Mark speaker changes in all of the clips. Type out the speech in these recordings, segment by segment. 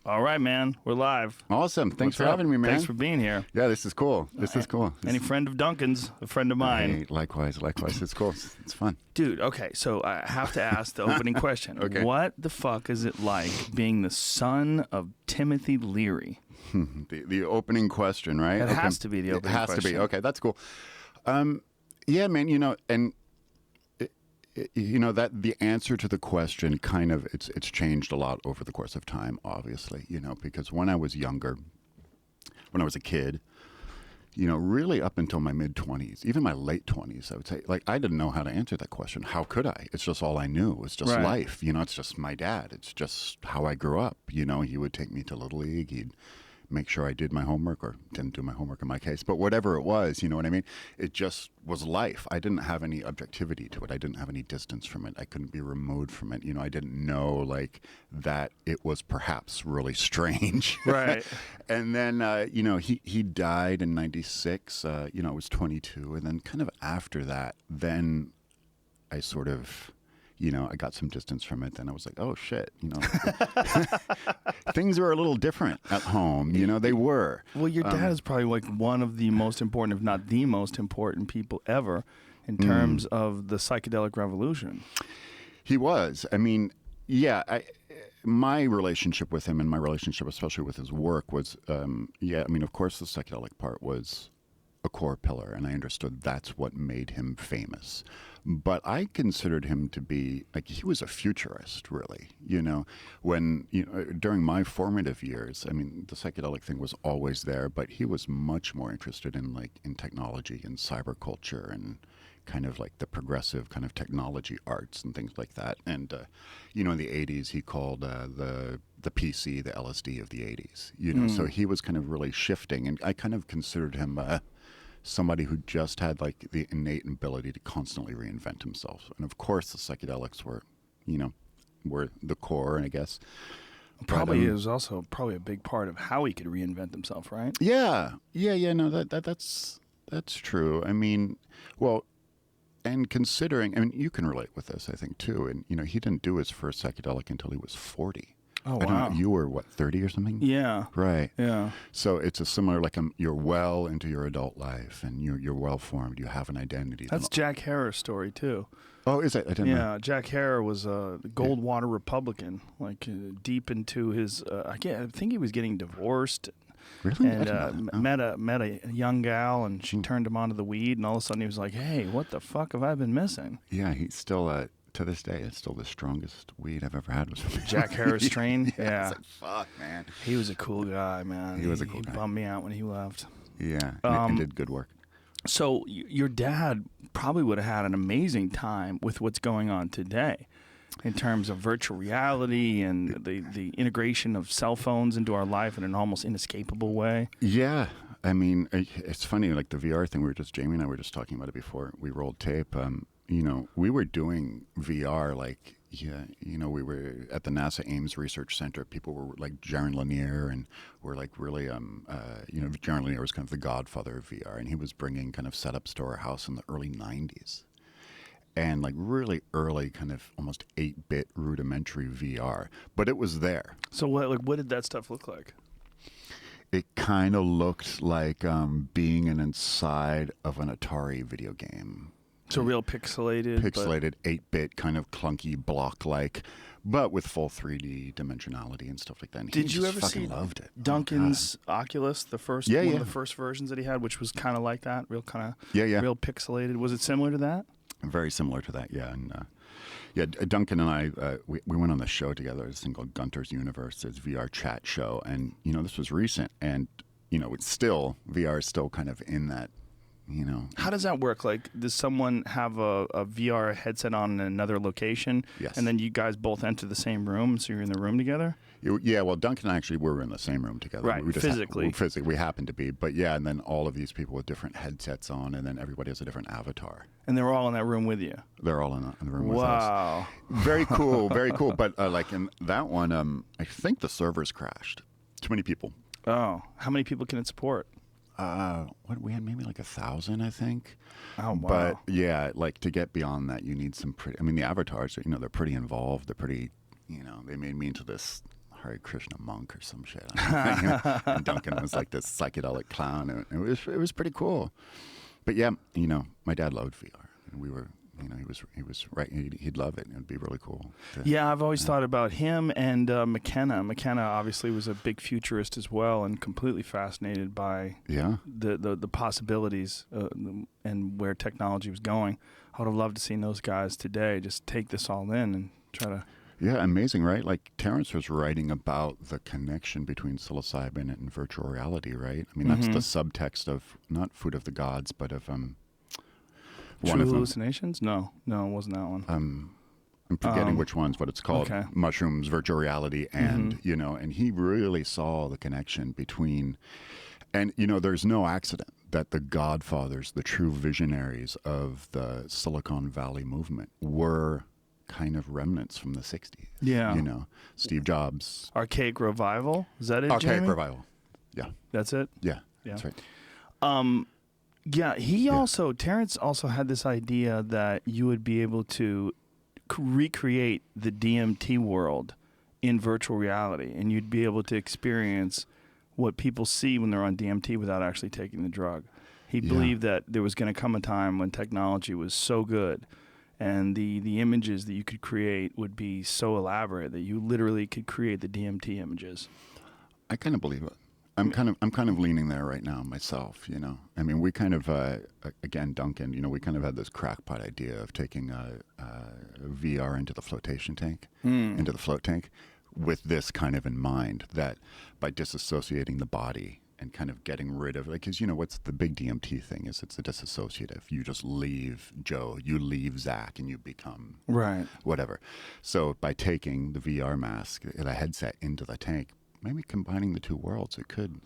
Speaker 1: All right, man. We're live.
Speaker 2: Awesome. Thanks
Speaker 1: What's
Speaker 2: for
Speaker 1: up?
Speaker 2: having me, man.
Speaker 1: Thanks for being here.
Speaker 2: Yeah, this is cool. This is cool.
Speaker 1: Any friend of Duncan's, a friend of mine.
Speaker 2: Hey, likewise. It's cool. It's fun.
Speaker 1: Dude, okay, so I have to ask the opening question.
Speaker 2: Okay.
Speaker 1: What the fuck is it like being the son of Timothy Leary?
Speaker 2: The opening question, right?
Speaker 1: It has to be the opening question.
Speaker 2: It has to be. Okay, that's cool. Yeah, man, and that the answer to the question kind of it's changed a lot over the course of time, obviously, because when I was younger, when I was a kid, really up until my mid-20s, even my late 20s, I would say, like, I didn't know how to answer that question. How could I? It's just all I knew. It's just life. It's just my dad. It's just how I grew up. He would take me to Little League. He'd make sure I did my homework, or didn't do my homework in my case, but whatever it was, you know what I mean? It just was life. I didn't have any objectivity to it. I didn't have any distance from it. I couldn't be removed from it. I didn't know, like, that it was perhaps really strange.
Speaker 1: Right.
Speaker 2: And then, he died in 96. I was 22. And then kind of after that, then I sort of... I got some distance from it. Then I was like, oh, shit. Things were a little different at home. They were.
Speaker 1: Well, your dad is probably like one of the most important, if not the most important people ever in terms of the psychedelic revolution.
Speaker 2: He was. I mean, yeah, my relationship with him and my relationship especially with his work was, of course, the psychedelic part was a core pillar, and I understood that's what made him famous. But I considered him to be, like, he was a futurist, really. When, during my formative years, I mean, the psychedelic thing was always there, but he was much more interested in technology and cyberculture and kind of like the progressive kind of technology arts and things like that. And, in the 80s, he called the PC the LSD of the 80s, so he was kind of really shifting. And I kind of considered him somebody who just had like the innate ability to constantly reinvent himself. And of course the psychedelics were the core, and I guess
Speaker 1: probably is also probably a big part of how he could reinvent himself, right?
Speaker 2: Yeah. No, that's true. I mean, well, and considering, I mean, you can relate with this, I think, too. And he didn't do his first psychedelic until he was 40.
Speaker 1: Oh, wow.
Speaker 2: I don't know, you were, 30 or something?
Speaker 1: Yeah.
Speaker 2: Right.
Speaker 1: Yeah.
Speaker 2: So it's a similar, like, you're well into your adult life, and you're well-formed. You have an identity.
Speaker 1: That's Jack Herer's story, too.
Speaker 2: Oh, is it? I didn't know.
Speaker 1: Yeah, Jack Herer was a Goldwater Republican, like deep into his, I think he was getting divorced.
Speaker 2: Really?
Speaker 1: And met a young gal, and she turned him onto the weed, and all of a sudden he was like, hey, what the fuck have I been missing?
Speaker 2: Yeah, he's still... to this day, it's still the strongest weed I've ever had. Was from
Speaker 1: Jack Herer's strain.
Speaker 2: Yeah. It's like, fuck, man.
Speaker 1: He was a cool guy, man.
Speaker 2: He was a cool guy.
Speaker 1: He bummed me out when he left.
Speaker 2: Yeah, and did good work.
Speaker 1: So your dad probably would have had an amazing time with what's going on today in terms of virtual reality and the integration of cell phones into our life in an almost inescapable way.
Speaker 2: Yeah. I mean, it's funny, like the VR thing, Jamie and I were just talking about it before we rolled tape. We were doing VR, we were at the NASA Ames Research Center. People were like Jaron Lanier, and were like really, Jaron Lanier was kind of the godfather of VR, and he was bringing kind of setups to our house in the early 90s. And like really early kind of almost 8-bit rudimentary VR, but it was there.
Speaker 1: So what did that stuff look like?
Speaker 2: It kind of looked like being inside of an Atari video game.
Speaker 1: So real pixelated.
Speaker 2: 8-bit, kind of clunky, block-like, but with full 3D dimensionality and stuff like that. And
Speaker 1: Did you ever see
Speaker 2: loved it.
Speaker 1: Duncan's Oculus, the first one of the first versions that he had, which was kind of like that, real kind of real pixelated? Was it similar to that?
Speaker 2: Very similar to that, yeah. And Duncan and I, we went on the show together, this thing called Gunter's Universe, this VR chat show, and this was recent, and it's still VR is still kind of in that.
Speaker 1: How does that work? Like, does someone have a VR headset on in another location?
Speaker 2: Yes.
Speaker 1: And then you guys both enter the same room, so you're in the room together?
Speaker 2: Yeah, well, Duncan and I actually were in the same room together.
Speaker 1: Right, physically.
Speaker 2: We happened to be. But yeah, and then all of these people with different headsets on, and then everybody has a different avatar.
Speaker 1: And they're all in that room with you?
Speaker 2: They're all in the room with us.
Speaker 1: Wow.
Speaker 2: Very cool, very cool. But like in that one, I think the servers crashed. Too many people.
Speaker 1: Oh, how many people can it support?
Speaker 2: We had maybe like 1,000, I think.
Speaker 1: Oh, wow.
Speaker 2: But yeah, like to get beyond that, you need some pretty, the avatars, they're pretty involved. They're pretty, they made me into this Hare Krishna monk or some shit. And Duncan was like this psychedelic clown, and it was pretty cool. But yeah, my dad loved VR, and we were. He was right. He'd love it. It would be really cool.
Speaker 1: Yeah, I've always thought about him and McKenna. McKenna obviously was a big futurist as well, and completely fascinated by the possibilities and where technology was going. I would have loved to see those guys today just take this all in and try to.
Speaker 2: Yeah, amazing, right? Like Terrence was writing about the connection between psilocybin and virtual reality, right? I mean, that's the subtext of not Food of the Gods, but of
Speaker 1: True Hallucinations? No, it wasn't that one.
Speaker 2: I'm forgetting which ones, but it's called Mushrooms, Virtual Reality, and and he really saw the connection between, and there's no accident that the godfathers, the true visionaries of the Silicon Valley movement, were kind of remnants from the 60s.
Speaker 1: Yeah.
Speaker 2: Steve Jobs.
Speaker 1: Archaic Revival? Is that it,
Speaker 2: Archaic
Speaker 1: Jamie?
Speaker 2: Revival. Yeah.
Speaker 1: That's it?
Speaker 2: Yeah. That's right.
Speaker 1: Yeah, Terrence also had this idea that you would be able to recreate the DMT world in virtual reality, and you'd be able to experience what people see when they're on DMT without actually taking the drug. He believed that there was going to come a time when technology was so good and the images that you could create would be so elaborate that you literally could create the DMT images.
Speaker 2: I kind of believe it. I'm kind of leaning there right now myself, I mean, we kind of, again, Duncan, we kind of had this crackpot idea of taking VR into the flotation tank, into the float tank, with this kind of in mind, that by disassociating the body and kind of getting rid of, because what's the big DMT thing is it's a disassociative. You just leave Joe, you leave Zach, and you become whatever. So by taking the VR mask, the headset into the tank, maybe combining the two worlds, it could.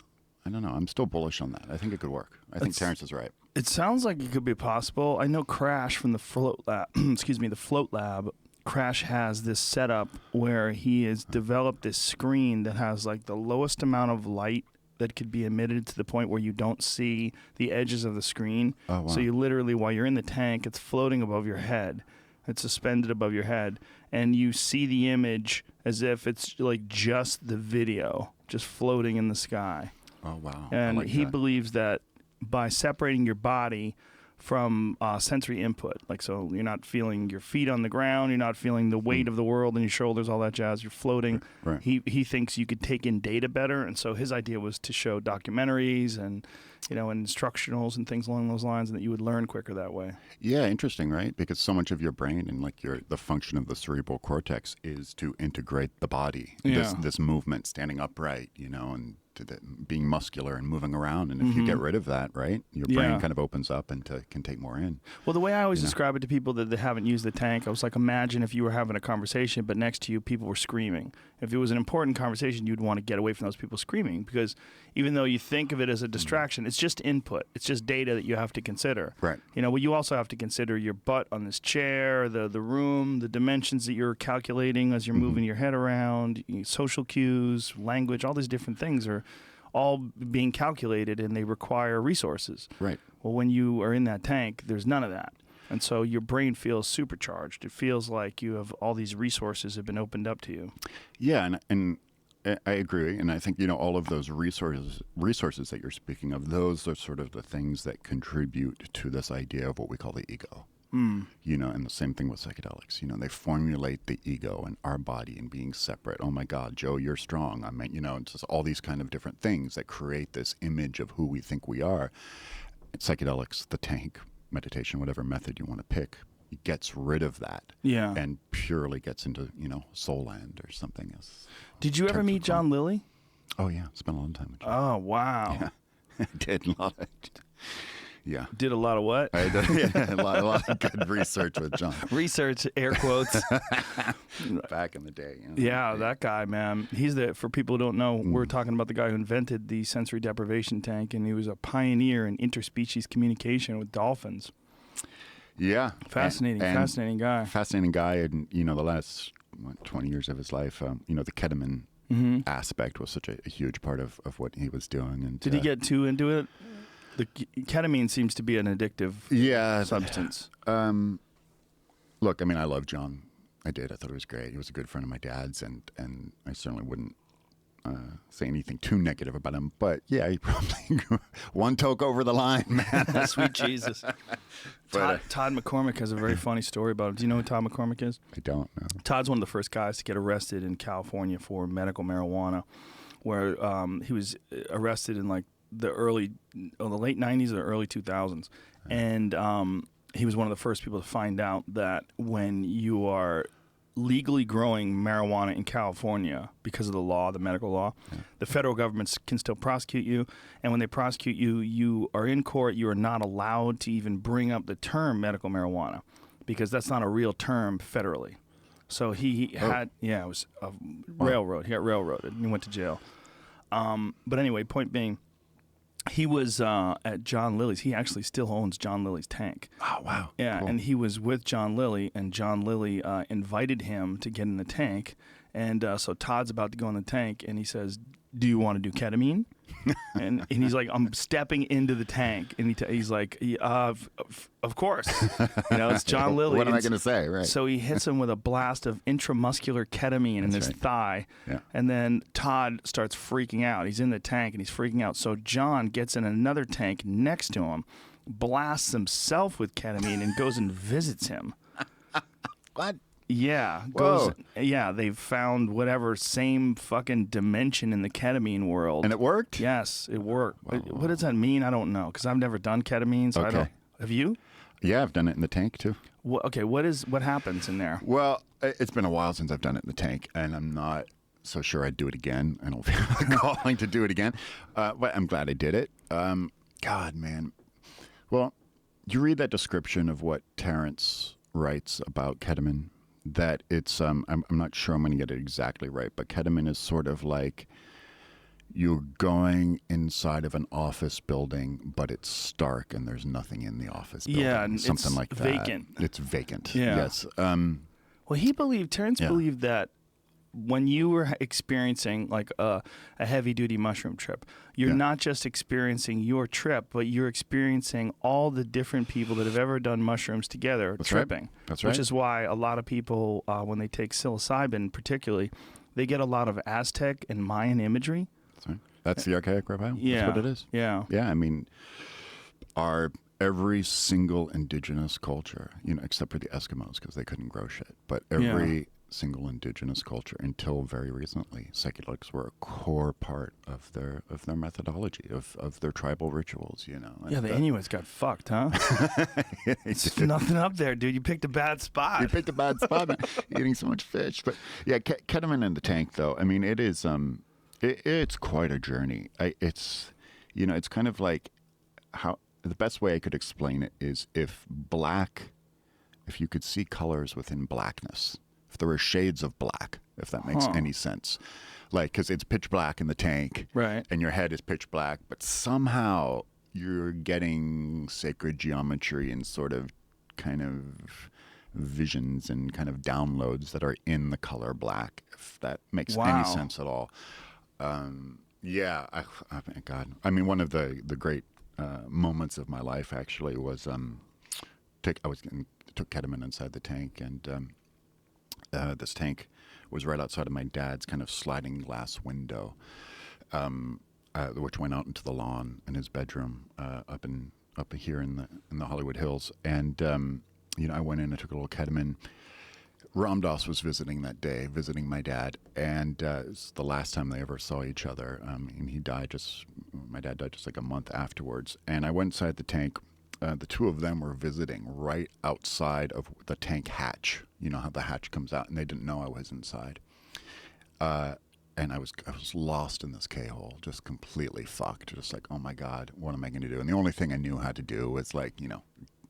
Speaker 2: I don't know. I'm still bullish on that. I think it could work. I think Terrence is right.
Speaker 1: It sounds like it could be possible. I know Crash from the Float Lab. The Float Lab. Crash has this setup where he has developed this screen that has like the lowest amount of light that could be emitted to the point where you don't see the edges of the screen.
Speaker 2: Oh, wow.
Speaker 1: So you literally, while you're in the tank, it's floating above your head. It's suspended above your head, and you see the image as if it's like just the video, just floating in the sky.
Speaker 2: Oh, wow.
Speaker 1: And he believes that by separating your body from sensory input, like so you're not feeling your feet on the ground, you're not feeling the weight of the world on your shoulders, all that jazz, you're floating.
Speaker 2: Right.
Speaker 1: He thinks you could take in data better, and so his idea was to show documentaries and and instructionals and things along those lines, and that you would learn quicker that way.
Speaker 2: Yeah, interesting, right? Because so much of your brain and like the function of the cerebral cortex is to integrate the body, this movement, standing upright, and being muscular and moving around. And if you get rid of that, right, your brain kind of opens up and can take more in.
Speaker 1: Well, the way I always describe it to people that haven't used the tank, I was like, imagine if you were having a conversation, but next to you, people were screaming. If it was an important conversation, you'd want to get away from those people screaming, because even though you think of it as a distraction, it's just input. It's just data that you have to consider.
Speaker 2: Right.
Speaker 1: Well, you also have to consider your butt on this chair, the room, the dimensions that you're calculating as you're moving your head around, social cues, language, all these different things are all being calculated, and they require resources.
Speaker 2: Right.
Speaker 1: Well, when you are in that tank, there's none of that. And so your brain feels supercharged. It feels like you have all these resources have been opened up to you.
Speaker 2: Yeah, and I agree. And I think, all of those resources that you're speaking of, those are sort of the things that contribute to this idea of what we call the ego. And the same thing with psychedelics. They formulate the ego and our body and being separate. Oh my God, Joe, you're strong. I mean, it's just all these kind of different things that create this image of who we think we are. Psychedelics, the tank, meditation, whatever method you want to pick, gets rid of that.
Speaker 1: Yeah.
Speaker 2: And purely gets into, soul land or something else.
Speaker 1: Did you ever meet John Lilly?
Speaker 2: Oh, yeah. Spent a long time with John.
Speaker 1: Oh, wow.
Speaker 2: Yeah. I did a lot of Yeah.
Speaker 1: Did a lot of what?
Speaker 2: I did a lot of good research with John.
Speaker 1: Research, air quotes.
Speaker 2: Back in the day.
Speaker 1: Yeah, that guy, man. He's for people who don't know, we're talking about the guy who invented the sensory deprivation tank, and he was a pioneer in interspecies communication with dolphins.
Speaker 2: Yeah.
Speaker 1: Fascinating guy.
Speaker 2: Fascinating guy. And, the last 20 years of his life, the ketamine aspect was such a huge part of what he was doing. And
Speaker 1: did he get too into it? The ketamine seems to be an addictive substance.
Speaker 2: Look, I mean, I love John. I did. I thought it was great. He was a good friend of my dad's, and I certainly wouldn't say anything too negative about him, but yeah, he probably one toke over the line, man.
Speaker 1: Sweet Jesus. Todd McCormick has a very funny story about him. Do you know who Todd McCormick is?
Speaker 2: I don't know.
Speaker 1: Todd's one of the first guys to get arrested in California for medical marijuana, where he was arrested in like the late 90s or early 2000s. And he was one of the first people to find out that when you are legally growing marijuana in California because of the law, the medical law, the federal government can still prosecute you. And when they prosecute you, you are in court. You are not allowed to even bring up the term medical marijuana because that's not a real term federally. So he had, it was a railroad. He got railroaded and he went to jail. But anyway, point being, he was at John Lilly's. He actually still owns John Lilly's tank.
Speaker 2: Oh, wow.
Speaker 1: Yeah,
Speaker 2: Cool.
Speaker 1: and he was with John Lilly, and John Lilly invited him to get in the tank. And so Todd's about to go in the tank, and he says, "Do you want to do ketamine?" and he's like, "I'm stepping into the tank." And he's like, of course. It's John Lilly.
Speaker 2: What am I going to say? Right.
Speaker 1: So he hits him with a blast of intramuscular ketamine in his thigh.
Speaker 2: Yeah.
Speaker 1: And then Todd starts freaking out. He's in the tank and he's freaking out. So John gets in another tank next to him, blasts himself with ketamine, and goes and visits him.
Speaker 2: What?
Speaker 1: Yeah. They've found whatever same fucking dimension in the ketamine world.
Speaker 2: And it worked?
Speaker 1: Yes, it worked.
Speaker 2: Wow.
Speaker 1: What does that mean? I don't know, because I've never done ketamine. So I don't. Have you?
Speaker 2: Yeah, I've done it in the tank too.
Speaker 1: Okay, what happens in there?
Speaker 2: Well, it's been a while since I've done it in the tank, and I'm not so sure I'd do it again. I don't feel like calling to do it again, but I'm glad I did it. God, man. Well, you read that description of what Terrence writes about ketamine, that it's, I'm not sure I'm going to get it exactly right, but ketamine is sort of like you're going inside of an office building, but it's stark and there's nothing in the office building.
Speaker 1: Yeah, and
Speaker 2: something
Speaker 1: it's
Speaker 2: like that.
Speaker 1: vacant.
Speaker 2: It's vacant.
Speaker 1: Yeah.
Speaker 2: Yes.
Speaker 1: Well, Terrence believed that when you were experiencing like a heavy-duty mushroom trip, you're not just experiencing your trip, but you're experiencing all the different people that have ever done mushrooms together tripping.
Speaker 2: That's right.
Speaker 1: Which is why a lot of people, when they take psilocybin particularly, they get a lot of Aztec and Mayan imagery.
Speaker 2: That's right. That's the archaic reptile.
Speaker 1: Yeah.
Speaker 2: That's what it is.
Speaker 1: Yeah.
Speaker 2: Yeah, I mean, every single indigenous culture, except for the Eskimos because they couldn't grow shit, but every single indigenous culture until very recently, psychedelics were a core part of their methodology, of their tribal rituals,
Speaker 1: Yeah, the Inuits got fucked, huh? It's nothing up there, dude. You picked a bad spot.
Speaker 2: You picked a bad spot, man. Eating so much fish. But yeah, ketamine in the tank, though, I mean, it is, it's quite a journey. It's kind of like how, the best way I could explain it is if you could see colors within blackness, if there were shades of black, if that makes any sense. Like, because it's pitch black in the tank,
Speaker 1: right?
Speaker 2: And your head is pitch black, but somehow you're getting sacred geometry and sort of kind of visions and kind of downloads that are in the color black, if that makes any sense at all. Yeah, God. I mean, one of the great moments of my life actually was took ketamine inside the tank, and this tank was right outside of my dad's kind of sliding glass window, which went out into the lawn in his bedroom up here in the Hollywood Hills. And I went in and took a little ketamine. Ram Dass was visiting that day, visiting my dad, and it's the last time they ever saw each other. And my dad died just like a month afterwards. And I went inside the tank. The two of them were visiting right outside of the tank hatch. You know how the hatch comes out, and they didn't know I was inside. And I was lost in this K-hole, just completely fucked. Just like, oh my God, what am I going to do? And the only thing I knew how to do was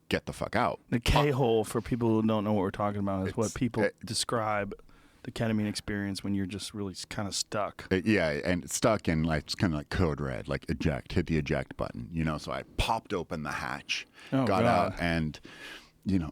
Speaker 2: get the fuck out.
Speaker 1: The K-hole, for people who don't know what we're talking about, is what people describe the ketamine experience when you're just really kind of stuck.
Speaker 2: And stuck in it's kind of like code red, like eject, hit the eject button, So I popped open the hatch, got out, and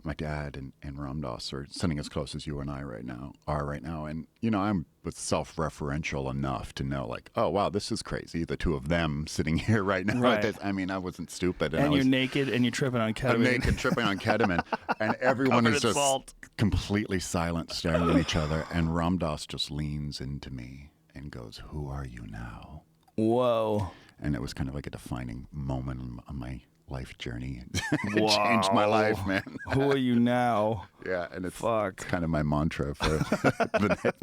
Speaker 2: my dad and Ram Dass are sitting as close as you and I are right now. And, I'm self-referential enough to know oh, wow, this is crazy. The two of them sitting here right now.
Speaker 1: Right.
Speaker 2: I mean, I wasn't stupid.
Speaker 1: And you're naked and you're tripping on ketamine.
Speaker 2: I'm naked, tripping on ketamine. And everyone is just completely silent, staring at each other. And Ram Dass just leans into me and goes, "Who are you now?"
Speaker 1: Whoa.
Speaker 2: And it was kind of like a defining moment on my life journey.
Speaker 1: Wow.
Speaker 2: It changed my life, man.
Speaker 1: Who are you now?
Speaker 2: Yeah, and it's
Speaker 1: Fuck.
Speaker 2: kind of my mantra for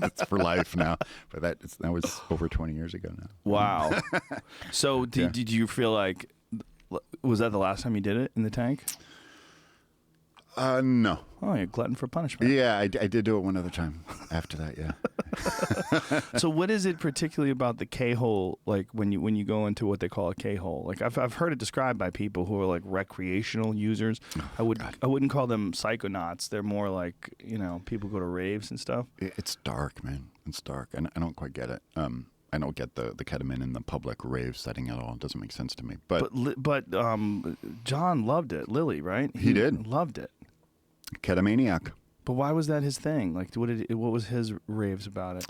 Speaker 2: it's for life now. But that was over 20 years ago now.
Speaker 1: Wow. So did you feel like, was that the last time you did it in the tank?
Speaker 2: No.
Speaker 1: Oh, you're a glutton for punishment.
Speaker 2: Yeah, I did do it one other time after that, yeah.
Speaker 1: So what is it particularly about the K-hole, like when you go into what they call a K-hole? Like I've heard it described by people who are like recreational users. I wouldn't call them psychonauts. They're more like, people go to raves and stuff.
Speaker 2: It's dark, man. It's dark. And I don't quite get it. I don't get the ketamine in the public rave setting at all. It doesn't make sense to me. But
Speaker 1: John loved it. Lily, right?
Speaker 2: He did.
Speaker 1: Loved it.
Speaker 2: Ketamaniac.
Speaker 1: But why was that his thing? Like, what was his raves about it?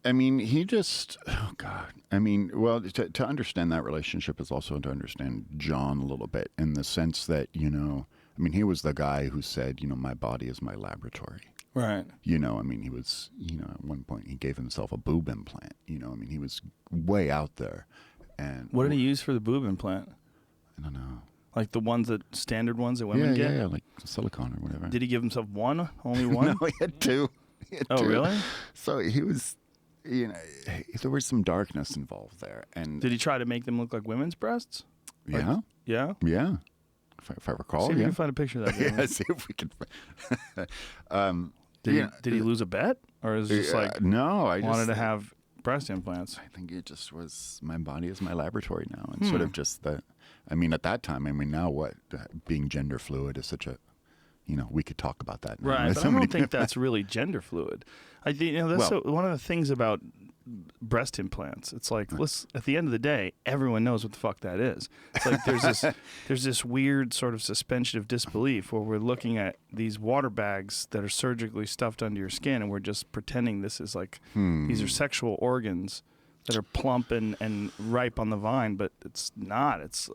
Speaker 2: I mean, he just, oh God. I mean, well, to understand that relationship is also to understand John a little bit in the sense that, I mean, he was the guy who said, my body is my laboratory.
Speaker 1: Right.
Speaker 2: I mean, he was, at one point he gave himself a boob implant. I mean, he was way out there. And
Speaker 1: what did he use for the boob implant?
Speaker 2: I don't know.
Speaker 1: Like the standard ones that women get?
Speaker 2: Yeah, like silicone or whatever.
Speaker 1: Did he give himself one? Only one?
Speaker 2: No, he had two.
Speaker 1: Oh, really?
Speaker 2: So he was, there was some darkness involved there. And
Speaker 1: did he try to make them look like women's breasts?
Speaker 2: Yeah.
Speaker 1: Yeah?
Speaker 2: Yeah. If I recall,
Speaker 1: see if you can find a picture of that.
Speaker 2: Yeah, see if we can.
Speaker 1: Did he lose a bet? Or is it just like,
Speaker 2: no, I
Speaker 1: wanted
Speaker 2: just
Speaker 1: to have breast implants?
Speaker 2: I think it just was, my body is my laboratory now. And sort of just at that time, now what? Being gender fluid is such a, we could talk about that now.
Speaker 1: Right, but I don't think that's really gender fluid. I think that's one of the things about breast implants. It's like, at the end of the day, everyone knows what the fuck that is. It's like there's this weird sort of suspension of disbelief where we're looking at these water bags that are surgically stuffed under your skin, and we're just pretending this is like these are sexual organs that are plump and ripe on the vine, but it's not. It's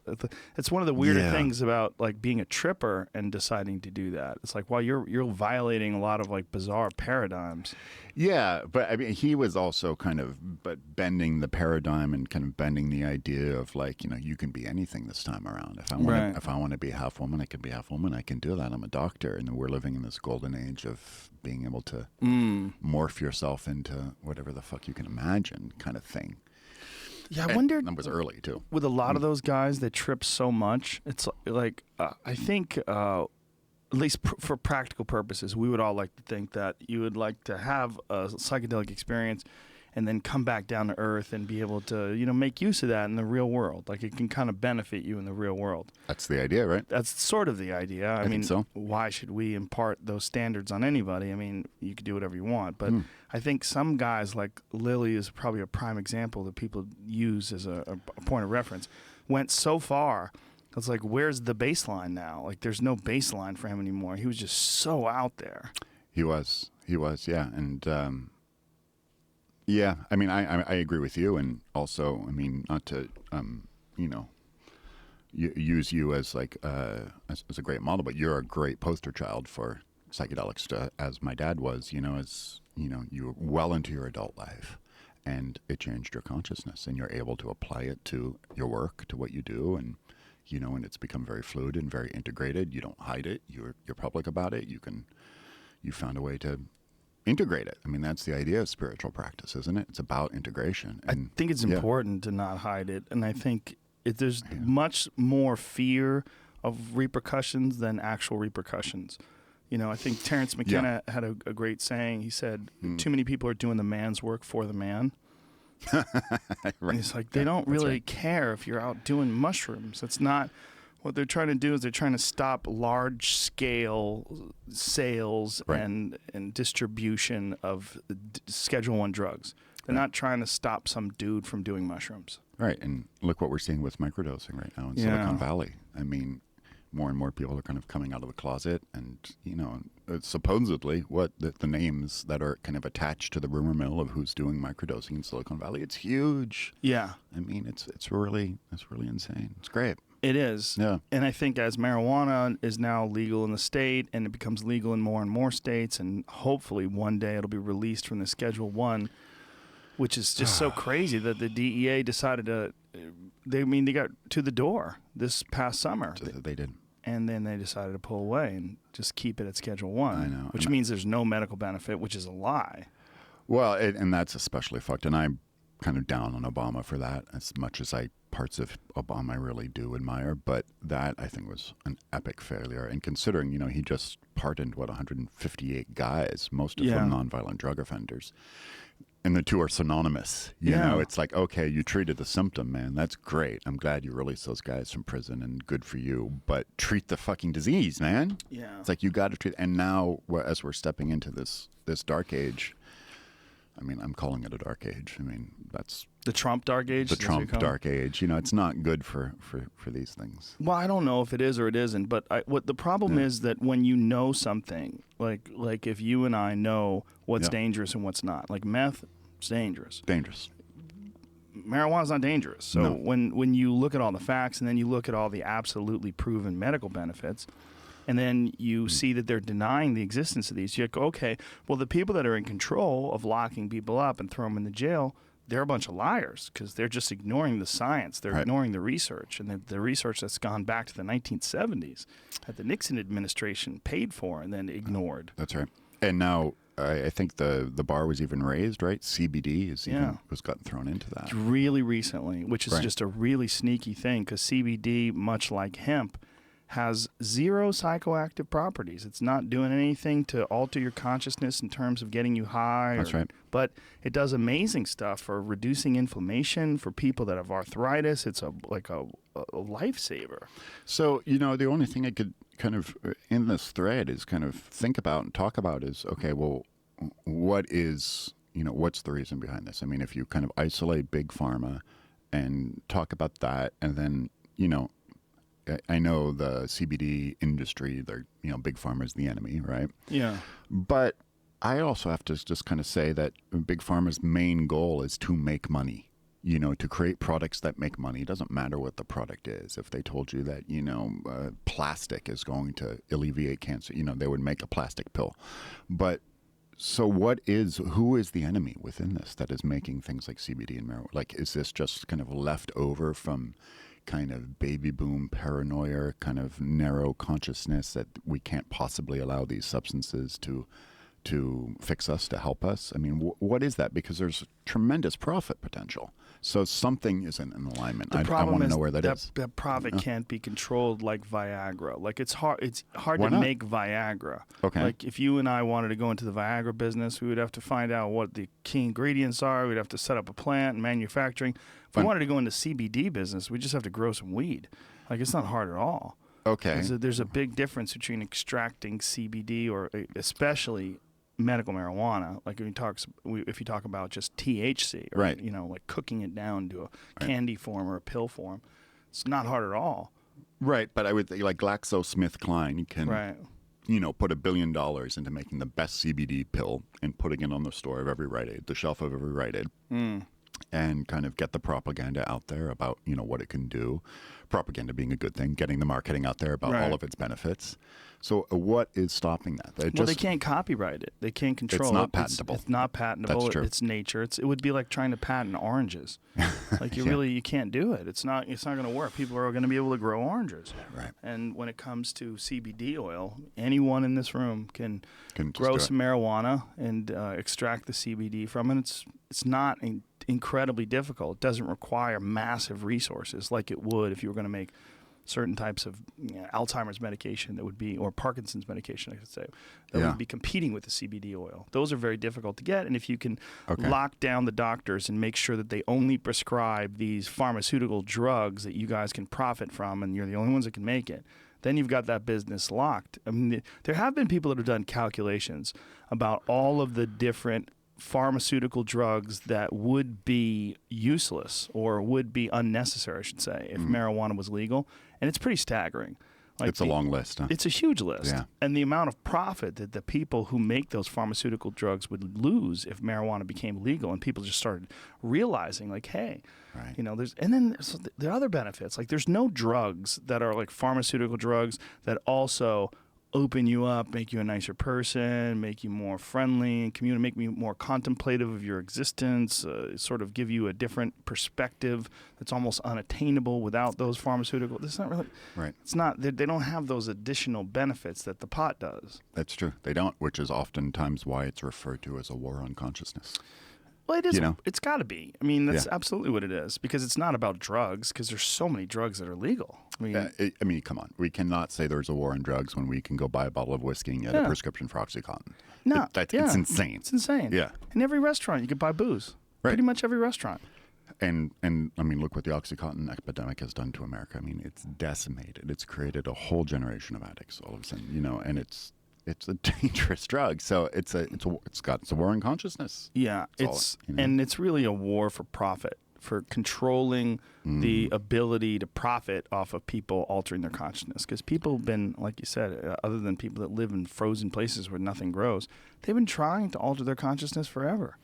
Speaker 1: one of the weirder things about like being a tripper and deciding to do that. It's like, well, you're violating a lot of like bizarre paradigms.
Speaker 2: Yeah, but I mean, he was also kind of bending the paradigm and kind of bending the idea of like, you can be anything this time around. If I want to be half woman, I can be half woman. I can do that. I'm a doctor, and we're living in this golden age of being able to morph yourself into whatever the fuck you can imagine, kind of thing.
Speaker 1: Yeah, I wondered.
Speaker 2: That was early too.
Speaker 1: With a lot of those guys that trip so much, it's like I think. At least for practical purposes, we would all like to think that you would like to have a psychedelic experience and then come back down to earth and be able to, make use of that in the real world. Like it can kind of benefit you in the real world.
Speaker 2: That's the idea, right?
Speaker 1: That's sort of the idea. I mean,
Speaker 2: think so.
Speaker 1: Why should we impart those standards on anybody? I mean, you could do whatever you want. But I think some guys, like Lily is probably a prime example that people use as a point of reference, went so far. It's like, where's the baseline now? Like, there's no baseline for him anymore. He was just so out there.
Speaker 2: He was, yeah. And, yeah, I mean, I agree with you. And also, I mean, not to, use you as like, as a great model, but you're a great poster child for psychedelics, as my dad was, as, you were well into your adult life. And it changed your consciousness, and you're able to apply it to your work, to what you do, and and it's become very fluid and very integrated. You don't hide it. You're public about it. You found a way to integrate it. I mean, that's the idea of spiritual practice, isn't it? It's about integration. And,
Speaker 1: I think it's important to not hide it, and I think there's much more fear of repercussions than actual repercussions. I think Terrence McKenna had a great saying. He said, "Too many people are doing the man's work for the man."
Speaker 2: Right.
Speaker 1: And it's like they don't really care if you're out doing mushrooms. It's not what they're trying to do. Is they're trying to stop large scale sales and distribution of Schedule I drugs. They're not trying to stop some dude from doing mushrooms.
Speaker 2: Right, and look what we're seeing with microdosing right now in Silicon Valley. I mean, more and more people are kind of coming out of the closet, and it's supposedly what the names that are kind of attached to the rumor mill of who's doing microdosing in Silicon Valley. It's huge. Yeah, I mean, it's really insane. It's great.
Speaker 1: It is.
Speaker 2: Yeah.
Speaker 1: And I think as marijuana is now legal in the state, and it becomes legal in more and more states, and hopefully one day it'll be released from the Schedule I. which is just so crazy that the DEA decided to. They got to the door this past summer.
Speaker 2: They did.
Speaker 1: And then they decided to pull away and just keep it at Schedule 1.
Speaker 2: I know.
Speaker 1: Which means there's no medical benefit, which is a lie.
Speaker 2: Well, and that's especially fucked. And I'm kind of down on Obama for that, as much as parts of Obama I really do admire. But that, I think, was an epic failure. And considering, he just pardoned, 158 guys, most of them nonviolent drug offenders. And the two are synonymous. You know, it's like, okay, you treated the symptom, man. That's great. I'm glad you released those guys from prison and good for you. But treat the fucking disease, man.
Speaker 1: Yeah.
Speaker 2: It's like you got to treat. And now, as we're stepping into this dark age, I mean, I'm calling it a dark age. I mean, that's
Speaker 1: the Trump dark age.
Speaker 2: The Trump dark age. It's not good for these things.
Speaker 1: Well, I don't know if it is or it isn't. But what the problem is that when you know something, like if you and I know what's dangerous and what's not, like meth, it's dangerous.
Speaker 2: Dangerous.
Speaker 1: Marijuana's not dangerous. So when you look at all the facts and then you look at all the absolutely proven medical benefits, and then you see that they're denying the existence of these, you're like, okay, well, the people that are in control of locking people up and throwing them in the jail, they're a bunch of liars because they're just ignoring the science. They're ignoring the research, and the research that's gone back to the 1970s that the Nixon administration paid for and then ignored.
Speaker 2: That's right. And now I think the bar was even raised, right? CBD was gotten thrown into that.
Speaker 1: Really recently, which is just a really sneaky thing because CBD, much like hemp, has zero psychoactive properties. It's not doing anything to alter your consciousness in terms of getting you high.
Speaker 2: That's right.
Speaker 1: But it does amazing stuff for reducing inflammation, for people that have arthritis. It's like a lifesaver. So,
Speaker 2: the only thing I could kind of, in this thread, is kind of think about and talk about is, okay, well, what is, what's the reason behind this? I mean, if you kind of isolate big pharma and talk about that, and then, I know the CBD industry, they're, big pharma is the enemy, right?
Speaker 1: Yeah.
Speaker 2: But I also have to just kind of say that big pharma's main goal is to make money, to create products that make money. It doesn't matter what the product is. If they told you that, plastic is going to alleviate cancer, they would make a plastic pill. But so who is the enemy within this that is making things like CBD and marijuana? Like, is this just kind of left over from kind of baby boom paranoia, kind of narrow consciousness that we can't possibly allow these substances to fix us, to help us? I mean, what is that? Because there's tremendous profit potential. So something isn't in alignment. I want to know where that is.
Speaker 1: That profit can't be controlled like Viagra. Like it's hard to make Viagra.
Speaker 2: Okay.
Speaker 1: Like if you and I wanted to go into the Viagra business, we would have to find out what the key ingredients are. We'd have to set up a plant and manufacturing. If we wanted to go into CBD business, we just have to grow some weed. Like it's not hard at all.
Speaker 2: Okay.
Speaker 1: There's a big difference between extracting CBD or especially medical marijuana, like if you talk about just THC, or,
Speaker 2: right?
Speaker 1: Like cooking it down to a candy form or a pill form, it's not hard at all.
Speaker 2: Right, but I would think like GlaxoSmithKline can, put $1 billion into making the best CBD pill and putting it on the shelf of every Rite Aid, and kind of get the propaganda out there about what it can do. Propaganda being a good thing, getting the marketing out there about all of its benefits. So what is stopping that?
Speaker 1: They can't copyright it. They can't control it.
Speaker 2: It's not patentable.
Speaker 1: It's not patentable.
Speaker 2: That's true.
Speaker 1: It's nature. It would be like trying to patent oranges. Like you can't do it. It's not going to work. People are going to be able to grow oranges.
Speaker 2: Right.
Speaker 1: And when it comes to CBD oil, anyone in this room can grow some marijuana and extract the CBD from it. It's not incredibly difficult. It doesn't require massive resources like it would if you were going to make certain types of Alzheimer's medication or Parkinson's medication, I should say, that would be competing with the CBD oil. Those are very difficult to get, and if you can lock down the doctors and make sure that they only prescribe these pharmaceutical drugs that you guys can profit from, and you're the only ones that can make it, then you've got that business locked. I mean, there have been people that have done calculations about all of the different pharmaceutical drugs that would be useless or would be unnecessary, I should say, if marijuana was legal. And it's pretty staggering. Like
Speaker 2: it's a long list. Huh?
Speaker 1: It's a huge list. Yeah. And the amount of profit that the people who make those pharmaceutical drugs would lose if marijuana became legal and people just started realizing, like, hey, there's the other benefits. Like, there's no drugs that are like pharmaceutical drugs that also open you up, make you a nicer person, make you more friendly, and make you more contemplative of your existence, sort of give you a different perspective that's almost unattainable without those pharmaceuticals. It's not really,
Speaker 2: Right.
Speaker 1: it's not, they don't have those additional benefits that the pot does.
Speaker 2: That's true. They don't, which is oftentimes why it's referred to as a war on consciousness.
Speaker 1: Well, it is.
Speaker 2: You know?
Speaker 1: It's got to be. I mean, that's absolutely what it is, because it's not about drugs, because there's so many drugs that are legal.
Speaker 2: I mean, come on. We cannot say there's a war on drugs when we can go buy a bottle of whiskey and get a prescription for OxyContin.
Speaker 1: No,
Speaker 2: It's insane.
Speaker 1: It's insane.
Speaker 2: Yeah.
Speaker 1: In every restaurant, you could buy booze.
Speaker 2: Right.
Speaker 1: Pretty much every restaurant.
Speaker 2: And I mean, look what the OxyContin epidemic has done to America. I mean, it's decimated. It's created a whole generation of addicts all of a sudden, and it's a dangerous drug. So it's a war on consciousness.
Speaker 1: Yeah, and it's really a war for profit, for controlling the ability to profit off of people altering their consciousness. Because people have been, like you said, other than people that live in frozen places where nothing grows, they've been trying to alter their consciousness forever.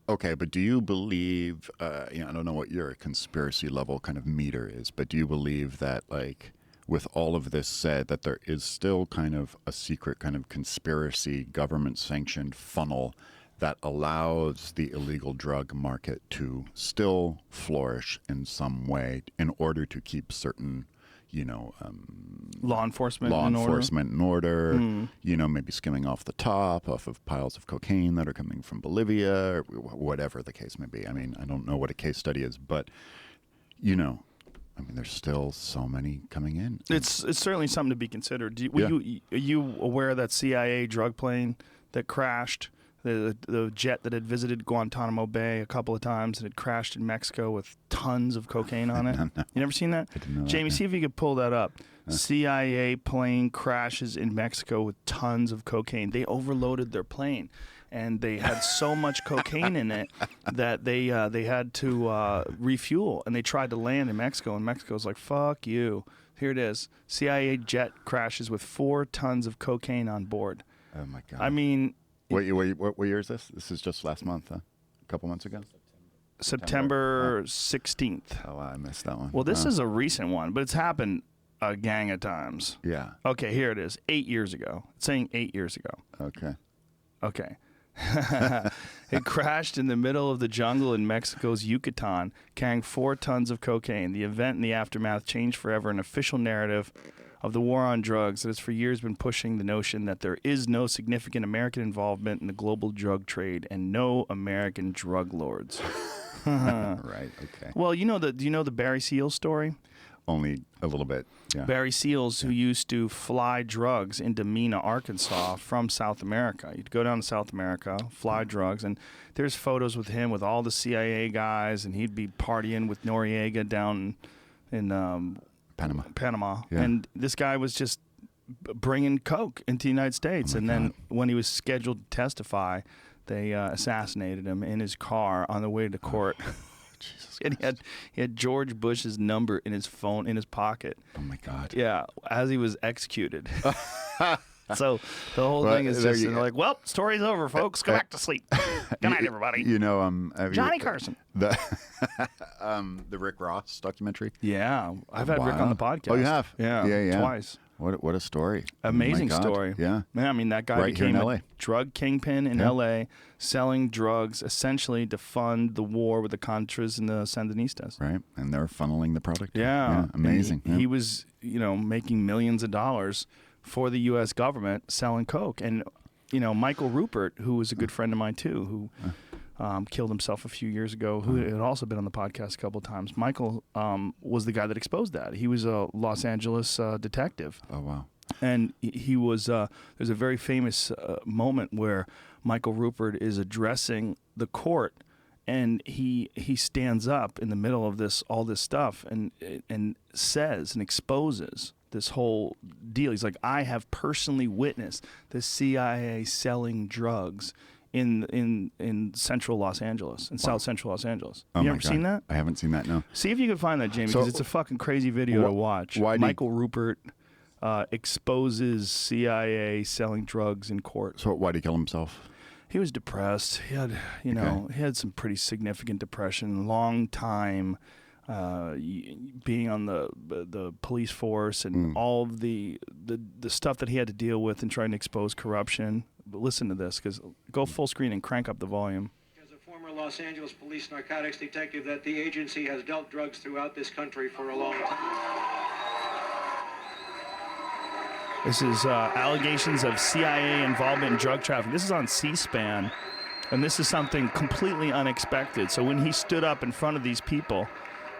Speaker 2: Okay, but do you believe? I don't know what your conspiracy level kind of meter is, but do you believe that, like, with all of this said, that there is still kind of a secret kind of conspiracy, government-sanctioned funnel that allows the illegal drug market to still flourish in some way in order to keep certain,
Speaker 1: law enforcement
Speaker 2: in order, maybe skimming off the top of piles of cocaine that are coming from Bolivia, or whatever the case may be. I mean, I don't know what a case study is, but, I mean, there's still so many coming in.
Speaker 1: It's certainly something to be considered. Are you aware of that CIA drug plane that crashed? The jet that had visited Guantanamo Bay a couple of times and had crashed in Mexico with tons of cocaine on it.
Speaker 2: No.
Speaker 1: You never seen that?
Speaker 2: I didn't know
Speaker 1: Jamie,
Speaker 2: that.
Speaker 1: see if you could pull that up. CIA plane crashes in Mexico with tons of cocaine. They overloaded their plane, and they had so much cocaine in it that they had to refuel, and they tried to land in Mexico, and Mexico's like, fuck you. Here it is. CIA jet crashes with 4 tons of cocaine on board.
Speaker 2: Oh, my God.
Speaker 1: I mean...
Speaker 2: What year is this? This is just last month, huh? A couple months ago?
Speaker 1: September 16th.
Speaker 2: Oh, wow, I missed that one.
Speaker 1: Well, this is a recent one, but it's happened a gang of times.
Speaker 2: Yeah.
Speaker 1: Okay, here it is. 8 years ago. It's saying 8 years ago. Okay. It crashed in the middle of the jungle in Mexico's Yucatan, carrying 4 tons of cocaine. The event and the aftermath changed forever an official narrative of the war on drugs that has for years been pushing the notion that there is no significant American involvement in the global drug trade and no American drug lords.
Speaker 2: Right, okay.
Speaker 1: Well, do you know the Barry Seals story?
Speaker 2: Only a little bit, yeah.
Speaker 1: Barry Seals, who used to fly drugs into Mena, Arkansas from South America. You'd go down to South America, fly drugs, and there's photos with him with all the CIA guys, and he'd be partying with Noriega down in Panama.
Speaker 2: Yeah.
Speaker 1: And this guy was just bringing coke into the United States.
Speaker 2: Oh,
Speaker 1: and
Speaker 2: my
Speaker 1: then
Speaker 2: God.
Speaker 1: when he was scheduled to testify, they assassinated him in his car on the way to court.
Speaker 2: Jesus
Speaker 1: And he had George Bush's number in his phone in his pocket.
Speaker 2: Oh, my God.
Speaker 1: Yeah, as he was executed. So the whole
Speaker 2: Well,
Speaker 1: thing is
Speaker 2: there
Speaker 1: just
Speaker 2: you
Speaker 1: they're
Speaker 2: go.
Speaker 1: like, well, story's over, folks. Go back to sleep. Good night, everybody.
Speaker 2: Johnny
Speaker 1: Carson.
Speaker 2: The Rick Ross documentary.
Speaker 1: Yeah, I've had Rick on the podcast.
Speaker 2: Oh, you have?
Speaker 1: Yeah, twice.
Speaker 2: What a story.
Speaker 1: Amazing
Speaker 2: Oh, my God.
Speaker 1: story.
Speaker 2: Yeah.
Speaker 1: I mean, that guy
Speaker 2: Right here in
Speaker 1: became
Speaker 2: LA.
Speaker 1: a drug kingpin in L.A., selling drugs essentially to fund the war with the Contras and the Sandinistas.
Speaker 2: Right. And they're funneling the product.
Speaker 1: Yeah.
Speaker 2: Amazing.
Speaker 1: And he was, making millions of dollars for the U.S. government selling coke. And, Michael Rupert, who was a good friend of mine too, who killed himself a few years ago, who had also been on the podcast a couple of times. Michael was the guy that exposed that. He was a Los Angeles detective.
Speaker 2: Oh, wow.
Speaker 1: And he was, there's a very famous moment where Michael Rupert is addressing the court, and he stands up in the middle of all this stuff and says and exposes this whole deal. He's like, I have personally witnessed the CIA selling drugs in central Los Angeles, in South Central Los Angeles.
Speaker 2: Oh,
Speaker 1: You
Speaker 2: my
Speaker 1: ever
Speaker 2: God.
Speaker 1: seen that?
Speaker 2: I haven't seen that, no.
Speaker 1: See if you can find that, Jamie,
Speaker 2: So-
Speaker 1: because it's a fucking crazy video to watch.
Speaker 2: why did-
Speaker 1: Michael Rupert exposes CIA selling drugs in court.
Speaker 2: So why did he kill himself?
Speaker 1: He was depressed. He had, he had some pretty significant depression, long time being on the police force and all of the stuff that he had to deal with and trying to expose corruption. But listen to this, because go full screen and crank up the volume.
Speaker 3: As a former Los Angeles police narcotics detective, that the agency has dealt drugs throughout this country for a long time.
Speaker 1: This is allegations of CIA involvement in drug trafficking. This is on C-SPAN, and this is something completely unexpected. So when he stood up in front of these people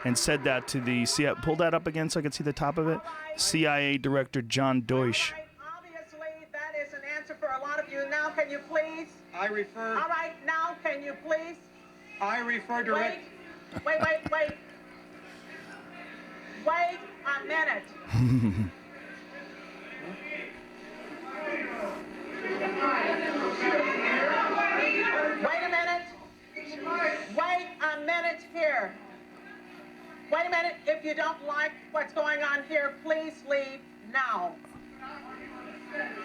Speaker 1: and said that to the CIA, pull that up again so I can see the top of it. CIA Director John Deutsch.
Speaker 4: Obviously, that is an answer for a lot of you. Now, can you please?
Speaker 3: I refer.
Speaker 4: All right, now, can you please?
Speaker 3: I refer direct.
Speaker 4: Wait a minute. Wait a minute. Wait a minute here. Wait a minute. If you don't like what's going on here, please leave now.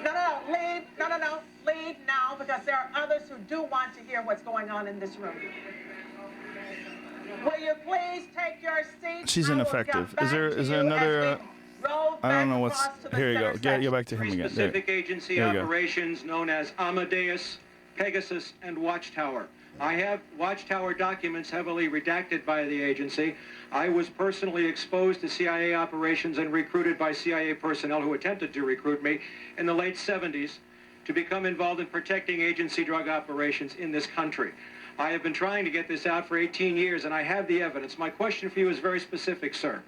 Speaker 4: No, leave. No. Leave now, because there are others who do want to hear what's going on in this room. Will you please take your seat?
Speaker 1: She's ineffective. Is there another? I don't know what's. Here you go. Get back to him again.
Speaker 3: Specific agency operations known as Amadeus, Pegasus, and Watchtower. I have Watchtower documents heavily redacted by the agency. I was personally exposed to CIA operations and recruited by CIA personnel who attempted to recruit me in the late 70s to become involved in protecting agency drug operations in this country. I have been trying to get this out for 18 years, and I have the evidence. My question for you is very specific, sir.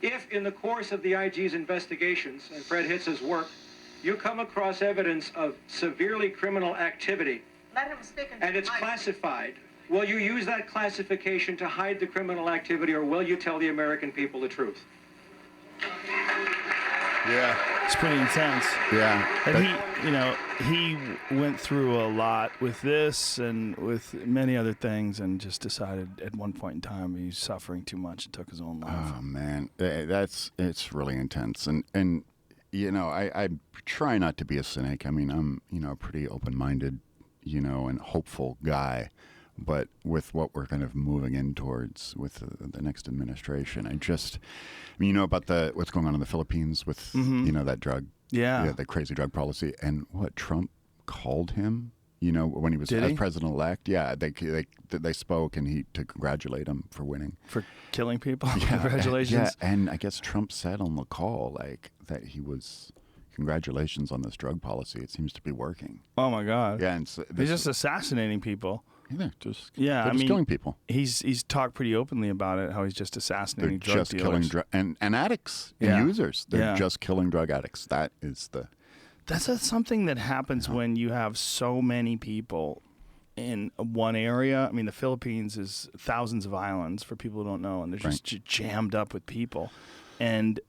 Speaker 3: If in the course of the IG's investigations and Fred Hitz's work, you come across evidence of severely criminal activity,
Speaker 4: Let him speak
Speaker 3: and it's classified, will you use that classification to hide the criminal activity, or will you tell the American people the truth?
Speaker 2: Yeah.
Speaker 1: It's pretty intense.
Speaker 2: Yeah.
Speaker 1: And he went through a lot with this and with many other things, and just decided at one point in time he's suffering too much and took his own life.
Speaker 2: Oh man, it's really intense, and I try not to be a cynic. I mean, I'm a pretty open-minded, and hopeful guy, but with what we're kind of moving in towards with the next administration, about what's going on in the Philippines with that drug, the crazy drug policy, and what Trump called him, when he was president-elect. Yeah, they spoke, and to congratulate him for winning,
Speaker 1: for killing people. Yeah, congratulations.
Speaker 2: And I guess Trump said on the call that he was. Congratulations on this drug policy. It seems to be working.
Speaker 1: Oh my God.
Speaker 2: Yeah, and
Speaker 1: he's just assassinating people.
Speaker 2: Yeah, just killing people.
Speaker 1: He's talked pretty openly about it. How he's just assassinating drug dealers.
Speaker 2: Killing and addicts and users. They're just killing drug addicts. That's
Speaker 1: something that happens when you have so many people in one area. I mean, the Philippines is thousands of islands for people who don't know, and they're just jammed up with people. And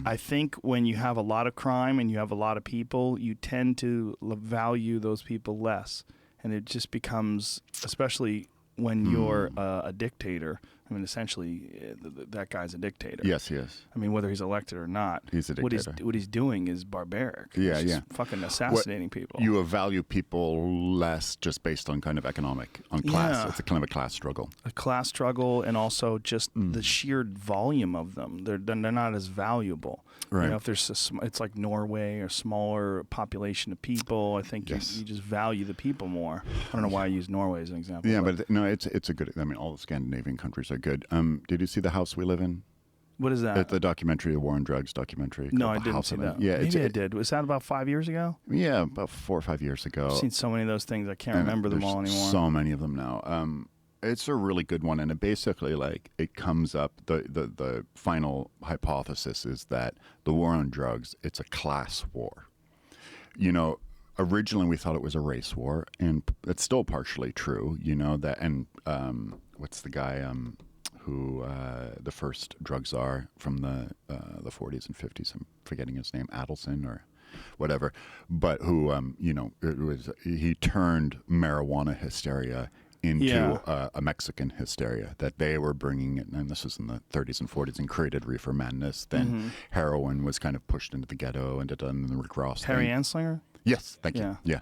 Speaker 1: I think when you have a lot of crime and you have a lot of people, you tend to value those people less. And it just becomes, especially when you're a dictator. I mean, essentially, that guy's a dictator.
Speaker 2: Yes, he is.
Speaker 1: I mean, whether he's elected or not,
Speaker 2: he's a dictator.
Speaker 1: What he's doing is barbaric.
Speaker 2: Yeah,
Speaker 1: he's fucking assassinating people.
Speaker 2: You value people less just based on kind of on class.
Speaker 1: Yeah.
Speaker 2: It's a kind of a class struggle.
Speaker 1: A class struggle, and also just the sheer volume of them. They're not as valuable.
Speaker 2: Right.
Speaker 1: If there's it's like Norway or smaller population of people, I think you just value the people more. I don't know why I use Norway as an example.
Speaker 2: Yeah, but no, it's a good. I mean, all the Scandinavian countries are good. Did you see The House We Live In?
Speaker 1: What is that?
Speaker 2: The documentary, the War on Drugs documentary.
Speaker 1: No, I didn't see that.
Speaker 2: Yeah,
Speaker 1: maybe I did. Was that about 5 years ago?
Speaker 2: Yeah, about 4 or 5 years ago.
Speaker 1: I've seen so many of those things, I can't remember them all anymore.
Speaker 2: So many of them now. It's a really good one, and it basically it comes up. The final hypothesis is that the war on drugs, it's a class war. Originally we thought it was a race war, and it's still partially true. That, and what's the guy who the first drug czar from the 40s and 50s? I'm forgetting his name, Adelson or whatever, but who he turned marijuana hysteria into a Mexican hysteria, that they were bringing it, and this was in the 30s and 40s, and created reefer madness. Then heroin was kind of pushed into the ghetto, and then the Rick Ross
Speaker 1: Harry
Speaker 2: thing.
Speaker 1: Anslinger?
Speaker 2: Yes, thank you. Yeah.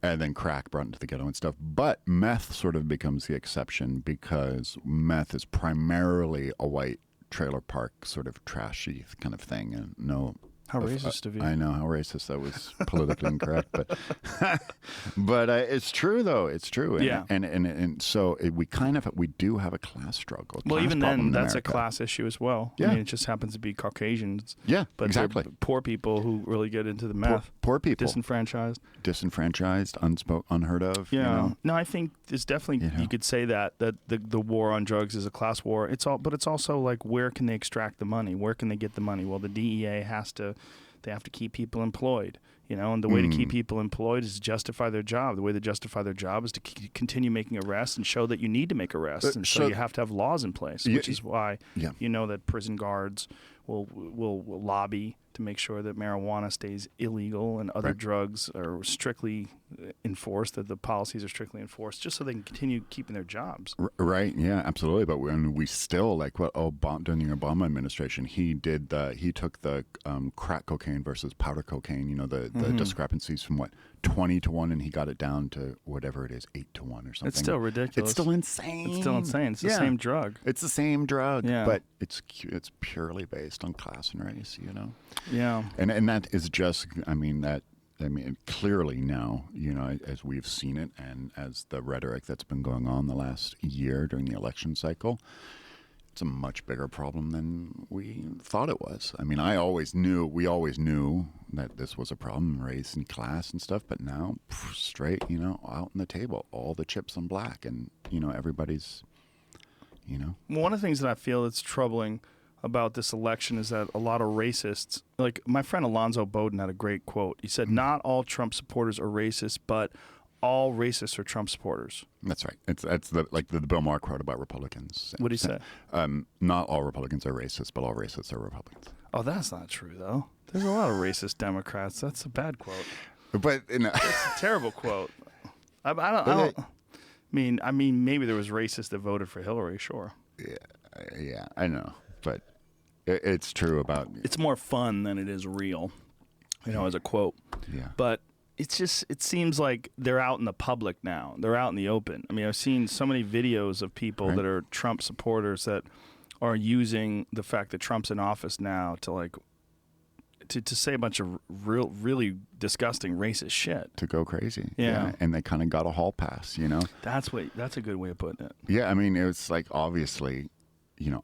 Speaker 2: and then crack brought into the ghetto and stuff. But meth sort of becomes the exception because meth is primarily a white trailer park sort of trashy kind of thing, and no.
Speaker 1: How racist of you.
Speaker 2: I know how racist that was politically incorrect, but it's true though. It's true. And,
Speaker 1: Yeah.
Speaker 2: And so we do have a class struggle.
Speaker 1: Well,
Speaker 2: class
Speaker 1: even
Speaker 2: problem
Speaker 1: then,
Speaker 2: in
Speaker 1: that's
Speaker 2: America.
Speaker 1: a class issue as well.
Speaker 2: Yeah.
Speaker 1: I mean, it just happens to be Caucasians.
Speaker 2: Yeah,
Speaker 1: But
Speaker 2: exactly.
Speaker 1: they're poor people who really get into the meth.
Speaker 2: Poor people,
Speaker 1: Disenfranchised.
Speaker 2: unheard of.
Speaker 1: Yeah.
Speaker 2: You know?
Speaker 1: No, I think there's definitely,
Speaker 2: You know?
Speaker 1: you could say that the war on drugs is a class war. But it's also like, where can they extract the money? Where can they get the money? Well, the DEA they have to keep people employed, and the way to keep people employed is to justify their job. The way to justify their job is to continue making arrests and show that you need to make arrests. And so you have to have laws in place, which is why that prison guards will lobby to make sure that marijuana stays illegal and other drugs are strictly enforced, that the policies are strictly enforced, just so they can continue keeping their jobs.
Speaker 2: Right. Yeah, absolutely. But when we still during the Obama administration, he took the crack cocaine versus powder cocaine, the discrepancies from 20 to 1, and he got it down to whatever it is, 8 to 1 or something.
Speaker 1: It's still ridiculous.
Speaker 2: It's still insane.
Speaker 1: It's the same drug.
Speaker 2: It's the same drug,
Speaker 1: Yeah.
Speaker 2: but it's purely based on class and race,
Speaker 1: Yeah.
Speaker 2: And that is just, clearly now, as we've seen it and as the rhetoric that's been going on the last year during the election cycle, it's a much bigger problem than we thought it was. I mean, we always knew that this was a problem, race and class and stuff, but now straight, out on the table, all the chips on black, and, everybody's,
Speaker 1: One of the things that I feel that's troubling about this election is that a lot of racists, like my friend Alonzo Bowden had a great quote. He said, not all Trump supporters are racist, but all racists are Trump supporters.
Speaker 2: That's right. That's the Bill Maher quote about Republicans.
Speaker 1: What did he say?
Speaker 2: Not all Republicans are racist, but all racists are Republicans.
Speaker 1: Oh, that's not true, though. There's a lot of racist Democrats. That's a bad quote.
Speaker 2: But
Speaker 1: That's a terrible quote. I mean, maybe there was racists that voted for Hillary, sure.
Speaker 2: Yeah, I know. But it's true about...
Speaker 1: It's more fun than it is real, as a quote.
Speaker 2: Yeah.
Speaker 1: But it seems like they're out in the public now. They're out in the open. I mean, I've seen so many videos of people that are Trump supporters that are using the fact that Trump's in office now to say a bunch of really disgusting racist shit.
Speaker 2: To go crazy.
Speaker 1: Yeah.
Speaker 2: And they kind of got a hall pass,
Speaker 1: That's a good way of putting it.
Speaker 2: Yeah, I mean, it's like, obviously,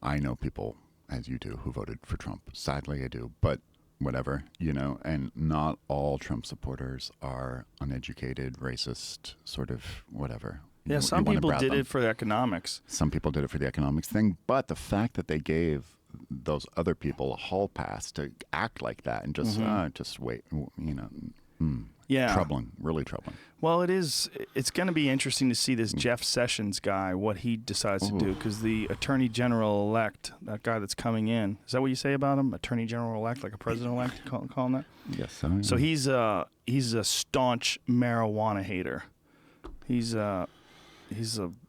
Speaker 2: I know people, as you do, who voted for Trump. Sadly, I do. But whatever, and not all Trump supporters are uneducated, racist, sort of whatever.
Speaker 1: Yeah, some people did it for the economics.
Speaker 2: Some people did it for the economics thing, but the fact that they gave those other people a hall pass to act like that and just wait,
Speaker 1: Yeah.
Speaker 2: troubling, really troubling.
Speaker 1: Well, it's going to be interesting to see this Jeff Sessions guy, what he decides to do, because the Attorney General-elect, that guy that's coming in, is that what you say about him? Attorney General-elect, like a president-elect, call him that?
Speaker 2: Yes.
Speaker 1: So he's a staunch marijuana hater. He's a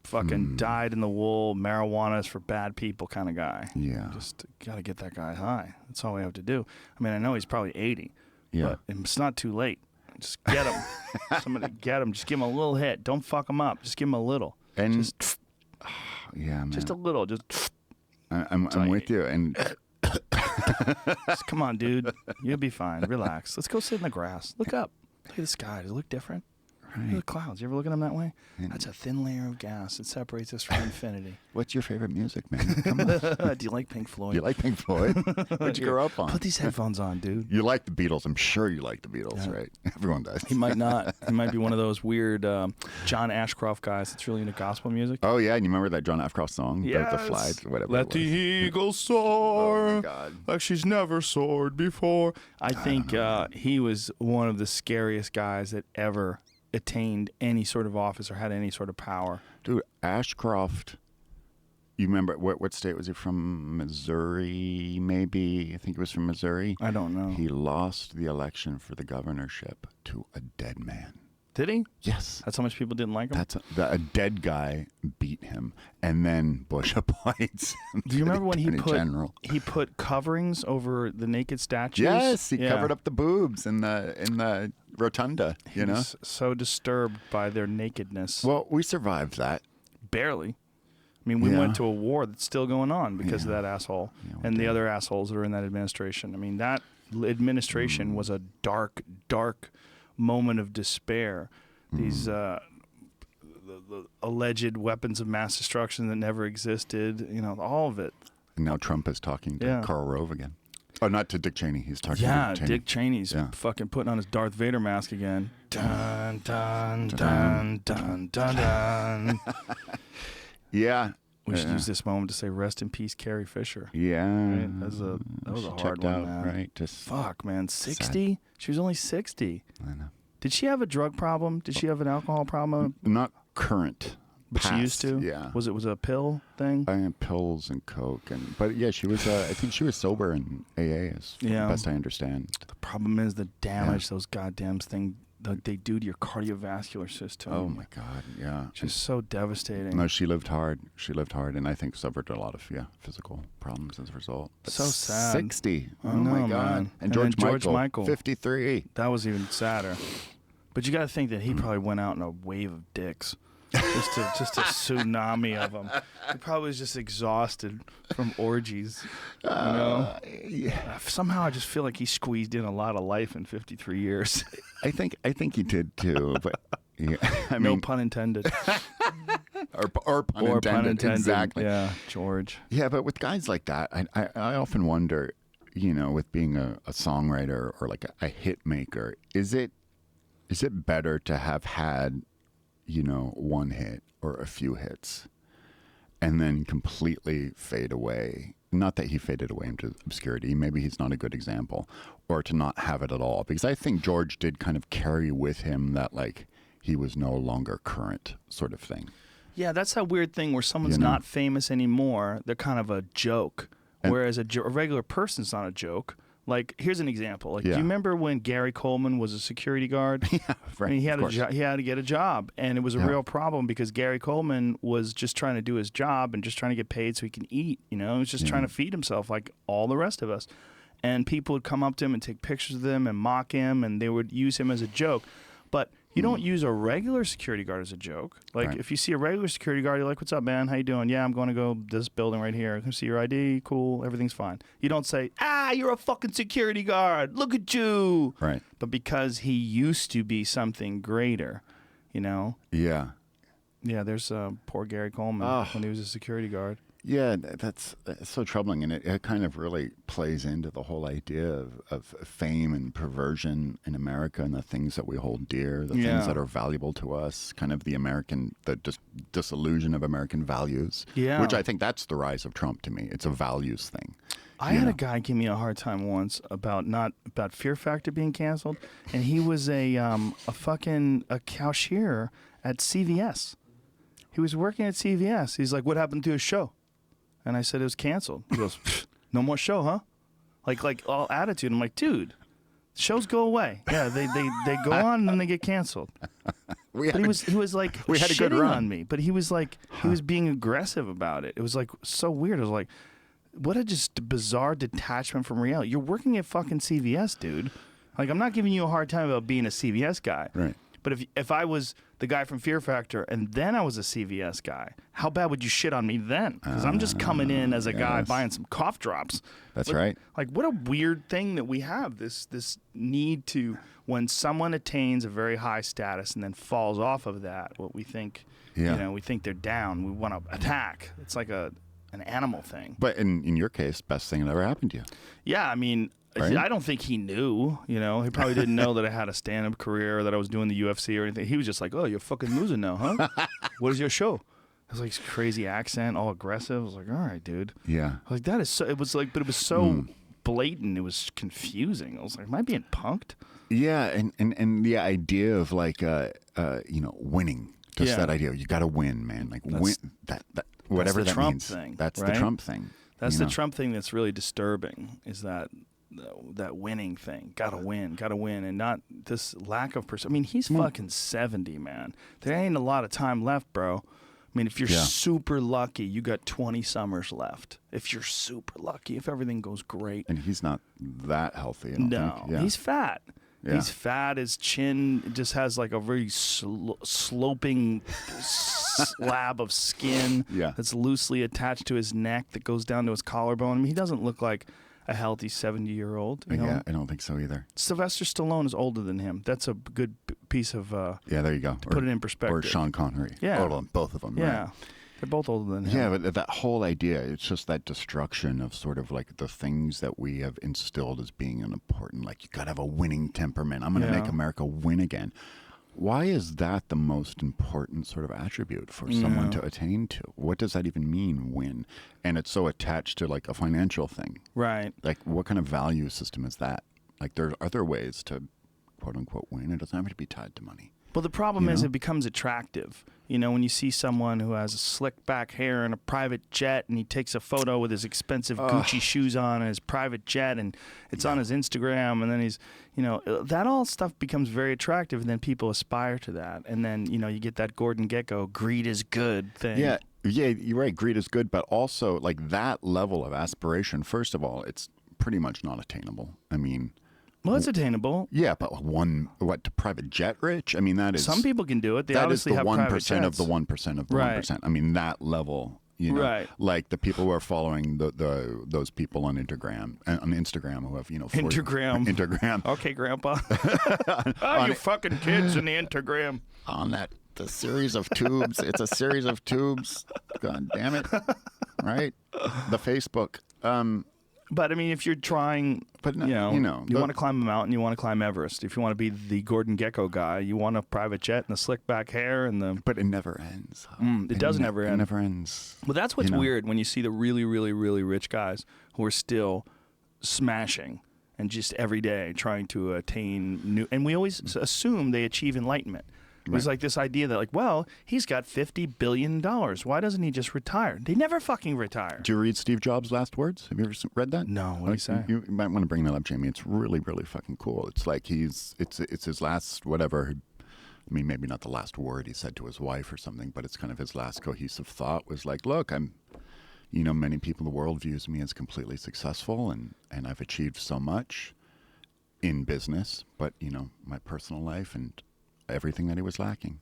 Speaker 1: fucking dyed-in-the-wool, marijuana is for bad people kind of guy.
Speaker 2: Yeah.
Speaker 1: Just got to get that guy high. That's all we have to do. I mean, I know he's probably 80,
Speaker 2: Yeah.
Speaker 1: but it's not too late. Just get him. Somebody get him. Just give him a little hit. Don't fuck him up. Just give him a little.
Speaker 2: And
Speaker 1: just
Speaker 2: yeah, man.
Speaker 1: Just a little. Just
Speaker 2: I'm with you. And
Speaker 1: come on, dude. You'll be fine. Relax. Let's go sit in the grass. Look up. Look at the sky. Does it look different? Look at the clouds. You ever look at them that way? That's a thin layer of gas that separates us from infinity.
Speaker 2: What's your favorite music, man? Come on.
Speaker 1: Do you like Pink Floyd?
Speaker 2: You like Pink Floyd? What'd you grow up on?
Speaker 1: Put these headphones on, dude.
Speaker 2: You like the Beatles. I'm sure you like the Beatles,
Speaker 1: Yeah.
Speaker 2: right? Everyone does.
Speaker 1: He might not. He might be one of those weird John Ashcroft guys that's really into gospel music.
Speaker 2: Oh, yeah. And you remember that John Ashcroft song?
Speaker 1: Yes.
Speaker 2: The Flag, whatever
Speaker 1: Let
Speaker 2: it
Speaker 1: the
Speaker 2: was.
Speaker 1: eagle soar
Speaker 2: Oh, my God.
Speaker 1: like she's never soared before. I think he was one of the scariest guys that ever attained any sort of office or had any sort of power.
Speaker 2: Dude, Ashcroft, you remember, what state was he from? Missouri, maybe? I think he was from Missouri.
Speaker 1: I don't know.
Speaker 2: He lost the election for the governorship to a dead man.
Speaker 1: Did he?
Speaker 2: Yes.
Speaker 1: That's how much people didn't like him?
Speaker 2: A dead guy beat him, and then Bush appoints him.
Speaker 1: Do you remember when he
Speaker 2: General.
Speaker 1: put coverings over the naked statues?
Speaker 2: Yes, he covered up the boobs in the rotunda.
Speaker 1: He was so disturbed by their nakedness.
Speaker 2: Well, we survived that.
Speaker 1: Barely. I mean, we went to a war that's still going on because of that asshole and the other assholes that are in that administration. I mean, that administration was a dark, dark moment of despair. These the alleged weapons of mass destruction that never existed, all of it.
Speaker 2: And now Trump is talking to Karl Rove again. Oh, not to Dick Cheney. He's talking to Dick Cheney.
Speaker 1: Dick Cheney's fucking putting on his Darth Vader mask again. Dun, dun, dun, dun, dun, dun.
Speaker 2: Yeah.
Speaker 1: We should use this moment to say rest in peace, Carrie Fisher.
Speaker 2: Yeah.
Speaker 1: Right? That was a hard one, man.
Speaker 2: Right?
Speaker 1: Fuck, man. 60? She was only 60.
Speaker 2: I know.
Speaker 1: Did she have a drug problem? Did she have an alcohol problem?
Speaker 2: Not current.
Speaker 1: But
Speaker 2: past,
Speaker 1: she used to?
Speaker 2: Yeah.
Speaker 1: Was it a pill thing?
Speaker 2: Pills and coke. But yeah, she was, I think she was sober in AA, as best I understand.
Speaker 1: The problem is the damage those goddamn things they do to your cardiovascular system.
Speaker 2: Oh my God, yeah.
Speaker 1: Just so devastating.
Speaker 2: No, she lived hard. And I think suffered a lot of physical problems as a result. But
Speaker 1: so sad.
Speaker 2: 60.
Speaker 1: Oh
Speaker 2: my God.
Speaker 1: Man.
Speaker 2: And George
Speaker 1: Michael,
Speaker 2: 53.
Speaker 1: That was even sadder. But you got to think that he probably went out in a wave of dicks. just a tsunami of them. He probably was just exhausted from orgies. Somehow I just feel like he squeezed in a lot of life in 53 years.
Speaker 2: I think he did too, but I mean,
Speaker 1: no pun intended.
Speaker 2: or pun intended. Exactly.
Speaker 1: Yeah, George.
Speaker 2: Yeah, but with guys like that, I often wonder, with being a songwriter or like a hit maker, is it better to have had one hit or a few hits and then completely fade away? Not that he faded away into obscurity. Maybe he's not a good example. Or to not have it at all. Because I think George did kind of carry with him that, like, he was no longer current sort of thing.
Speaker 1: Yeah, that's that weird thing where someone's not famous anymore. They're kind of a joke. Whereas a regular person's not a joke. Like, here's an example. Like, do you remember when Gary Coleman was a security guard?
Speaker 2: Yeah, right.
Speaker 1: I mean, he had to get a job, and it was a real problem because Gary Coleman was just trying to do his job and just trying to get paid so he can eat. He was just trying to feed himself like all the rest of us. And people would come up to him and take pictures of him and mock him, and they would use him as a joke. But you don't use a regular security guard as a joke. Like, if you see a regular security guard, you're like, what's up, man? How you doing? Yeah, I'm going to go this building right here. Can I see your ID? Cool. Everything's fine. You don't say, you're a fucking security guard. Look at you.
Speaker 2: Right.
Speaker 1: But because he used to be something greater, Yeah. Yeah, there's poor Gary Coleman when he was a security guard.
Speaker 2: Yeah, that's so troubling, and it kind of really plays into the whole idea of fame and perversion in America and the things that we hold dear, the things that are valuable to us, kind of the disillusion of American values, which I think that's the rise of Trump to me. It's a values thing.
Speaker 1: I had a guy give me a hard time once about Fear Factor being canceled, and he was a cashier at CVS. He was working at CVS. He's like, "What happened to his show?" And I said, "It was canceled." He goes, "No more show, huh?" Like all attitude. I'm like, dude, shows go away. Yeah, they go on and then they get canceled. He was like
Speaker 2: we had a good
Speaker 1: shitting
Speaker 2: run
Speaker 1: on me, but he was like he was being aggressive about it. It was like so weird. It was like, what a just bizarre detachment from reality. You're working at fucking CVS, dude. Like, I'm not giving you a hard time about being a CVS guy.
Speaker 2: Right.
Speaker 1: But if I was the guy from Fear Factor and then I was a CVS guy, how bad would you shit on me then? Because I'm just coming in as a guy buying some cough drops.
Speaker 2: That's right.
Speaker 1: Like, what a weird thing that we have, this need to, when someone attains a very high status and then falls off of that, what we think, we think they're down. We want to attack. It's like an animal thing.
Speaker 2: But in your case, best thing that ever happened to you.
Speaker 1: Yeah, I mean, right? I don't think he knew, He probably didn't know that I had a stand-up career or that I was doing the UFC or anything. He was just like, "Oh, you're fucking losing now, huh? What is your show?" It was like crazy accent, all aggressive. I was like, "All right, dude."
Speaker 2: Yeah.
Speaker 1: I was like, that is so, it was like, but it was so blatant. It was confusing. I was like, am I being punked?
Speaker 2: Yeah, and the idea of like, winning. Just that idea. You got to win, man. Like, win that whatever that
Speaker 1: Trump
Speaker 2: means.
Speaker 1: Thing,
Speaker 2: that's
Speaker 1: right?
Speaker 2: the Trump thing.
Speaker 1: That's the Trump thing that's really disturbing, is that that winning thing. Gotta win, and not this lack of I mean, he's fucking 70, man. There ain't a lot of time left, bro. I mean, if you're super lucky, you got 20 summers left. If you're super lucky, if everything goes great.
Speaker 2: And he's not that healthy, I don't think. Yeah.
Speaker 1: He's fat.
Speaker 2: Yeah.
Speaker 1: He's fat. His chin just has like a very sloping slab of skin that's loosely attached to his neck that goes down to his collarbone. I mean, he doesn't look like a healthy 70-year-old.
Speaker 2: Yeah, I don't think so either.
Speaker 1: Sylvester Stallone is older than him. That's a good piece of
Speaker 2: there you go.
Speaker 1: To put it in perspective.
Speaker 2: Or Sean Connery.
Speaker 1: Yeah.
Speaker 2: Both of them.
Speaker 1: Yeah.
Speaker 2: Right?
Speaker 1: They're both older than him.
Speaker 2: Yeah, but that whole idea, it's just that destruction of sort of like the things that we have instilled as being an important, like you got to have a winning temperament. I'm going to make America win again. Why is that the most important sort of attribute for someone to attain to? What does that even mean, win? And it's so attached to like a financial thing.
Speaker 1: Right.
Speaker 2: Like what kind of value system is that? Like there are other ways to quote unquote win. It doesn't have to be tied to money.
Speaker 1: Well, the problem is it becomes attractive. You know, when you see someone who has slick back hair and a private jet and he takes a photo with his expensive Gucci shoes on and his private jet and it's on his Instagram and then he's, that all stuff becomes very attractive and then people aspire to that. And then, you get that Gordon Gekko, greed is good thing.
Speaker 2: Yeah, you're right. Greed is good, but also like that level of aspiration, first of all, it's pretty much not attainable. I mean...
Speaker 1: Well, it's attainable.
Speaker 2: Yeah, but to private jet rich? I mean, that is...
Speaker 1: Some people can do it. They obviously have private jets.
Speaker 2: That is the 1% of the 1% of the 1%. I mean, that level,
Speaker 1: Right.
Speaker 2: Like the people who are following those people on Instagram who have, 40, Intergram.
Speaker 1: Okay, Grandpa. You fucking kids in the Instagram.
Speaker 2: On the series of tubes. It's a series of tubes. God damn it. Right? The Facebook.
Speaker 1: But I mean, if you're trying, you want to climb a mountain, you want to climb Everest. If you want to be the Gordon Gekko guy, you want a private jet and the slick back hair and the.
Speaker 2: But it never ends.
Speaker 1: It does never end.
Speaker 2: It never ends.
Speaker 1: Well, that's what's weird when you see the really, really, really rich guys who are still smashing and just every day trying to attain new. And we always assume they achieve enlightenment. It was like this idea that, like, well, he's got $50 billion. Why doesn't he just retire? They never fucking retire.
Speaker 2: Do you read Steve Jobs' last words? Have you ever read that?
Speaker 1: No. What did he say?
Speaker 2: You might want to bring that up, Jamie. It's really, really fucking cool. It's like it's his last whatever. I mean, maybe not the last word he said to his wife or something, but it's kind of his last cohesive thought was like, look, many people in the world views me as completely successful and I've achieved so much in business, but, my personal life and everything that he was lacking,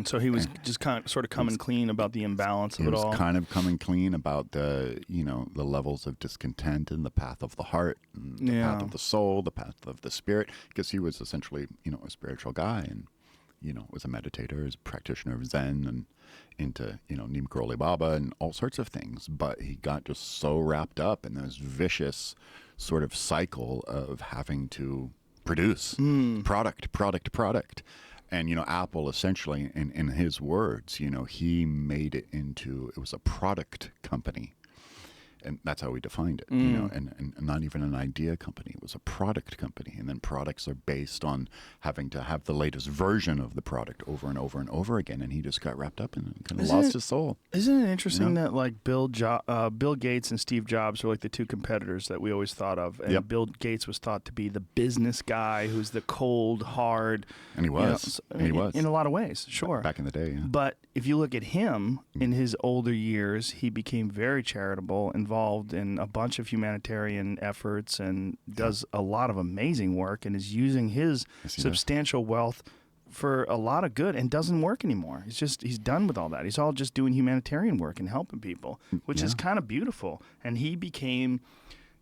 Speaker 1: So he was just kind of sort of coming clean about the imbalance of it all.
Speaker 2: He was kind of coming clean about the levels of discontent and the path of the heart, and the path of the soul, the path of the spirit, because he was essentially, a spiritual guy and, was a meditator, was a practitioner of Zen and into, Neem Karoli Baba and all sorts of things. But he got just so wrapped up in this vicious sort of cycle of having to produce product. And, Apple essentially, in his words, he made it it was a product company. And that's how we defined it, and not even an idea company. It was a product company. And then products are based on having to have the latest version of the product over and over and over again. And he just got wrapped up in it and kind of lost his soul.
Speaker 1: Isn't it interesting that like Bill Gates and Steve Jobs were like the two competitors that we always thought of? And Bill Gates was thought to be the business guy who's the cold, hard.
Speaker 2: And he was. He was.
Speaker 1: In a lot of ways, sure.
Speaker 2: Back in the day, yeah.
Speaker 1: But if you look at him in his older years, he became very charitable, involved in a bunch of humanitarian efforts and does a lot of amazing work and is using his substantial wealth for a lot of good and doesn't work anymore. He's done with all that. He's all just doing humanitarian work and helping people, which is kind of beautiful. And he became,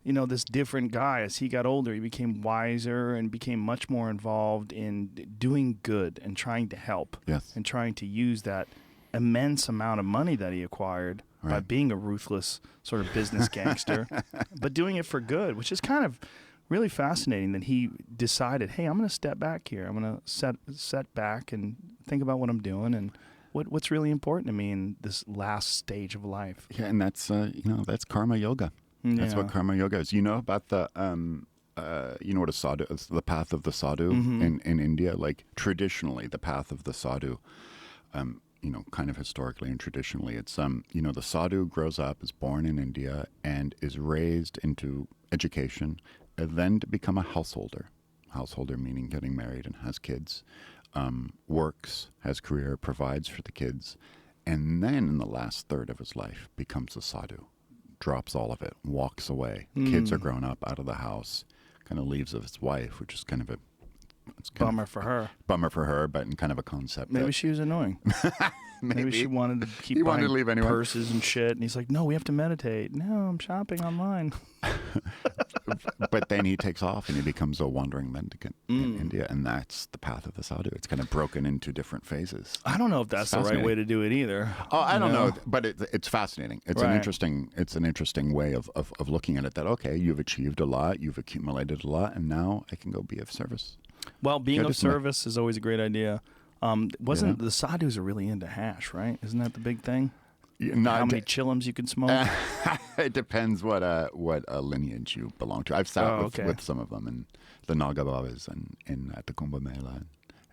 Speaker 1: this different guy. As he got older, he became wiser and became much more involved in doing good and trying to help and trying to use that immense amount of money that he acquired by being a ruthless sort of business gangster, but doing it for good, which is kind of really fascinating that he decided, hey, I'm going to step back here. I'm going to set back and think about what I'm doing and what's really important to me in this last stage of life.
Speaker 2: Yeah, and that's that's karma yoga. That's what karma yoga is. You know about the what a sadhu is, the path of the sadhu in India, like traditionally the path of the sadhu. Kind of historically and traditionally, it's the sadhu grows up, is born in India, and is raised into education and then to become a householder. Householder meaning getting married and has kids, works, has career, provides for the kids, and then in the last third of his life becomes a sadhu, drops all of it, walks away. Kids are grown up, out of the house, kind of leaves of his wife, which is kind of
Speaker 1: Bummer for her.
Speaker 2: Bummer for her, but in kind of a concept.
Speaker 1: Maybe she was annoying. Maybe she wanted to keep
Speaker 2: He
Speaker 1: buying
Speaker 2: wanted to leave anyway.
Speaker 1: purses and shit. And he's like, no, we have to meditate. No, I'm shopping online.
Speaker 2: But then he takes off and he becomes a wandering mendicant in India. And that's the path of the sadhu. It's kind of broken into different phases.
Speaker 1: I don't know if that's the right way to do it either.
Speaker 2: Oh, I don't know. But it's fascinating. It's
Speaker 1: Right.
Speaker 2: an interesting way of looking at it, that, okay, you've achieved a lot, you've accumulated a lot, and now I can go be of service.
Speaker 1: Well, being
Speaker 2: Good
Speaker 1: of
Speaker 2: to submit.
Speaker 1: service is always a great idea. Wasn't the sadhus are really into hash, right? Isn't that the big thing? How many chillums you can smoke?
Speaker 2: It depends what lineage you belong to. I've sat with some of them, and the Naga Babas and at the Kumbh Mela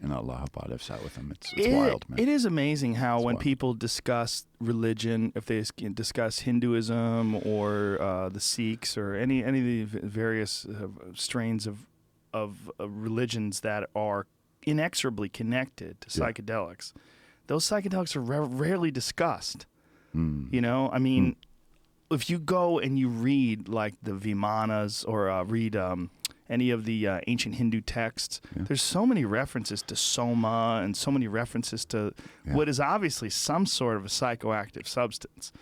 Speaker 2: and Allahabad. I've sat with them. It's wild, man.
Speaker 1: It is amazing how when
Speaker 2: wild.
Speaker 1: people discuss religion, if they discuss Hinduism or the Sikhs or any of the various strains of religions that are inexorably connected to psychedelics, those psychedelics are rarely discussed. You know, I mean, if you go and you read like the Vimanas or read any of the ancient Hindu texts, there's so many references to soma and so many references to what is obviously some sort of a psychoactive substance.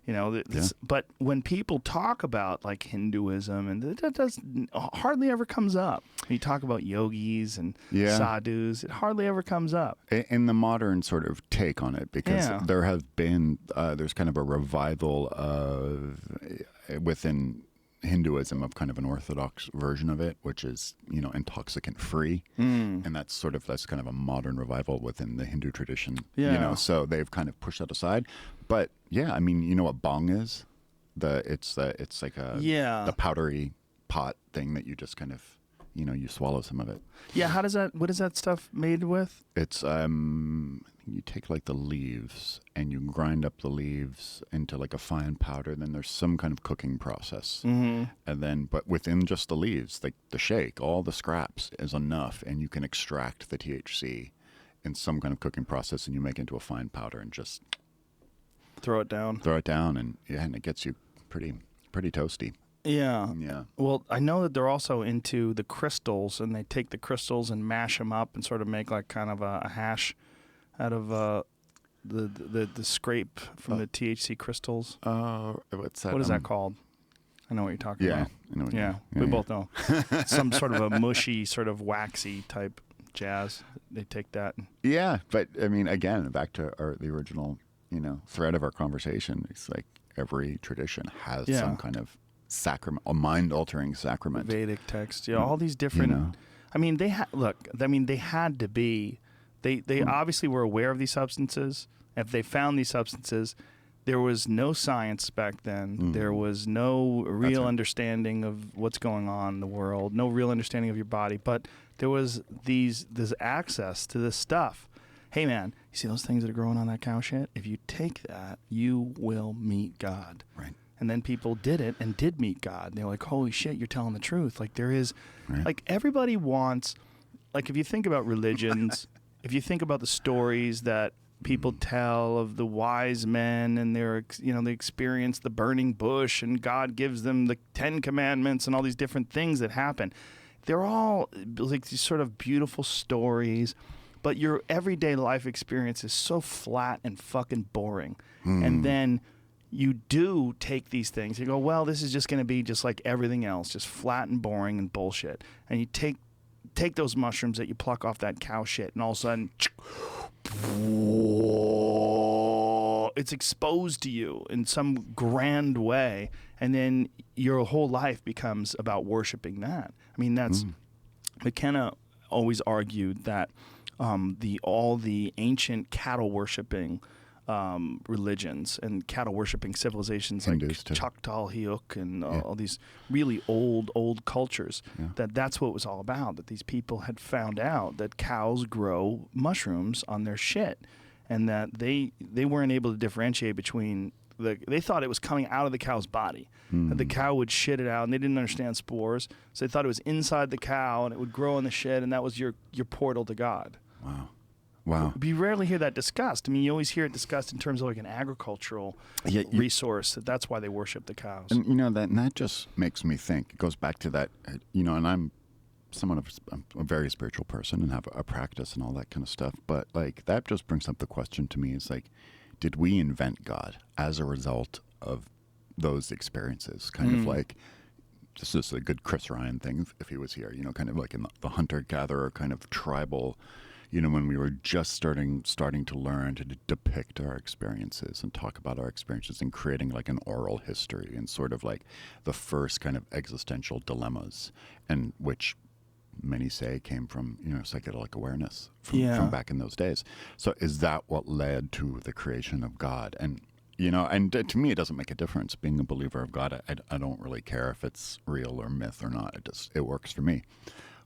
Speaker 1: You know, but when people talk about like Hinduism, and that hardly ever comes up. When you talk about yogis and sadhus, it hardly ever comes up.
Speaker 2: In the modern sort of take on it, because there have been, there's kind of a revival within Hinduism of kind of an orthodox version of it, which is, you know, intoxicant free. And that's kind of a modern revival within the Hindu tradition. You know, so they've kind of pushed that aside. But yeah, I mean, you know what bong is? It's like the powdery pot thing that you just kind of, you know, you swallow some of it.
Speaker 1: Yeah, what is that stuff made with?
Speaker 2: It's you take like the leaves and you grind up the leaves into like a fine powder. Then there's some kind of cooking process, and then but within just the leaves, like the shake, all the scraps is enough, and you can extract the THC in some kind of cooking process, and you make it into a fine powder and just
Speaker 1: throw it down,
Speaker 2: and it gets you pretty toasty.
Speaker 1: Yeah.
Speaker 2: Yeah.
Speaker 1: Well, I know that they're also into the crystals, and they take the crystals and mash them up and sort of make like kind of a hash out of the scrape from the THC crystals.
Speaker 2: What's that?
Speaker 1: What is that called? I know what you're talking about.
Speaker 2: I know.
Speaker 1: Yeah, we both know. Some sort of a mushy, sort of waxy type jazz. They take that.
Speaker 2: Yeah, but I mean, again, back to the original, you know, thread of our conversation. It's like every tradition has some kind of sacrament, a mind-altering sacrament.
Speaker 1: Vedic text, all these different.
Speaker 2: You know?
Speaker 1: I mean, they had to be. They obviously were aware of these substances. If they found these substances, there was no science back then. There was no real understanding of what's going on in the world. No real understanding of your body. But there was this access to this stuff. Hey, man, you see those things that are growing on that cow shit? If you take that, you will meet God.
Speaker 2: Right.
Speaker 1: And then people did it and did meet God. And they're like, holy shit, you're telling the truth. Like there is, like everybody wants, like if you think about religions, if you think about the stories that people tell of the wise men and their, you know, they experience the burning bush and God gives them the 10 commandments and all these different things that happen. They're all like these sort of beautiful stories, but your everyday life experience is so flat and fucking boring. And then you do take these things. You go, well, this is just going to be just like everything else, just flat and boring and bullshit. And you take those mushrooms that you pluck off that cow shit, and all of a sudden, it's exposed to you in some grand way, and then your whole life becomes about worshiping that. I mean, that's McKenna always argued that all the ancient cattle worshiping religions and cattle worshipping civilizations
Speaker 2: Hindus
Speaker 1: like
Speaker 2: too.
Speaker 1: Choctaw Hyuk and all these really old cultures, that's what it was all about, that these people had found out that cows grow mushrooms on their shit, and that they weren't able to differentiate between they thought it was coming out of the cow's body. That the cow would shit it out, and they didn't understand spores, so they thought it was inside the cow, and it would grow in the shit, and that was your portal to God.
Speaker 2: Wow.
Speaker 1: But you rarely hear that discussed. I mean, you always hear it discussed in terms of like an agricultural resource. That's why they worship the cows.
Speaker 2: And that just makes me think. It goes back to that, and I'm a very spiritual person and have a practice and all that kind of stuff. But like that just brings up the question to me: is like, did we invent God as a result of those experiences? Kind of like, this is a good Chris Ryan thing if he was here. Kind of like in the hunter-gatherer kind of tribal. When we were just starting to learn to depict our experiences and talk about our experiences and creating like an oral history and sort of like the first kind of existential dilemmas, and which many say came from psychedelic awareness from back in those days. So is that what led to the creation of God? And and to me, it doesn't make a difference being a believer of God. I don't really care if it's real or myth or not. It works for me.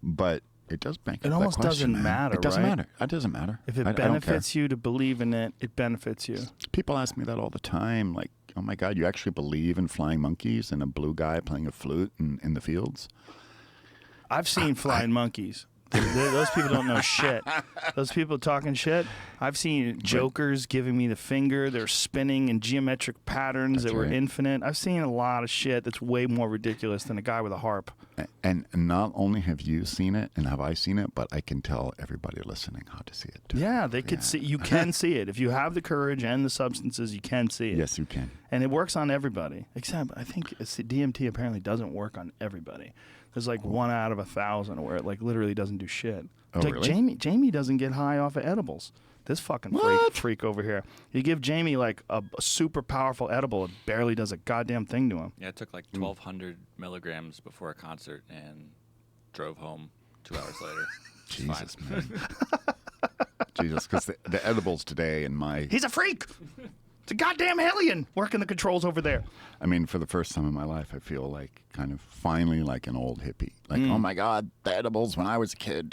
Speaker 2: But it does make
Speaker 1: it almost doesn't matter.
Speaker 2: It doesn't
Speaker 1: right?
Speaker 2: matter. It doesn't matter.
Speaker 1: If it benefits you to believe in it, it benefits you.
Speaker 2: People ask me that all the time. Like, oh my God, you actually believe in flying monkeys and a blue guy playing a flute in the fields?
Speaker 1: I've seen flying monkeys. Those people don't know shit. Those people talking shit. I've seen jokers giving me the finger. They're spinning in geometric patterns that were infinite. I've seen a lot of shit that's way more ridiculous than a guy with a harp.
Speaker 2: And not only have you seen it and have I seen it, but I can tell everybody listening how to see it too.
Speaker 1: Yeah, they could see. You can see it. If you have the courage and the substances, you can see it.
Speaker 2: Yes, you can.
Speaker 1: And it works on everybody. Except I think DMT apparently doesn't work on everybody. There's like 1 out of 1,000 where it like literally doesn't do shit.
Speaker 2: Oh,
Speaker 1: like
Speaker 2: really?
Speaker 1: Jamie doesn't get high off of edibles. This fucking freak over here. You give Jamie like a super powerful edible, it barely does a goddamn thing to him.
Speaker 5: Yeah, it took like 1,200 milligrams before a concert and drove home 2 hours later.
Speaker 2: Jesus, man. Jesus, because the edibles today in my...
Speaker 1: He's a freak! It's a goddamn alien working the controls over there.
Speaker 2: I mean, for the first time in my life, I feel like kind of finally like an old hippie. Like, oh my God, the edibles when I was a kid.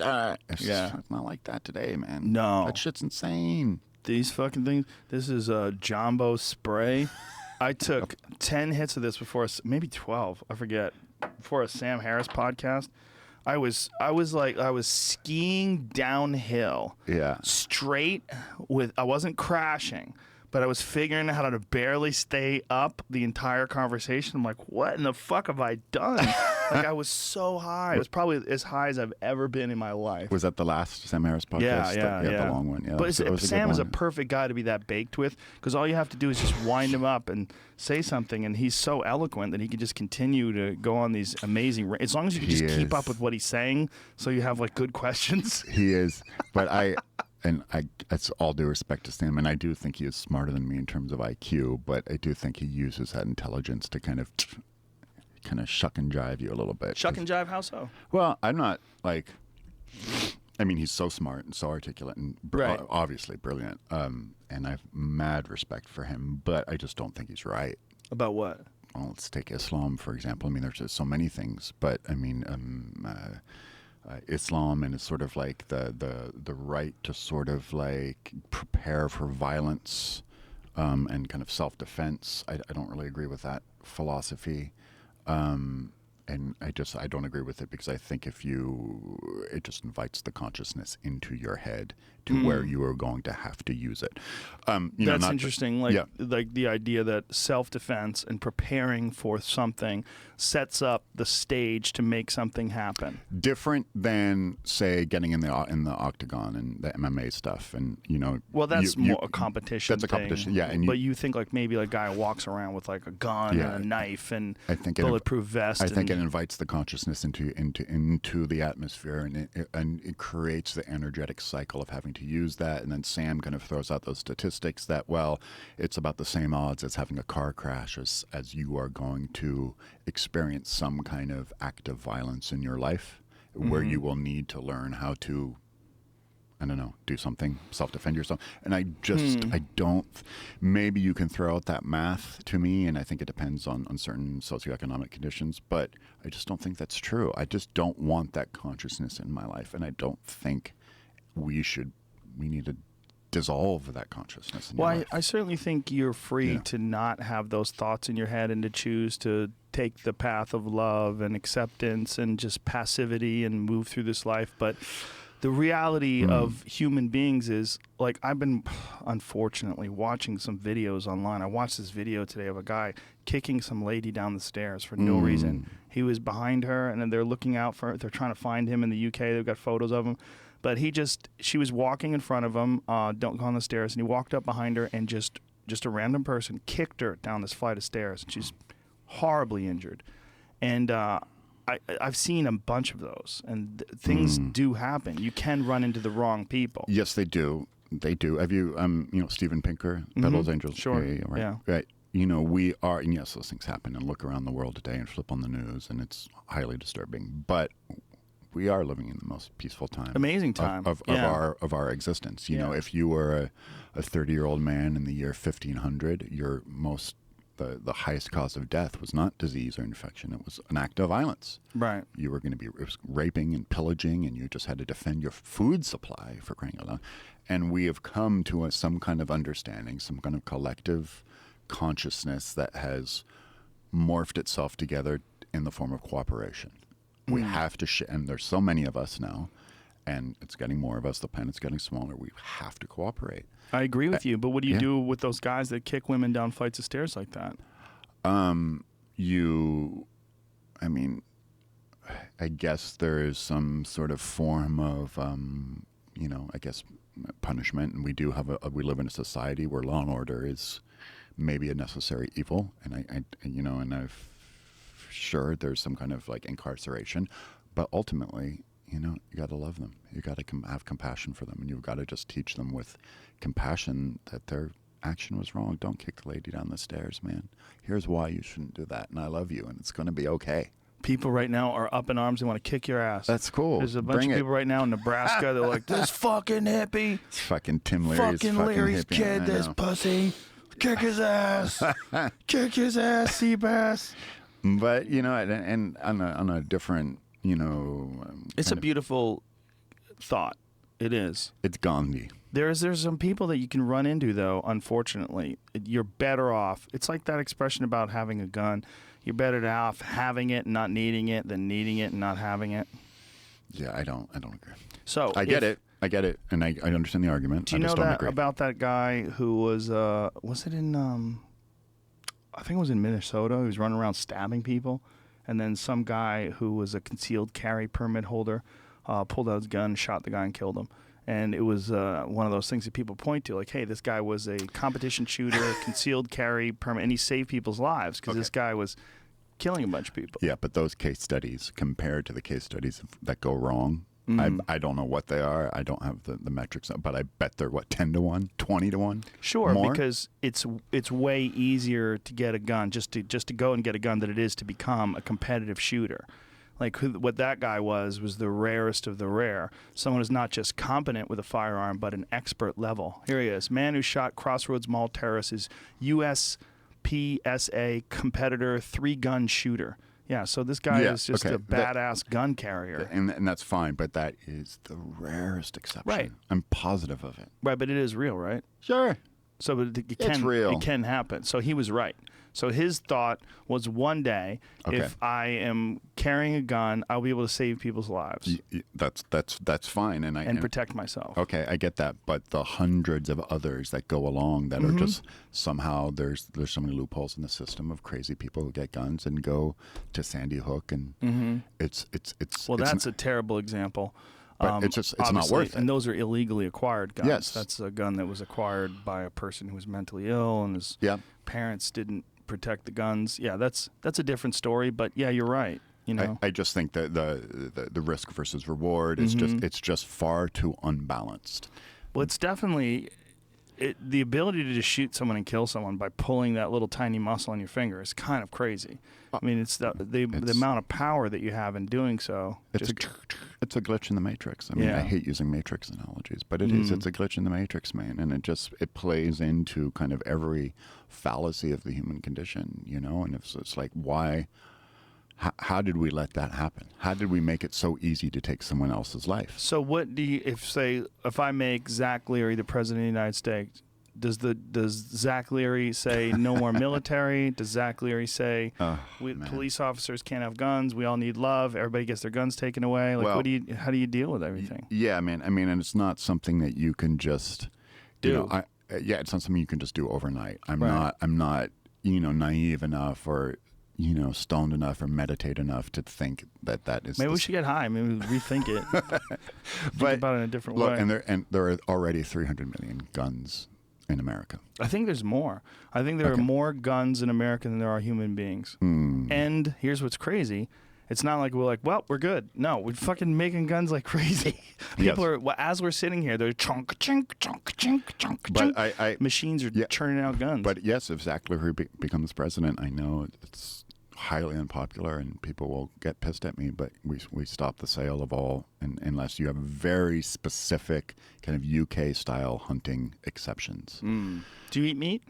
Speaker 2: It's not like that today, man.
Speaker 1: No.
Speaker 2: That shit's insane.
Speaker 1: These fucking things. This is a Jumbo spray. I took 10 hits of this before, maybe 12, I forget, before a Sam Harris podcast. I was skiing downhill.
Speaker 2: Yeah.
Speaker 1: Straight with, I wasn't crashing, but I was figuring out how to barely stay up the entire conversation. I'm like, what in the fuck have I done? Like, I was so high. It was probably as high as I've ever been in my life.
Speaker 2: Was that the last Sam Harris podcast?
Speaker 1: Yeah.
Speaker 2: The long one. Yeah,
Speaker 1: but Sam is a
Speaker 2: one.
Speaker 1: perfect guy to be that baked with, because all you have to do is just wind him up and say something, and he's so eloquent that he can just continue to go on these amazing... As long as you can just keep up with what he's saying, so you have like good questions.
Speaker 2: He is. But that's all due respect to Sam, and I do think he is smarter than me in terms of IQ, but I do think he uses that intelligence to kind of shuck and jive you a little bit.
Speaker 1: Shuck and jive, how so?
Speaker 2: Well, I'm not like... I mean, he's so smart and so articulate and obviously brilliant, and I have mad respect for him, but I just don't think he's right.
Speaker 1: About what?
Speaker 2: Well, let's take Islam, for example. I mean, there's just so many things, but I mean... Islam and it's sort of like the right to sort of like prepare for violence and kind of self-defense. I don't really agree with that philosophy. And I don't agree with it because I think it just invites the consciousness into your head to where you are going to have to use it.
Speaker 1: That's interesting. Like the idea that self-defense and preparing for something sets up the stage to make something happen.
Speaker 2: Different than, say, getting in the octagon and the MMA stuff, and
Speaker 1: Well, that's more a competition.
Speaker 2: That's a competition, yeah. And
Speaker 1: but you think like maybe a guy walks around with like a gun and a knife and bulletproof vest.
Speaker 2: I think it invites the consciousness into the atmosphere, and it creates the energetic cycle of having to use that. And then Sam kind of throws out those statistics that it's about the same odds as having a car crash as you are going to experience some kind of act of violence in your life, where you will need to learn how to, I don't know, do something, self-defend yourself. And I don't, maybe you can throw out that math to me, and I think it depends on certain socioeconomic conditions, but I just don't think that's true. I just don't want that consciousness in my life, and I don't think we need to dissolve that consciousness in your
Speaker 1: Well,
Speaker 2: life.
Speaker 1: I certainly think you're free
Speaker 2: Yeah.
Speaker 1: to not have those thoughts in your head and to choose to take the path of love and acceptance and just passivity and move through this life. But the reality of human beings is, like, I've been, unfortunately, watching some videos online. I watched this video today of a guy kicking some lady down the stairs for no reason. He was behind her, and then they're looking out for her. They're trying to find him in the UK. They've got photos of him. But she was walking in front of him, don't go on the stairs, and he walked up behind her and just a random person kicked her down this flight of stairs. And she's horribly injured. And I've seen a bunch of those, and things do happen. You can run into the wrong people.
Speaker 2: Yes, they do. They do. Have you, Steven Pinker, Bettles Angels?
Speaker 1: Sure.
Speaker 2: Yeah, right.
Speaker 1: Yeah.
Speaker 2: Right. You know, we are, and yes, those things happen, and look around the world today and flip on the news, and it's highly disturbing. But we are living in the most peaceful time.
Speaker 1: Amazing time.
Speaker 2: Of our existence. You know, if you were a 30-year-old man in the year 1500, your the highest cause of death was not disease or infection. It was an act of violence.
Speaker 1: Right.
Speaker 2: You were going to be raping and pillaging, and you just had to defend your food supply, for crying out loud. And we have come to some kind of understanding, some kind of collective consciousness that has morphed itself together in the form of cooperation. We have to, and there's so many of us now, and it's getting more of us. The planet's getting smaller. We have to cooperate.
Speaker 1: I agree with you, but what do you do with those guys that kick women down flights of stairs like that?
Speaker 2: I guess there is some sort of form of, punishment, and we do have we live in a society where law and order is maybe a necessary evil, and I've sure there's some kind of like incarceration, but ultimately, you got to love them. You got to have compassion for them, and you've got to just teach them with compassion that their action was wrong. Don't kick the lady down the stairs, man. Here's why you shouldn't do that, and I love you, and it's going to be okay.
Speaker 1: People right now are up in arms. They want to kick your ass.
Speaker 2: That's cool.
Speaker 1: There's a bunch of people right now in Nebraska. They're like, this fucking hippie.
Speaker 2: It's fucking Tim Leary's
Speaker 1: Leary's
Speaker 2: hippie.
Speaker 1: kid,
Speaker 2: I
Speaker 1: this
Speaker 2: know.
Speaker 1: pussy. Kick his ass. Kick his ass, Seabass.
Speaker 2: But, and on a different,
Speaker 1: It's a beautiful thought. It is.
Speaker 2: it's Gandhi.
Speaker 1: There's some people that you can run into, though, unfortunately. You're better off. It's like that expression about having a gun. You're better off having it and not needing it than needing it and not having it.
Speaker 2: Yeah, I don't agree.
Speaker 1: So
Speaker 2: I get it, and I understand the argument.
Speaker 1: Do you
Speaker 2: I
Speaker 1: know
Speaker 2: just don't
Speaker 1: that
Speaker 2: agree.
Speaker 1: about that guy who was it in I think it was in Minnesota. He was running around stabbing people, and then some guy who was a concealed carry permit holder pulled out his gun, shot the guy, and killed him. And it was one of those things that people point to, like, hey, this guy was a competition shooter, concealed carry permit, and he saved people's lives because this guy was killing a bunch of people.
Speaker 2: Yeah, but those case studies compared to the case studies that go wrong, I don't know what they are. I don't have the metrics, but I bet they're 10 to 1, 20 to 1.
Speaker 1: Sure,
Speaker 2: more?
Speaker 1: because it's way easier to get a gun, just to go and get a gun, than it is to become a competitive shooter. Like what that guy was the rarest of the rare. Someone who's not just competent with a firearm, but an expert level. Here he is, man who shot Crossroads Mall terrorists, is USPSA competitor 3-gun shooter. Yeah, so this guy is just a badass gun carrier.
Speaker 2: And that's fine, but that is the rarest exception.
Speaker 1: Right.
Speaker 2: I'm positive of it.
Speaker 1: Right, but it is real, right?
Speaker 2: Sure.
Speaker 1: So it
Speaker 2: It's real.
Speaker 1: It can happen. So he was right. So his thought was, one day, if I am carrying a gun, I'll be able to save people's lives
Speaker 2: That's fine, and
Speaker 1: protect myself.
Speaker 2: Okay, I get that, but the hundreds of others that go along that are just somehow there's so many loopholes in the system of crazy people who get guns and go to Sandy Hook, and it's
Speaker 1: that's a terrible example.
Speaker 2: But it's not worth it.
Speaker 1: And those are illegally acquired guns.
Speaker 2: Yes.
Speaker 1: That's a gun that was acquired by a person who was mentally ill, and his parents didn't protect the guns. Yeah, that's a different story. But yeah, you're right.
Speaker 2: I just think that the risk versus reward is just far too unbalanced.
Speaker 1: Well, it's definitely the ability to just shoot someone and kill someone by pulling that little tiny muscle on your finger is kind of crazy. I mean, it's the amount of power that you have in doing so.
Speaker 2: It's a glitch in the matrix. I mean, I hate using matrix analogies, but it is. It's a glitch in the matrix, man, and it plays into kind of every fallacy of the human condition, And it's like, why How did we let that happen? How did we make it so easy to take someone else's life?
Speaker 1: So what do you, if I make Zach Leary the president of the United States, does Zach Leary say no more military? Does Zach Leary say police officers can't have guns? We all need love. Everybody gets their guns taken away. Like,
Speaker 2: Well,
Speaker 1: how do you deal with everything?
Speaker 2: Yeah, man. I mean, and it's not something that you can just
Speaker 1: Do.
Speaker 2: it's not something you can just do overnight. I'm
Speaker 1: Right.
Speaker 2: not naive enough or stoned enough or meditate enough to think that is.
Speaker 1: Maybe we should get high. Maybe we rethink it. Think about it in a different
Speaker 2: look,
Speaker 1: way.
Speaker 2: and there are already 300 million guns in America.
Speaker 1: I think there's more. I think there are more guns in America than there are human beings. And here's what's crazy. It's not like we're good. No, we're fucking making guns like crazy. People are, as we're sitting here, they're chunk, chunk, chunk, chunk, chunk,
Speaker 2: But
Speaker 1: chunk. Machines are churning out guns.
Speaker 2: But yes, if Zach Leary becomes president, I know it's highly unpopular and people will get pissed at me, but we stop the sale of all, unless you have very specific kind of UK-style hunting exceptions.
Speaker 1: Do you eat meat?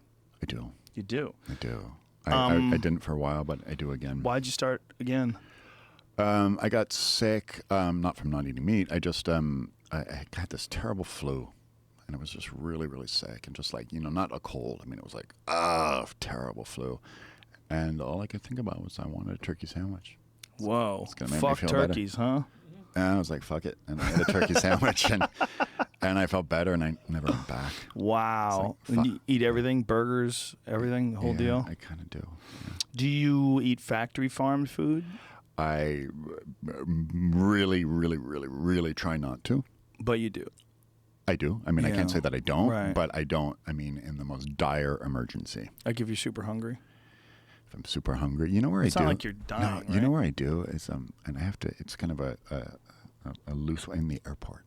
Speaker 2: I do.
Speaker 1: You do.
Speaker 2: I do. I didn't for a while, but I do again.
Speaker 1: Why'd you start again?
Speaker 2: I got sick, not from not eating meat. I just I got this terrible flu, and I was just really, really sick, and just like not a cold. I mean, it was like terrible flu, and all I could think about was I wanted a turkey sandwich.
Speaker 1: Whoa!
Speaker 2: Gonna make me
Speaker 1: Fuck
Speaker 2: feel
Speaker 1: turkeys, huh?
Speaker 2: And I was like, fuck it, and I had a turkey sandwich, and I felt better, and I never went back.
Speaker 1: Wow!
Speaker 2: It's like,
Speaker 1: And you eat everything, burgers, everything, the whole deal.
Speaker 2: I kind of do. Yeah.
Speaker 1: Do you eat factory farmed food?
Speaker 2: I really, really, really, really try not to.
Speaker 1: But you do.
Speaker 2: I do. I mean, I can't say that I don't,
Speaker 1: Right.
Speaker 2: but I don't. I mean, in the most dire emergency.
Speaker 1: Like if you're super hungry.
Speaker 2: If I'm super hungry, you know where
Speaker 1: It's
Speaker 2: I do.
Speaker 1: not like you're dying,
Speaker 2: No, you know
Speaker 1: right?
Speaker 2: where I do is and I have to. It's kind of a loose way in the airport.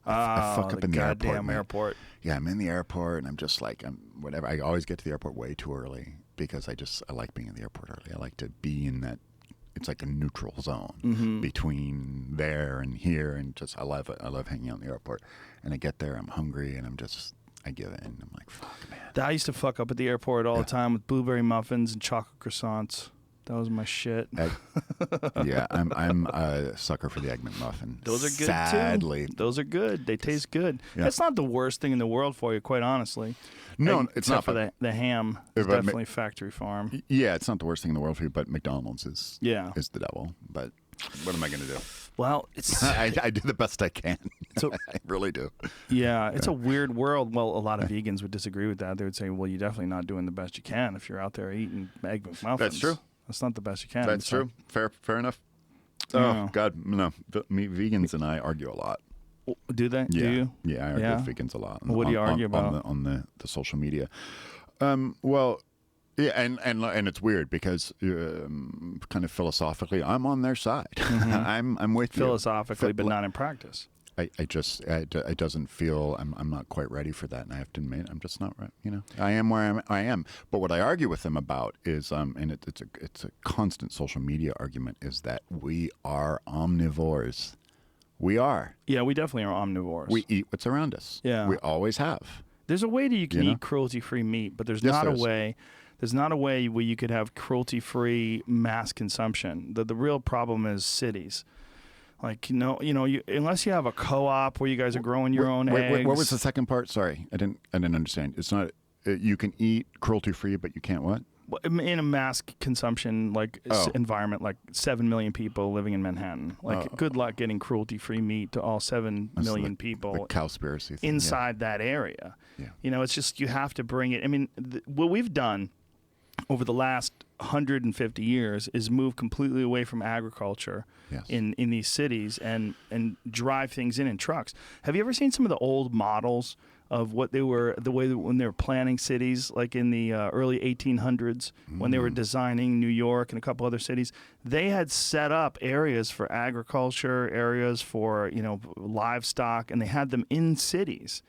Speaker 2: I fuck up
Speaker 1: the
Speaker 2: in the
Speaker 1: goddamn
Speaker 2: man.
Speaker 1: airport.
Speaker 2: Yeah, I'm in the airport and I'm just like whatever. I always get to the airport way too early because I like being in the airport early. I like to be in that. It's like a neutral zone between there and here, and just I love it. I love hanging out in the airport. And I get there, I'm hungry, and I give in. I'm like, fuck, man.
Speaker 1: I used to fuck up at the airport all the time with blueberry muffins and chocolate croissants. That was my shit.
Speaker 2: Yeah, I'm a sucker for the Egg McMuffin.
Speaker 1: Those are good
Speaker 2: Sadly.
Speaker 1: too. Those are good. They taste good.
Speaker 2: Yeah.
Speaker 1: It's not the worst thing in the world for you, quite honestly.
Speaker 2: No,
Speaker 1: Like,
Speaker 2: it's
Speaker 1: except
Speaker 2: not.
Speaker 1: for the ham. It's
Speaker 2: But
Speaker 1: definitely factory farm.
Speaker 2: Yeah, it's not the worst thing in the world for you, but McDonald's is the devil. But what am I going to do?
Speaker 1: Well, it's
Speaker 2: I do the best I can.
Speaker 1: So-
Speaker 2: I really do.
Speaker 1: yeah, it's a weird world. Well, a lot of vegans would disagree with that. They would say, "Well, you're definitely not doing the best you can if you're out there eating Egg McMuffins."
Speaker 2: That's true.
Speaker 1: That's not the best you can.
Speaker 2: That's
Speaker 1: So-
Speaker 2: true. Fair enough.
Speaker 1: Yeah.
Speaker 2: Oh God, no. Me, vegans and I argue a lot.
Speaker 1: Do they?
Speaker 2: Yeah,
Speaker 1: Do you?
Speaker 2: yeah, I argue with vegans a lot.
Speaker 1: What do you argue about?
Speaker 2: on the social media? Well, yeah, and it's weird because kind of philosophically, I'm on their side. I'm with you.
Speaker 1: Philosophically, but not in practice.
Speaker 2: It doesn't feel I'm not quite ready for that, and I have to admit I'm just not right. I am where I am. But what I argue with them about is and it's a constant social media argument is that we are omnivores. We are.
Speaker 1: Yeah, we definitely are omnivores.
Speaker 2: We eat what's around us.
Speaker 1: Yeah.
Speaker 2: We always have.
Speaker 1: There's a way that you can
Speaker 2: You know?
Speaker 1: eat cruelty-free meat, but there's
Speaker 2: Yes,
Speaker 1: not
Speaker 2: there
Speaker 1: a
Speaker 2: is.
Speaker 1: way. There's not a way where you could have cruelty-free mass consumption. The real problem is cities. Like unless you have a co-op where you guys are growing your own eggs.
Speaker 2: Wait, what was the second part? Sorry, I didn't understand. It's not. You can eat cruelty-free, but you can't what?
Speaker 1: In a mass consumption environment, like 7 million people living in Manhattan. Like, good luck getting cruelty-free meat to all 7 million people
Speaker 2: The cowspiracy thing.
Speaker 1: inside that area.
Speaker 2: Yeah.
Speaker 1: It's just you have to bring it. I mean, what we've done over the last 150 years is move completely away from agriculture
Speaker 2: Yes.
Speaker 1: in these cities and drive things in trucks. Have you ever seen some of the old models of what they were, the way that when they were planning cities, like in the early 1800s, when they were designing New York and a couple other cities? They had set up areas for agriculture, areas for livestock, and they had them in cities.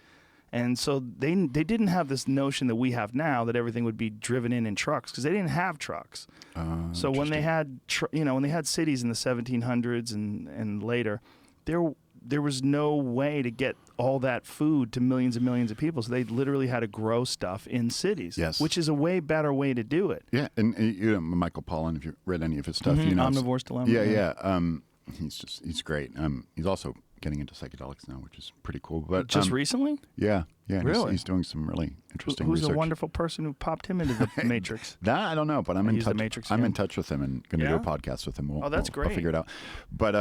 Speaker 1: And so they didn't have this notion that we have now that everything would be driven in trucks, because they didn't have trucks. So when they had when they had cities in the 1700s and later, there was no way to get all that food to millions and millions of people. So they literally had to grow stuff in cities,
Speaker 2: Yes.
Speaker 1: which is a way better way to do it.
Speaker 2: Yeah, and you know Michael Pollan, if you read any of his stuff, you know
Speaker 1: Omnivore's Dilemma.
Speaker 2: Yeah. He's great. He's also getting into psychedelics now, which is pretty cool. But
Speaker 1: Just recently?
Speaker 2: yeah,
Speaker 1: Really?
Speaker 2: he's doing some really interesting
Speaker 1: Who's
Speaker 2: research.
Speaker 1: the wonderful person who popped him into the Matrix?
Speaker 2: That I don't know, but I'm in
Speaker 1: He's the
Speaker 2: touch.
Speaker 1: Matrix
Speaker 2: I'm in
Speaker 1: again?
Speaker 2: touch with him and going to do
Speaker 1: Yeah?
Speaker 2: a podcast with him.
Speaker 1: Oh, that's
Speaker 2: I'll
Speaker 1: great.
Speaker 2: figure it out. But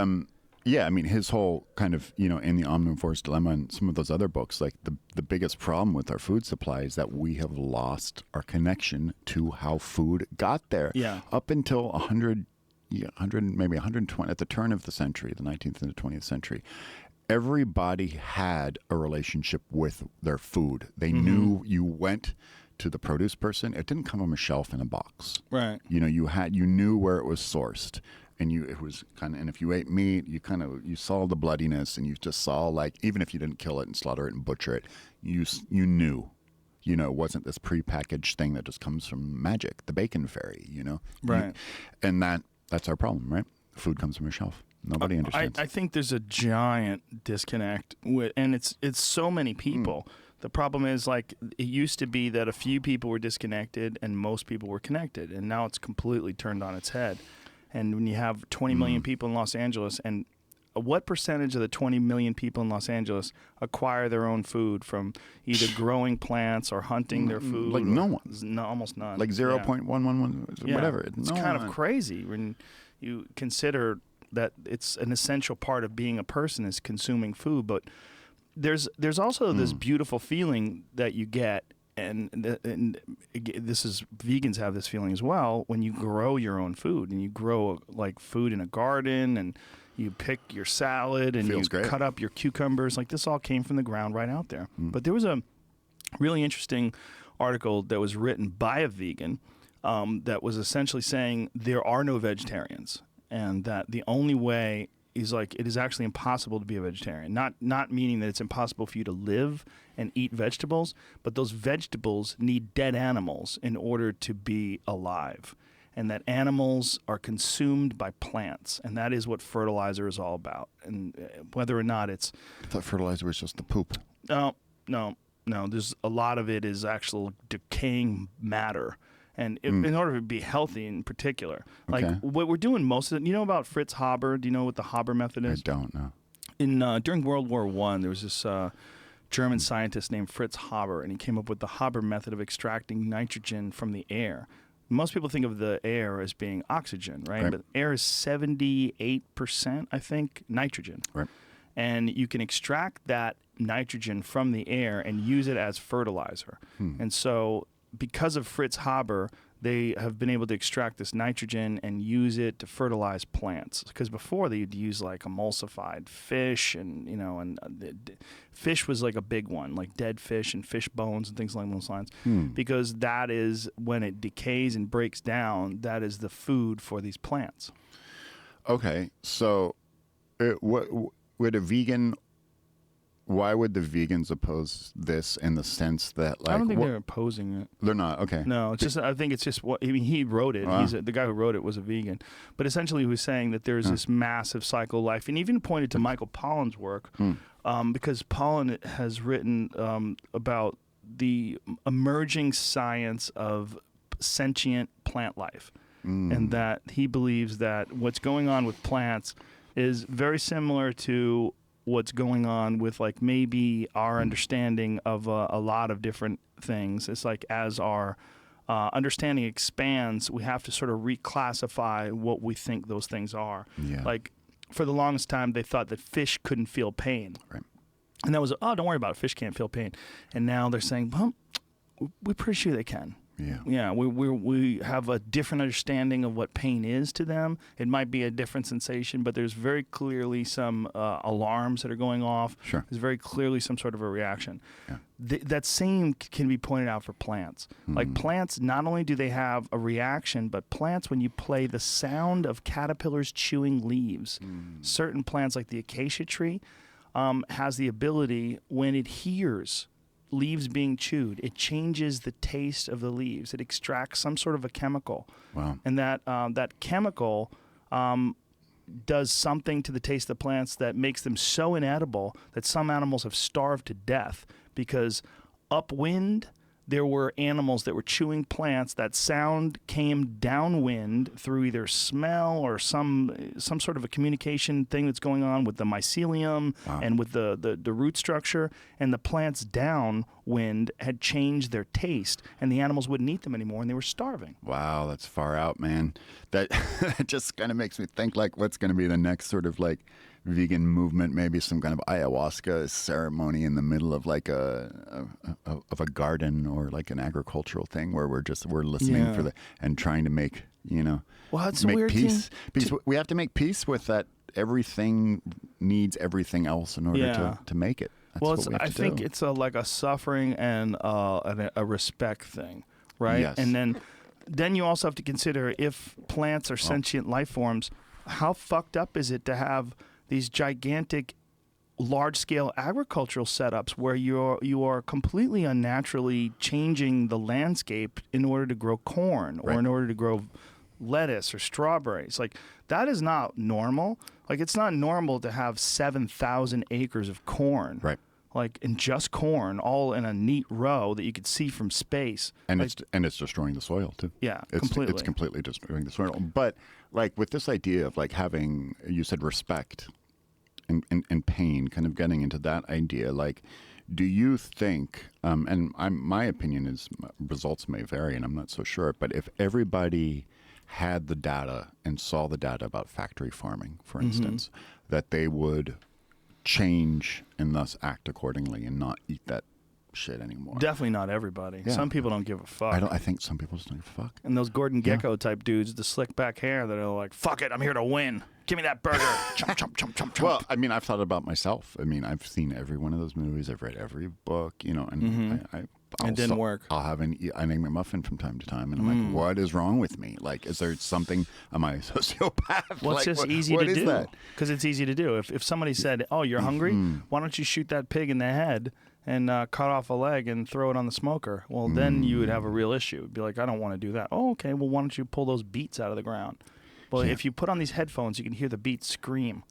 Speaker 2: yeah, I mean, his whole kind of in the Omnivore's Dilemma and some of those other books, like the biggest problem with our food supply is that we have lost our connection to how food got there.
Speaker 1: Yeah.
Speaker 2: Up until 100, maybe 120 at the turn of the century, the 19th and the 20th century. Everybody had a relationship with their food. They knew you went to the produce person. It didn't come from a shelf in a box.
Speaker 1: Right.
Speaker 2: You knew where it was sourced, and it was kind of. And if you ate meat, you saw the bloodiness, and you just saw, like, even if you didn't kill it and slaughter it and butcher it, you knew. It wasn't this prepackaged thing that just comes from magic, the bacon fairy.
Speaker 1: Right.
Speaker 2: And that's our problem, right? Food comes from a shelf. Nobody understands.
Speaker 1: I think there's a giant disconnect and it's so many people. The problem is, like, it used to be that a few people were disconnected and most people were connected, and now it's completely turned on its head. And when you have 20 million people in Los Angeles, and what percentage of the 20 million people in Los Angeles acquire their own food from either growing plants or hunting their food?
Speaker 2: Like no one.
Speaker 1: No, almost none.
Speaker 2: Like 0.111,
Speaker 1: Yeah.
Speaker 2: whatever.
Speaker 1: It's kind of crazy when you consider that it's an essential part of being a person is consuming food. But there's also this beautiful feeling that you get, and this is, vegans have this feeling as well, when you grow your own food and you grow like food in a garden and you pick your salad and
Speaker 2: Feels
Speaker 1: you
Speaker 2: great.
Speaker 1: cut up your cucumbers. Like, this all came from the ground right out there. But there was a really interesting article that was written by a vegan that was essentially saying there are no vegetarians, and that the only way is, like, it is actually impossible to be a vegetarian. Not meaning that it's impossible for you to live and eat vegetables, but those vegetables need dead animals in order to be alive. And that animals are consumed by plants, and that is what fertilizer is all about. And whether or not it's
Speaker 2: I thought fertilizer was just the poop.
Speaker 1: no. There's a lot of it is actual decaying matter, and in order to be healthy, in particular, like
Speaker 2: Okay.
Speaker 1: what we're doing most of it. You know about Fritz Haber? Do you know what the Haber method
Speaker 2: I
Speaker 1: is?
Speaker 2: don't know.
Speaker 1: During World War I, there was this German scientist named Fritz Haber, and he came up with the Haber method of extracting nitrogen from the air. Most people think of the air as being oxygen, right?
Speaker 2: Right.
Speaker 1: But air is 78%, I think, nitrogen.
Speaker 2: Right.
Speaker 1: And you can extract that nitrogen from the air and use it as fertilizer. And so, because of Fritz Haber, they have been able to extract this nitrogen and use it to fertilize plants. Because before they'd use like emulsified fish, and fish was like a big one, like dead fish and fish bones and things along those lines. Because that is, when it decays and breaks down, that is the food for these plants.
Speaker 2: Okay, so would a vegan? Why would the vegans oppose this in the sense that, like,
Speaker 1: I don't think they're opposing it.
Speaker 2: they're not? Okay.
Speaker 1: No, it's just, I think it's just what, I mean, he wrote it.
Speaker 2: Wow.
Speaker 1: The guy who wrote it was a vegan. But essentially he was saying that there's this massive cycle of life, and even pointed to Michael Pollan's work, because Pollan has written about the emerging science of sentient plant life, and that he believes that what's going on with plants is very similar to what's going on with, like, maybe our understanding of a lot of different things. It's like, as our understanding expands, we have to sort of reclassify what we think those things are.
Speaker 2: Yeah.
Speaker 1: Like, for the longest time, they thought that fish couldn't feel pain.
Speaker 2: Right.
Speaker 1: And that was, oh, don't worry about it, fish can't feel pain. And now they're saying, well, we're pretty sure they can.
Speaker 2: Yeah.
Speaker 1: Yeah, we have a different understanding of what pain is to them. It might be a different sensation, but there's very clearly some alarms that are going off.
Speaker 2: Sure.
Speaker 1: There's very clearly some sort of a reaction.
Speaker 2: Yeah.
Speaker 1: That same can be pointed out for plants. Like, plants, not only do they have a reaction, but plants, when you play the sound of caterpillars chewing leaves, certain plants like the acacia tree has the ability, when it hears leaves being chewed, it changes the taste of the leaves. It extracts some sort of a chemical.
Speaker 2: Wow.
Speaker 1: And that chemical does something to the taste of the plants that makes them so inedible that some animals have starved to death because upwind there were animals that were chewing plants. That sound came downwind through either smell or some sort of a communication thing that's going on with the mycelium and with the root structure. And the plants downwind had changed their taste, and the animals wouldn't eat them anymore, and they were starving.
Speaker 2: Wow, that's far out, man. That just kind of makes me think like what's going to be the next sort of like vegan movement, maybe some kind of ayahuasca ceremony in the middle of like a garden or like an agricultural thing where we're listening for and trying to make, well,
Speaker 1: that's
Speaker 2: make
Speaker 1: a weird
Speaker 2: peace.
Speaker 1: thing
Speaker 2: Because we have to make peace with that. Everything needs everything else in order to make it. That's what we have to
Speaker 1: think
Speaker 2: do.
Speaker 1: it's like a suffering and a respect thing, right?
Speaker 2: Yes.
Speaker 1: And then you also have to consider if plants are sentient life forms, how fucked up is it to have these gigantic, large-scale agricultural setups where you are completely unnaturally changing the landscape in order to grow corn or in order to grow lettuce or strawberries. Like, that is not normal. Like, it's not normal to have 7,000 acres of corn.
Speaker 2: Right.
Speaker 1: Like, in just corn, all in a neat row that you could see from space.
Speaker 2: And it's destroying the soil too.
Speaker 1: Yeah,
Speaker 2: It's completely destroying the soil. But like with this idea of like having, you said respect and pain, kind of getting into that idea, like, do you think, my opinion is results may vary and I'm not so sure, but if everybody had the data and saw the data about factory farming, for instance, that they would change and thus act accordingly and not eat that shit anymore.
Speaker 1: Definitely not everybody.
Speaker 2: Yeah.
Speaker 1: Some people don't give a fuck.
Speaker 2: I think some people just don't give a fuck.
Speaker 1: And those Gordon Gekko type dudes, the slick back hair that are like, fuck it, I'm here to win. Give me that burger. Chomp, chomp, chomp, chomp, chomp.
Speaker 2: Well, I mean, I've thought about myself. I mean, I've seen every one of those movies. I've read every book, and
Speaker 1: It didn't work.
Speaker 2: I'll have an egg McMuffin from time to time, and I'm like, what is wrong with me? Like, is there something? Am I a sociopath?
Speaker 1: Well, it's
Speaker 2: like,
Speaker 1: just easy
Speaker 2: what
Speaker 1: to
Speaker 2: is
Speaker 1: do.
Speaker 2: that?
Speaker 1: Because it's easy to do. If somebody said, oh, you're hungry? Why don't you shoot that pig in the head and cut off a leg and throw it on the smoker? Well, then you would have a real issue. It'd be like, I don't want to do that. Oh, okay. Well, why don't you pull those beets out of the ground? Well, if you put on these headphones, you can hear the beets scream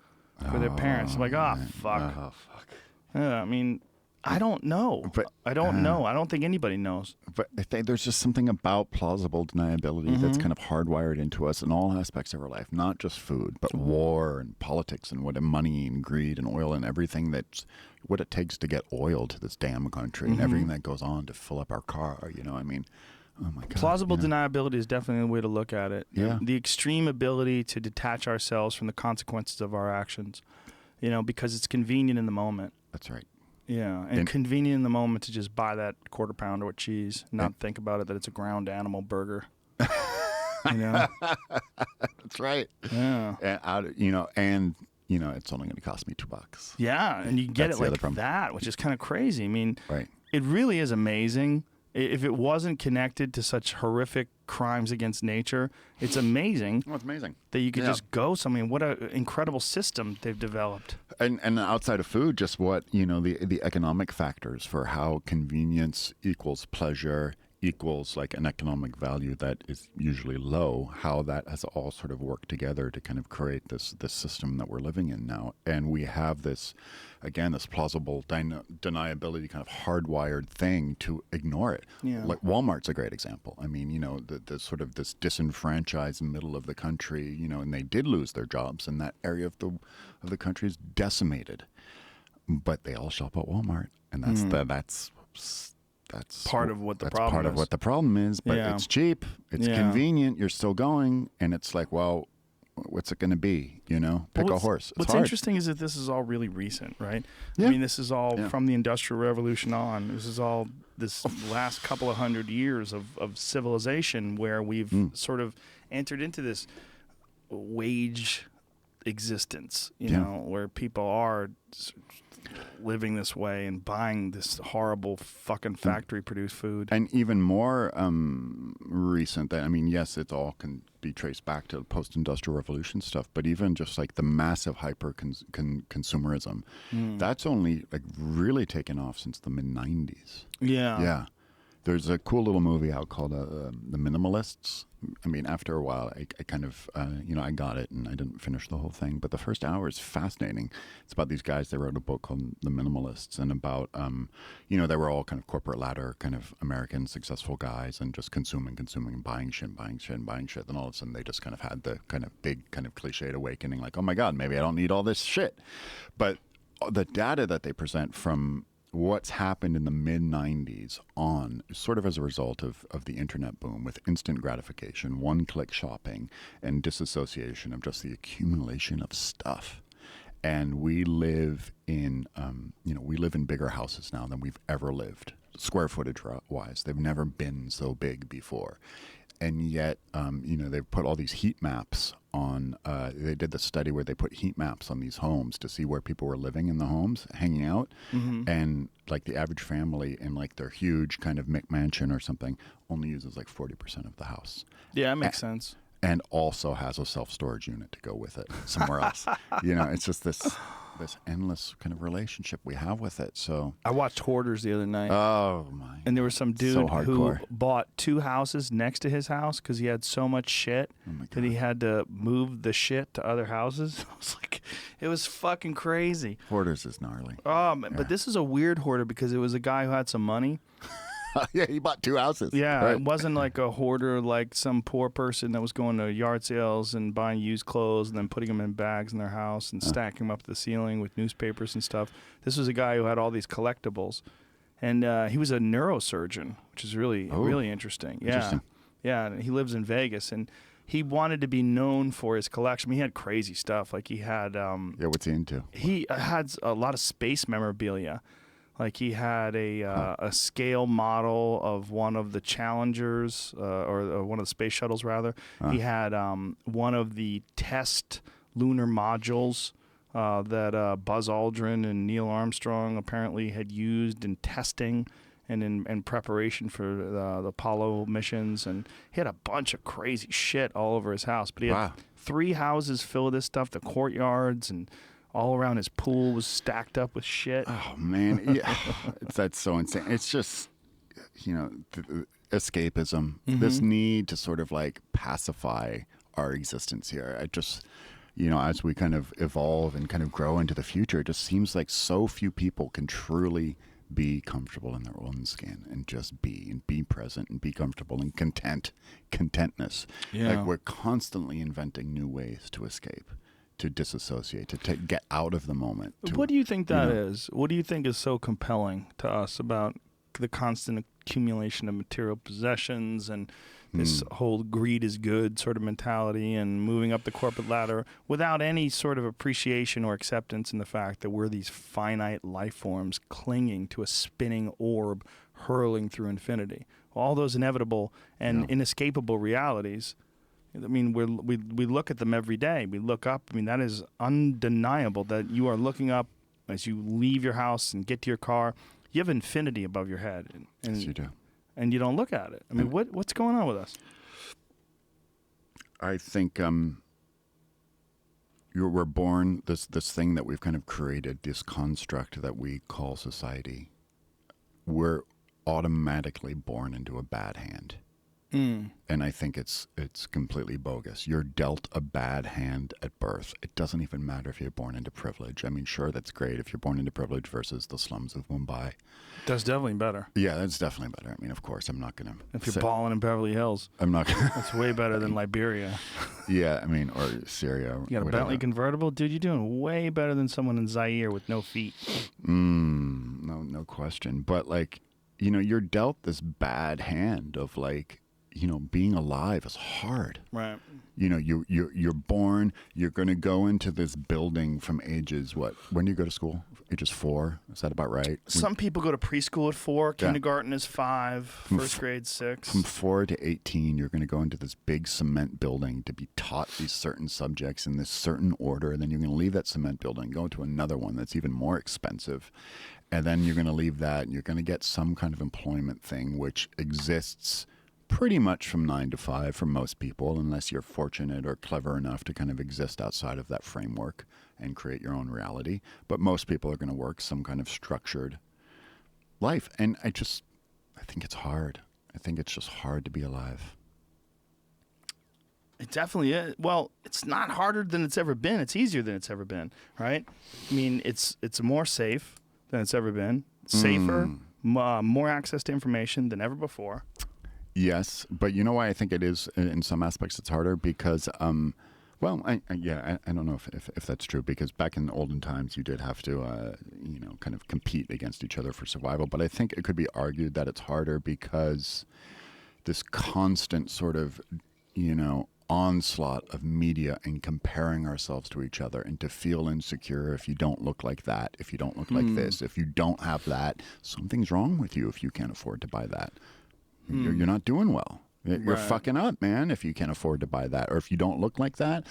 Speaker 1: for their parents. I'm like, fuck.
Speaker 2: Oh, fuck.
Speaker 1: I mean, I don't know.
Speaker 2: But,
Speaker 1: I don't know. I don't think anybody knows.
Speaker 2: But I think there's just something about plausible deniability that's kind of hardwired into us in all aspects of our life, not just food, but war and politics and money and greed and oil and everything that's what it takes to get oil to this damn country and everything that goes on to fill up our car. I mean, oh my God.
Speaker 1: Plausible deniability is definitely the way to look at it.
Speaker 2: Yeah.
Speaker 1: The extreme ability to detach ourselves from the consequences of our actions, because it's convenient in the moment.
Speaker 2: That's right.
Speaker 1: Yeah, and convenient in the moment to just buy that quarter pounder with cheese, not think about it that it's a ground animal burger.
Speaker 2: That's right.
Speaker 1: Yeah.
Speaker 2: And it's only going to cost me $2.
Speaker 1: Yeah, and you can get
Speaker 2: That's
Speaker 1: it
Speaker 2: the
Speaker 1: like
Speaker 2: other
Speaker 1: that, which is kind of crazy. I mean,
Speaker 2: Right.
Speaker 1: It really is amazing. If it wasn't connected to such horrific crimes against nature, it's amazing.
Speaker 2: Oh, it's amazing
Speaker 1: that you could just go somewhere. What an incredible system they've developed.
Speaker 2: And outside of food, just what the economic factors for how convenience equals pleasure equals like an economic value that is usually low, how that has all sort of worked together to kind of create this system that we're living in now. And we have this plausible deniability kind of hardwired thing to ignore it.
Speaker 1: Yeah.
Speaker 2: Like Walmart's a great example. I mean, the sort of this disenfranchised middle of the country, and they did lose their jobs, and that area of the country is decimated. But they all shop at Walmart, and that's
Speaker 1: part of what the problem is.
Speaker 2: That's part of what the problem is, but
Speaker 1: Yeah.
Speaker 2: it's cheap, it's convenient, you're still going, and it's like, well, what's it going to be? Pick a horse. It's
Speaker 1: What's
Speaker 2: hard.
Speaker 1: interesting is that this is all really recent, right?
Speaker 2: Yeah.
Speaker 1: I mean, this is all from the Industrial Revolution on. This is all this last couple of 100 years of civilization where we've sort of entered into this wage existence, where people are living this way and buying this horrible fucking factory-produced food.
Speaker 2: And even more recent, yes, it all can be traced back to post-industrial revolution stuff, but even just like the massive consumerism, that's only like really taken off since the mid-90s.
Speaker 1: Yeah.
Speaker 2: Yeah. There's a cool little movie out called The Minimalists. I mean, after a while, I kind of, I got it and I didn't finish the whole thing. But the first hour is fascinating. It's about these guys. They wrote a book called The Minimalists, and about, they were all kind of corporate ladder, kind of American successful guys, and just consuming, and buying shit. Then all of a sudden they just kind of had the kind of big kind of cliched awakening, like, oh my God, maybe I don't need all this shit. But the data that they present from what's happened in the mid-90s on, sort of as a result of the internet boom with instant gratification, one-click shopping, and disassociation of just the accumulation of stuff. And we live in, bigger houses now than we've ever lived, square footage wise. They've never been so big before. And yet, they've put all these heat maps on, they did the study where they put heat maps on these homes to see where people were living in the homes, hanging out.
Speaker 1: Mm-hmm.
Speaker 2: And like the average family in like their huge kind of McMansion or something only uses like 40% of the house.
Speaker 1: Yeah, that makes sense.
Speaker 2: And also has a self-storage unit to go with it somewhere else. It's just this endless kind of relationship we have with it. So
Speaker 1: I watched Hoarders the other night.
Speaker 2: Oh my!
Speaker 1: And there was some dude
Speaker 2: So
Speaker 1: who
Speaker 2: hardcore.
Speaker 1: bought 2 houses next to his house because he had so much shit that he had to move the shit to other houses. I was like, it was fucking crazy.
Speaker 2: Hoarders is gnarly.
Speaker 1: Oh, man. But this is a weird hoarder because it was a guy who had some money.
Speaker 2: Yeah, he bought 2 houses.
Speaker 1: Yeah,
Speaker 2: right.
Speaker 1: It wasn't like a hoarder like some poor person that was going to yard sales and buying used clothes and then putting them in bags in their house and stacking them up to the ceiling with newspapers and stuff. This was a guy who had all these collectibles. And he was a neurosurgeon, which is really interesting. Yeah.
Speaker 2: Interesting.
Speaker 1: Yeah, and he lives in Vegas, and he wanted to be known for his collection. He had crazy stuff. Like he had...
Speaker 2: what's he into?
Speaker 1: He had a lot of space memorabilia. Like he had a scale model of one of the Challengers, or one of the space shuttles, rather. He had one of the test lunar modules that Buzz Aldrin and Neil Armstrong apparently had used in testing and in preparation for the Apollo missions. And he had a bunch of crazy shit all over his house. But he had 3 houses filled with this stuff, the courtyards, and all around his pool was stacked up with shit.
Speaker 2: Oh, man. Yeah. That's so insane. It's just, escapism, this need to sort of like pacify our existence here. I just, as we kind of evolve and kind of grow into the future, it just seems like so few people can truly be comfortable in their own skin and just be present and be comfortable and contentness.
Speaker 1: Yeah.
Speaker 2: Like we're constantly inventing new ways to escape, to disassociate, to get out of the moment.
Speaker 1: What do you think that is? What do you think is so compelling to us about the constant accumulation of material possessions and this whole greed is good sort of mentality and moving up the corporate ladder without any sort of appreciation or acceptance in the fact that we're these finite life forms clinging to a spinning orb hurling through infinity? All those inevitable and inescapable realities, I mean, we look at them every day. We look up. I mean, that is undeniable that you are looking up as you leave your house and get to your car. You have infinity above your head. And
Speaker 2: Yes, you do.
Speaker 1: And you don't look at it. I mean, what's going on with us?
Speaker 2: I think we're born, this thing that we've kind of created, this construct that we call society. We're automatically born into a bad hand. And I think it's completely bogus. You're dealt a bad hand at birth. It doesn't even matter if you're born into privilege. I mean, sure, that's great if you're born into privilege versus the slums of Mumbai.
Speaker 1: That's definitely better.
Speaker 2: Yeah, that's definitely better. I mean, of course, I'm not going to...
Speaker 1: If you're balling in Beverly Hills,
Speaker 2: I'm not going to...
Speaker 1: that's way better than Liberia.
Speaker 2: Yeah, I mean, or Syria.
Speaker 1: You got a Bentley convertible? Dude, you're doing way better than someone in Zaire with no feet.
Speaker 2: No question. But, like, you're dealt this bad hand of, like, being alive is hard.
Speaker 1: Right.
Speaker 2: You're born, you're going to go into this building from ages, when do you go to school? Ages 4? Is that about right?
Speaker 1: Some people go to preschool at 4, kindergarten is 5, first grade 6.
Speaker 2: From 4 to 18, you're going to go into this big cement building to be taught these certain subjects in this certain order, and then you're going to leave that cement building, go to another one that's even more expensive, and then you're going to leave that, and you're going to get some kind of employment thing which exists pretty much from 9 to 5 for most people, unless you're fortunate or clever enough to kind of exist outside of that framework and create your own reality. But most people are going to work some kind of structured life. And I think it's hard. I think it's just hard to be alive.
Speaker 1: It definitely is. Well, it's not harder than it's ever been. It's easier than it's ever been, right? I mean, it's more safe than it's ever been. Safer, more access to information than ever before.
Speaker 2: Yes, but you know why I think it is in some aspects it's harder? Because, well, I don't know if that's true, because back in the olden times you did have to, kind of compete against each other for survival. But I think it could be argued that it's harder because this constant sort of, onslaught of media and comparing ourselves to each other, and to feel insecure if you don't look like that, if you don't look like this, if you don't have that, something's wrong with you if you can't afford to buy that. You're not doing well. You're fucking up, man, if you can't afford to buy that. Or if you don't look like that,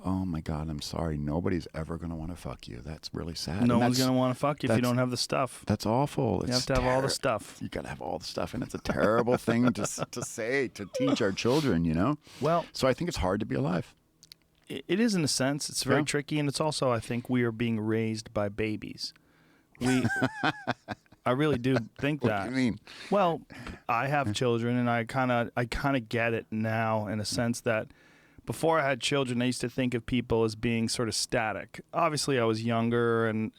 Speaker 2: oh my God, I'm sorry. Nobody's ever going to want to fuck you. That's really sad.
Speaker 1: No one's going to want to fuck you if you don't have the stuff.
Speaker 2: That's awful.
Speaker 1: You have to have all the stuff.
Speaker 2: You got to have all the stuff. And it's a terrible thing to say, to teach our children,
Speaker 1: Well,
Speaker 2: so I think it's hard to be alive.
Speaker 1: It is in a sense. It's very tricky. And it's also, I think, we are being raised by babies. I really do think that.
Speaker 2: What do you mean?
Speaker 1: Well, I have children, and I kind of get it now in a sense that before I had children, I used to think of people as being sort of static. Obviously, I was younger, and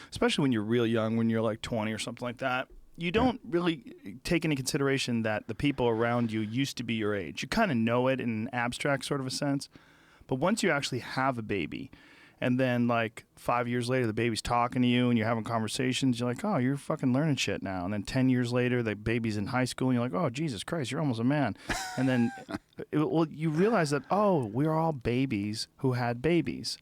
Speaker 1: especially when you're real young, when you're like 20 or something like that, you don't really take into consideration that the people around you used to be your age. You kind of know it in an abstract sort of a sense, but once you actually have a baby, and then, like, 5 years later, the baby's talking to you and you're having conversations. You're like, oh, you're fucking learning shit now. And then 10 years later, the baby's in high school and you're like, oh, Jesus Christ, you're almost a man. And then, you realize that, oh, we're all babies who had babies.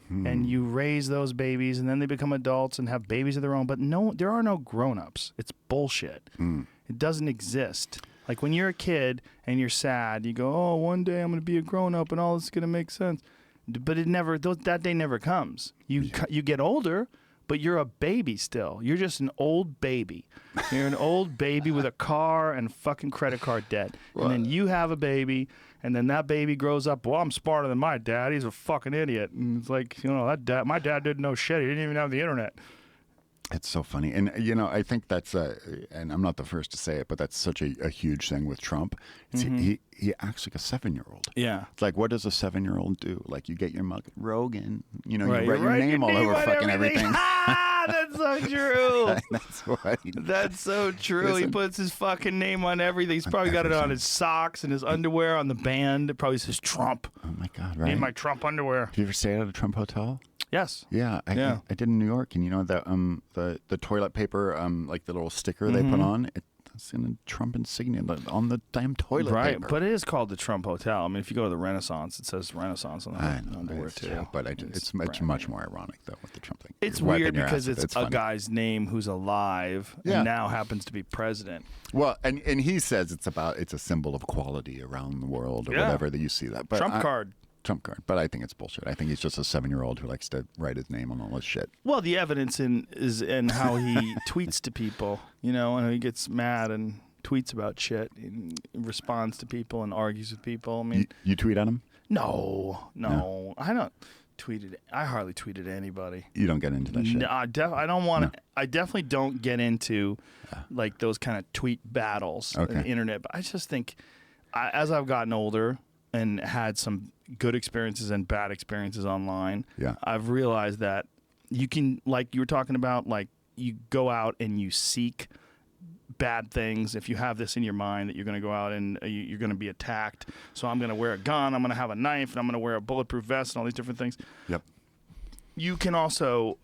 Speaker 1: And you raise those babies and then they become adults and have babies of their own. But no, there are no grown-ups. It's bullshit. It doesn't exist. Like, when you're a kid and you're sad, you go, oh, one day I'm going to be a grown-up and all this is going to make sense. But that day never comes. You get older, but you're a baby still. You're just an old baby. You're an old baby with a car and fucking credit card debt. And then you have a baby, and then that baby grows up. Well, I'm smarter than my dad. He's a fucking idiot. And it's like, my dad didn't know shit. He didn't even have the internet.
Speaker 2: It's so funny. And, I think that's, and I'm not the first to say it, but that's such a huge thing with Trump. He acts like a 7-year-old.
Speaker 1: Yeah.
Speaker 2: It's like, what does a 7-year-old do? Like, you get your mug, Rogan, you
Speaker 1: Right,
Speaker 2: write your name all over fucking everything.
Speaker 1: That's so true.
Speaker 2: That's what he does.
Speaker 1: That's so true. He puts his fucking name on everything. He's probably got it on his socks and his underwear on the band. It probably says Trump.
Speaker 2: Oh, my God, right?
Speaker 1: Need my Trump underwear.
Speaker 2: Have you ever stayed at a Trump hotel?
Speaker 1: Yes.
Speaker 2: Yeah, I did in New York, and the toilet paper, like the little sticker they put on, it's in a Trump insignia on the damn toilet
Speaker 1: right,
Speaker 2: paper.
Speaker 1: but it is called the Trump Hotel. I mean, if you go to the Renaissance, it says Renaissance on the
Speaker 2: I know,
Speaker 1: underwear
Speaker 2: it's
Speaker 1: too.
Speaker 2: true, but it's much more ironic though with the Trump thing.
Speaker 1: It's
Speaker 2: You're wiping
Speaker 1: weird
Speaker 2: your
Speaker 1: because
Speaker 2: ass.
Speaker 1: it's a
Speaker 2: funny.
Speaker 1: guy's name who's alive
Speaker 2: Yeah.
Speaker 1: and now happens to be president.
Speaker 2: Well, and he says it's a symbol of equality around the world or whatever that you see that. But
Speaker 1: Trump card.
Speaker 2: Trump card, but I think it's bullshit. I think he's just a 7-year-old who likes to write his name on all this shit.
Speaker 1: Well, the evidence is in how he tweets to people, and he gets mad and tweets about shit and responds to people and argues with people. I mean,
Speaker 2: you tweet at him?
Speaker 1: No. I don't tweet it. I hardly tweet at anybody.
Speaker 2: You don't get into that shit?
Speaker 1: No, I don't want to. I definitely don't get into like those kind of tweet battles on the internet. But I just think as I've gotten older and had some good experiences and bad experiences online, I've realized that you can, like you were talking about, like you go out and you seek bad things. If you have this in your mind that you're going to go out and you're going to be attacked, so I'm going to wear a gun, I'm going to have a knife, and I'm going to wear a bulletproof vest and all these different things.
Speaker 2: Yep.
Speaker 1: You can also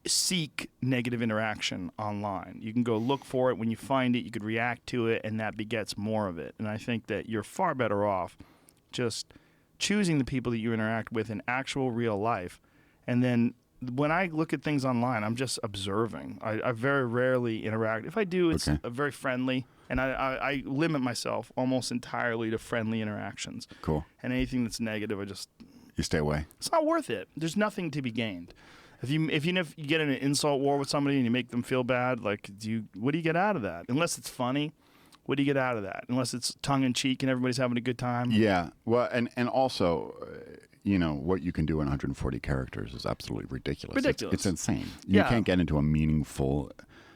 Speaker 1: seek negative interaction online. You can go look for it. When you find it, you could react to it, and that begets more of it. And I think that you're far better off just choosing the people that you interact with in actual real life. And then when I look at things online, I'm just observing. I very rarely interact. If I do, it's very friendly. And I limit myself almost entirely to friendly interactions.
Speaker 2: Cool.
Speaker 1: And anything that's negative,
Speaker 2: You stay away.
Speaker 1: It's not worth it. There's nothing to be gained. If you get in an insult war with somebody and you make them feel bad, like what do you get out of that? Unless it's funny, what do you get out of that? Unless it's tongue in cheek and everybody's having a good time.
Speaker 2: Yeah. Well, and also, what you can do in 140 characters is absolutely ridiculous.
Speaker 1: Ridiculous.
Speaker 2: It's insane. You can't get into a meaningful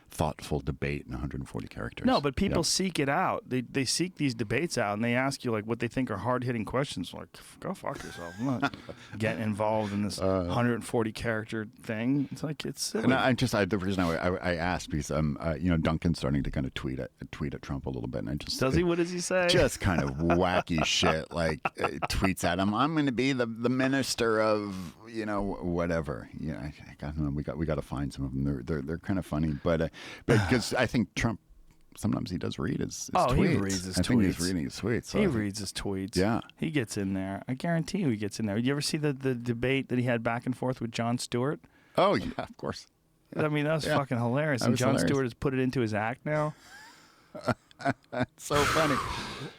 Speaker 2: thoughtful debate in 140 characters.
Speaker 1: No, but people
Speaker 2: Yeah.
Speaker 1: seek it out. They seek these debates out, and they ask you like what they think are hard-hitting questions. Like, go fuck yourself. I'm not getting involved in this 140 character thing. It's like it's silly.
Speaker 2: And the reason I asked because Duncan's starting to kind of tweet at Trump a little bit, and I just
Speaker 1: Does he? What does he say?
Speaker 2: Just kind of wacky shit, like tweets at him. I'm going to be the minister of whatever. Yeah, I don't know. We got to find some of them. They're kind of funny, but because I think Trump sometimes he does read his tweets.
Speaker 1: He reads his tweets.
Speaker 2: I think he's reading his tweets. So
Speaker 1: he reads his tweets.
Speaker 2: Yeah,
Speaker 1: he gets in there. I guarantee you, he gets in there. You ever see the debate that he had back and forth with Jon Stewart?
Speaker 2: Oh yeah, of course.
Speaker 1: I mean, that was fucking hilarious. And Jon Stewart has put it into his act now.
Speaker 2: So funny.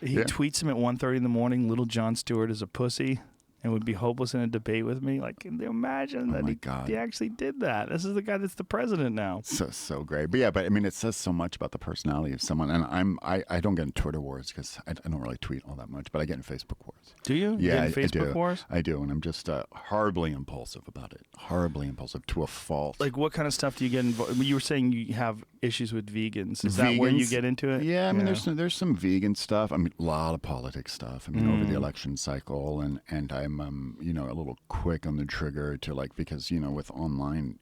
Speaker 1: He tweets him at 1:30 in the morning. Little Jon Stewart is a pussy and would be hopeless in a debate with me. Like, can you imagine that he actually did that? This is the guy that's the president now.
Speaker 2: So great. But I mean, it says so much about the personality of someone. And I don't get in Twitter wars because I don't really tweet all that much, but I get in Facebook wars.
Speaker 1: Do you?
Speaker 2: Yeah,
Speaker 1: you get in Facebook wars?
Speaker 2: I do, and I'm just horribly impulsive about it. Horribly impulsive to a fault.
Speaker 1: Like, what kind of stuff do you get involved? You were saying you have issues with vegans. Is that where you get into it?
Speaker 2: Yeah, I mean, there's some vegan stuff. I mean, a lot of politics stuff. I mean, over the election cycle, and I'm a little quick on the trigger to because with online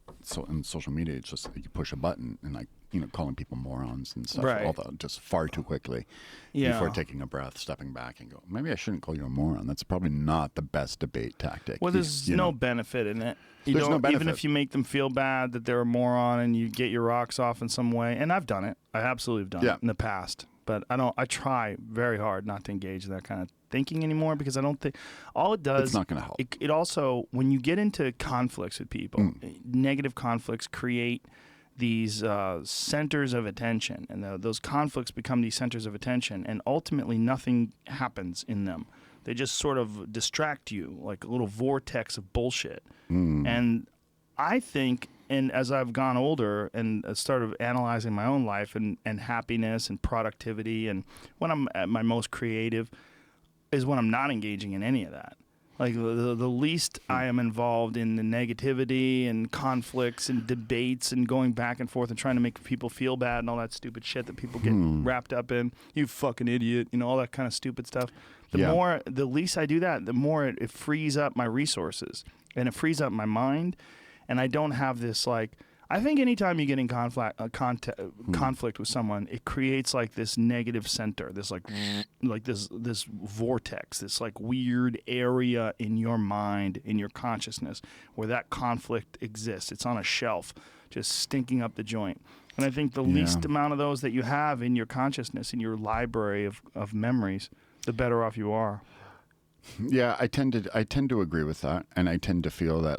Speaker 2: and social media, it's just you push a button and calling people morons and stuff.
Speaker 1: Right.
Speaker 2: Although just far too quickly before taking a breath, stepping back and go, maybe I shouldn't call you a moron. That's probably not the best debate tactic.
Speaker 1: Well, there's no benefit in it. There's no benefit. Even if you make them feel bad that they're a moron and you get your rocks off in some way, and I've done it. I absolutely have done it in the past. But I try very hard not to engage in that kind of thinking anymore because I don't think all it does.
Speaker 2: It's not going to help.
Speaker 1: It also, when you get into conflicts with people, negative conflicts create these centers of attention, and those conflicts become these centers of attention, and ultimately nothing happens in them. They just sort of distract you like a little vortex of bullshit. And I think, and as I've gone older and started analyzing my own life and happiness and productivity, and when I'm at my most creative is when I'm not engaging in any of that. Like the least I am involved in the negativity and conflicts and debates and going back and forth and trying to make people feel bad and all that stupid shit that people get wrapped up in. You fucking idiot, all that kind of stupid stuff. The least I do that, the more it frees up my resources and it frees up my mind. And I don't have this I think anytime you get in conflict with someone, it creates this negative center, this this vortex, this weird area in your mind, in your consciousness, where that conflict exists. It's on a shelf, just stinking up the joint. And I think the least amount of those that you have in your consciousness, in your library of memories, the better off you are.
Speaker 2: Yeah, I tend to agree with that, and I tend to feel that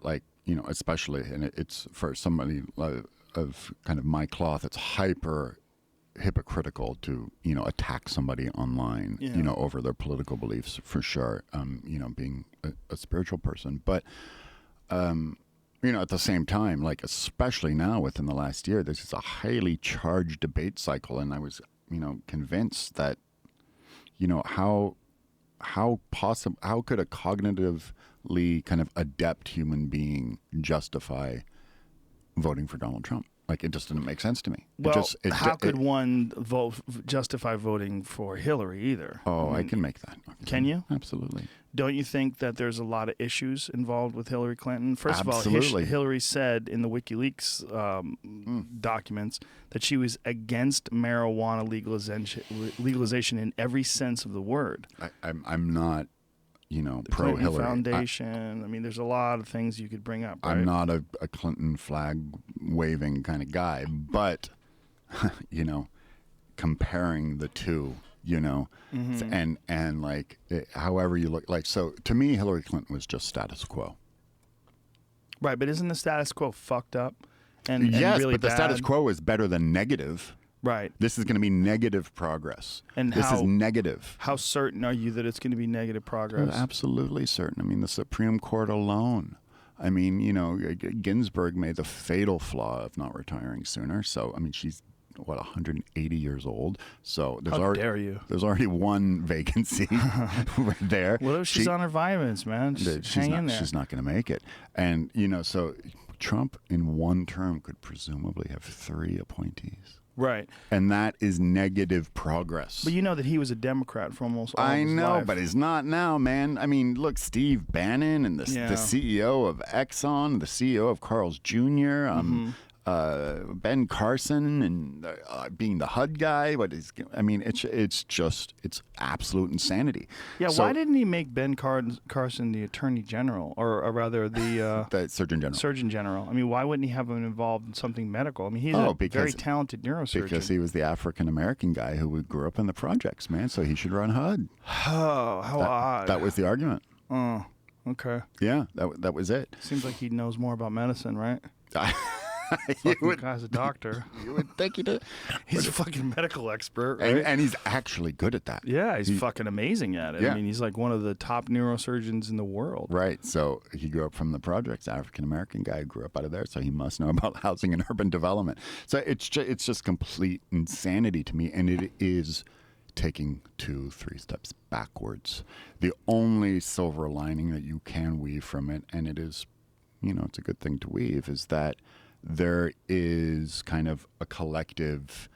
Speaker 2: especially, and it's for somebody of kind of my cloth, it's hyper hypocritical to, attack somebody online, over their political beliefs for sure, being a spiritual person. But, at the same time, especially now within the last year, there's just a highly charged debate cycle. And I was, convinced that, how could a cognitively kind of adept human being justify voting for Donald Trump? It just didn't make sense to me.
Speaker 1: Well, how could one justify voting for Hillary either?
Speaker 2: Oh, I can make that.
Speaker 1: Can you?
Speaker 2: Absolutely.
Speaker 1: Don't you think that there's a lot of issues involved with Hillary Clinton? First
Speaker 2: Absolutely.
Speaker 1: of all, Hillary said in the WikiLeaks documents that she was against marijuana legalization in every sense of the word.
Speaker 2: I'm not,
Speaker 1: the
Speaker 2: pro-Hillary.
Speaker 1: Clinton Foundation. I mean, there's a lot of things you could bring up. Right?
Speaker 2: I'm not a Clinton flag waving kind of guy, but comparing the two, and however you look, so to me, Hillary Clinton was just status quo.
Speaker 1: Right, but isn't the status quo fucked up? And
Speaker 2: yes,
Speaker 1: really
Speaker 2: but the
Speaker 1: bad?
Speaker 2: status quo is better than negative.
Speaker 1: Right.
Speaker 2: This is going to be negative progress.
Speaker 1: And
Speaker 2: this is negative.
Speaker 1: How certain are you that it's going to be negative progress?
Speaker 2: Absolutely certain. I mean, the Supreme Court alone. I mean, Ginsburg made the fatal flaw of not retiring sooner. So, I mean, she's, 180 years old. So
Speaker 1: dare you?
Speaker 2: There's already one vacancy right there.
Speaker 1: What if she's on her vitamins, man? Just hang in there.
Speaker 2: She's not going to make it. And, so Trump in one term could presumably have 3 appointees.
Speaker 1: Right.
Speaker 2: And that is negative progress.
Speaker 1: But you know that he was a Democrat for almost all
Speaker 2: I
Speaker 1: of his
Speaker 2: know,
Speaker 1: life.
Speaker 2: but he's not now, man. I mean, look, Steve Bannon and the CEO of Exxon, the CEO of Carl's Jr., Ben Carson, and being the HUD guy. It's absolute insanity.
Speaker 1: Yeah,
Speaker 2: So-
Speaker 1: why didn't he make Ben Carson the Attorney General, or rather the
Speaker 2: the Surgeon General?
Speaker 1: Surgeon General? I mean, why wouldn't he have him involved in something medical? I mean, he's a very talented neurosurgeon.
Speaker 2: Because he was the African American guy who grew up in the projects, man. So he should run HUD.
Speaker 1: Oh, how odd.
Speaker 2: That was the argument.
Speaker 1: Oh, okay.
Speaker 2: Yeah, that was it.
Speaker 1: Seems like he knows more about medicine, right? The guy's a doctor.
Speaker 2: You would think he did.
Speaker 1: He's a fucking medical expert, right?
Speaker 2: And he's actually good at that.
Speaker 1: Yeah, he's fucking amazing at it.
Speaker 2: Yeah.
Speaker 1: I mean, he's like one of the top neurosurgeons in the world.
Speaker 2: Right. So he grew up from the projects. African American guy grew up out of there, so he must know about housing and urban development. So it's just complete insanity to me, and it is taking 2-3 steps backwards. The only silver lining that you can weave from it, and it is, it's a good thing to weave, is that there is kind of a collective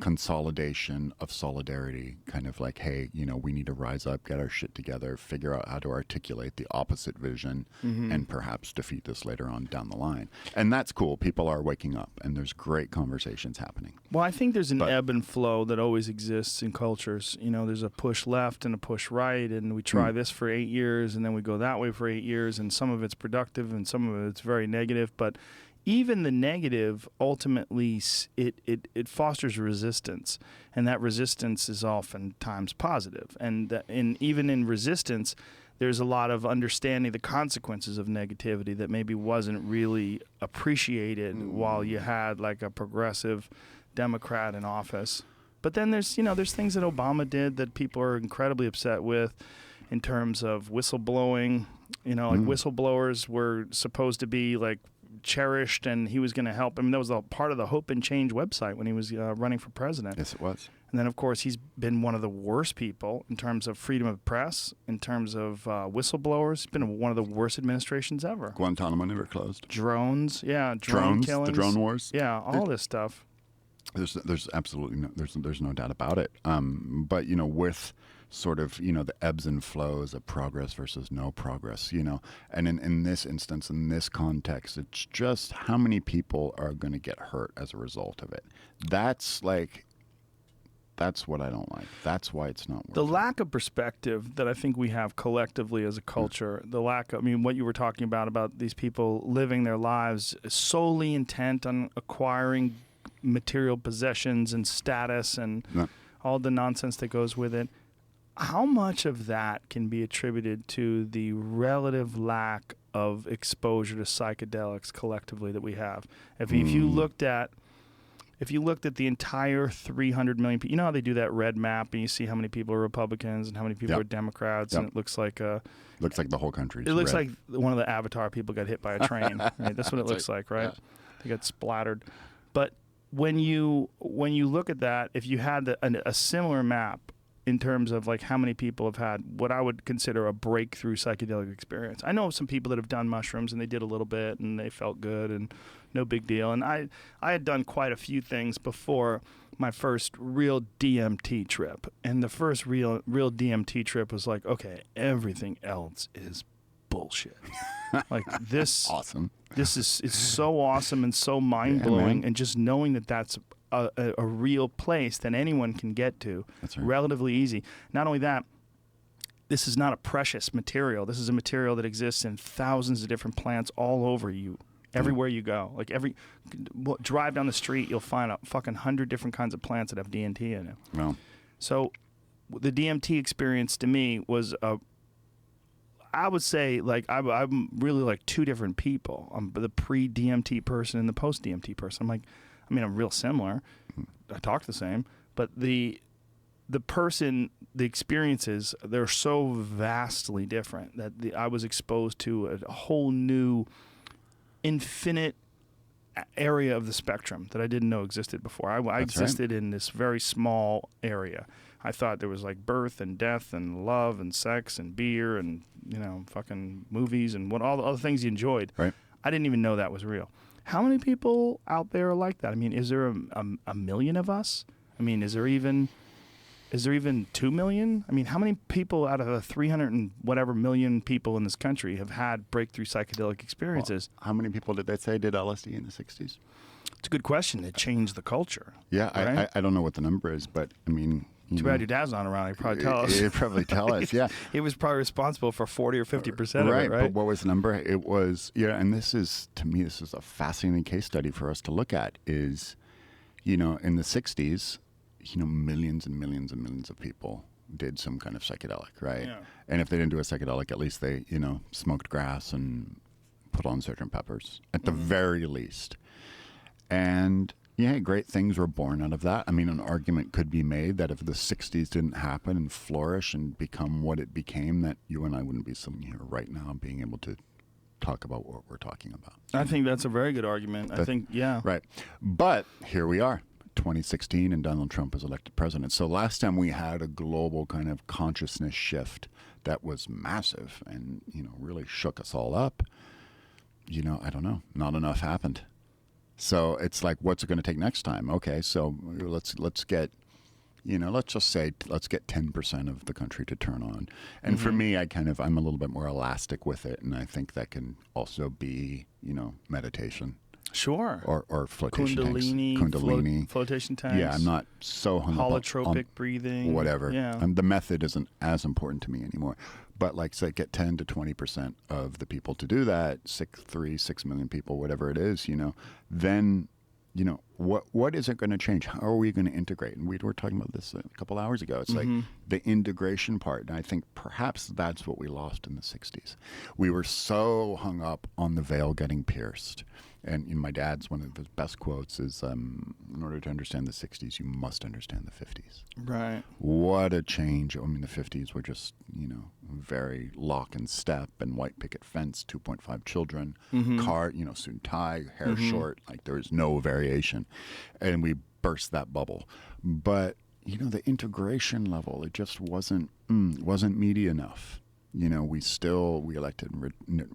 Speaker 2: consolidation of solidarity, kind of like, hey, we need to rise up, get our shit together, figure out how to articulate the opposite vision, and perhaps defeat this later on down the line. And that's cool. People are waking up, and there's great conversations happening.
Speaker 1: Well, I think there's an ebb and flow that always exists in cultures. There's a push left and a push right, and we try this for 8 years, and then we go that way for 8 years, and some of it's productive and some of it's very negative, but even the negative, ultimately, it fosters resistance, and that resistance is oftentimes positive. And even in resistance, there's a lot of understanding the consequences of negativity that maybe wasn't really appreciated while you had like a progressive Democrat in office. But then there's things that Obama did that people are incredibly upset with in terms of whistleblowing. Like whistleblowers were supposed to be like cherished, and he was going to help. I mean, that was part of the Hope and Change website when he was running for president.
Speaker 2: Yes, it was.
Speaker 1: And then, of course, he's been one of the worst people in terms of freedom of press, in terms of whistleblowers. He's been one of the worst administrations ever.
Speaker 2: Guantanamo never closed.
Speaker 1: Drones, drone
Speaker 2: Drones,
Speaker 1: killings.
Speaker 2: the drone wars.
Speaker 1: Yeah, all this stuff.
Speaker 2: There's absolutely there's no doubt about it. But with sort of the ebbs and flows of progress versus no progress, and in this instance, in this context, it's just how many people are going to get hurt as a result of it. That's what I don't like. That's why it's not working.
Speaker 1: The lack of perspective that I think we have collectively as a culture, what you were talking about these people living their lives solely intent on acquiring material possessions and status and all the nonsense that goes with it. How much of that can be attributed to the relative lack of exposure to psychedelics collectively that we have? If you looked at the entire 300 million people, how they do that red map, and you see how many people are Republicans and how many people are Democrats, and it looks like
Speaker 2: the whole country.
Speaker 1: It looks
Speaker 2: red.
Speaker 1: like one of the Avatar people got hit by a train. Right? That's what it looks like, right?
Speaker 2: Yeah.
Speaker 1: They got splattered. But when you look at that, if you had a similar map in terms of like how many people have had what I would consider a breakthrough psychedelic experience. I know some people that have done mushrooms and they did a little bit and they felt good and no big deal. And I had done quite a few things before my first real DMT trip. And the first real DMT trip was like, okay, everything else is bullshit. Like this
Speaker 2: awesome.
Speaker 1: It's so awesome and so mind-blowing, and just knowing that that's a real place that anyone can get to.
Speaker 2: That's right.
Speaker 1: Relatively easy. Not only that, this is not a precious material. This is a material that exists in thousands of different plants all over you, everywhere you go. Like drive down the street, you'll find a fucking 100 different kinds of plants that have DMT in it.
Speaker 2: Well,
Speaker 1: so the DMT experience to me was I would say like I'm really like two different people. I'm the pre-DMT person and the post-DMT person. I'm real similar. I talk the same, but the experiences, they're so vastly different that I was exposed to a whole new infinite area of the spectrum that I didn't know existed before. I existed in this very small area. I thought there was like birth and death and love and sex and beer and fucking movies and what all the other things you enjoyed.
Speaker 2: right.
Speaker 1: I didn't even know that was real. How many people out there are like that? I mean, is there a million of us? I mean, is there even 2 million? I mean, how many people out of the 300 and whatever million people in this country have had breakthrough psychedelic experiences?
Speaker 2: Well, how many people did they say did LSD in the 60s?
Speaker 1: It's a good question. It changed the culture.
Speaker 2: Yeah,
Speaker 1: right?
Speaker 2: I don't know what the number is, but I mean...
Speaker 1: Too bad your dad's not around. He'd probably tell us.
Speaker 2: He'd probably tell us, yeah.
Speaker 1: He was probably responsible for 40 or 50% of it, right?
Speaker 2: But what was the number? It was, and this is, to me, this is a fascinating case study for us to look at is, in the 60s, millions and millions and millions of people did some kind of psychedelic, right?
Speaker 1: Yeah.
Speaker 2: And if they didn't do a psychedelic, at least they, smoked grass and put on Sgt. Peppers, at the very least. And... yeah, great things were born out of that. I mean, an argument could be made that if the 60s didn't happen and flourish and become what it became, that you and I wouldn't be sitting here right now being able to talk about what we're talking about.
Speaker 1: I think that's a very good argument. I think, yeah.
Speaker 2: Right. But here we are, 2016, and Donald Trump is elected president. So last time we had a global kind of consciousness shift that was massive and, really shook us all up. I don't know. Not enough happened. So it's like, what's it going to take next time? Okay, so let's get, let's just say, let's get 10% of the country to turn on. And for me, I'm a little bit more elastic with it, and I think that can also be, meditation.
Speaker 1: Sure.
Speaker 2: Or flotation
Speaker 1: Kundalini,
Speaker 2: tanks. Kundalini.
Speaker 1: Flotation tanks.
Speaker 2: Yeah, I'm not so hung up
Speaker 1: holotropic breathing.
Speaker 2: Whatever.
Speaker 1: Yeah.
Speaker 2: The method isn't as important to me anymore. But like, say, get 10 to 20% of the people to do that, 6 million people, whatever it is, then, what is it going to change? How are we going to integrate? And we were talking about this a couple hours ago. It's like the integration part. And I think perhaps that's what we lost in the 60s. We were so hung up on the veil getting pierced. And my dad's, one of his best quotes is, in order to understand the 60s, you must understand the 50s.
Speaker 1: Right.
Speaker 2: What a change. I mean, the 50s were just, very lock and step and white picket fence, 2.5 children, car, suit and tie, hair short. Like, there was no variation. And we burst that bubble. But, the integration level, it just wasn't meaty enough. We elected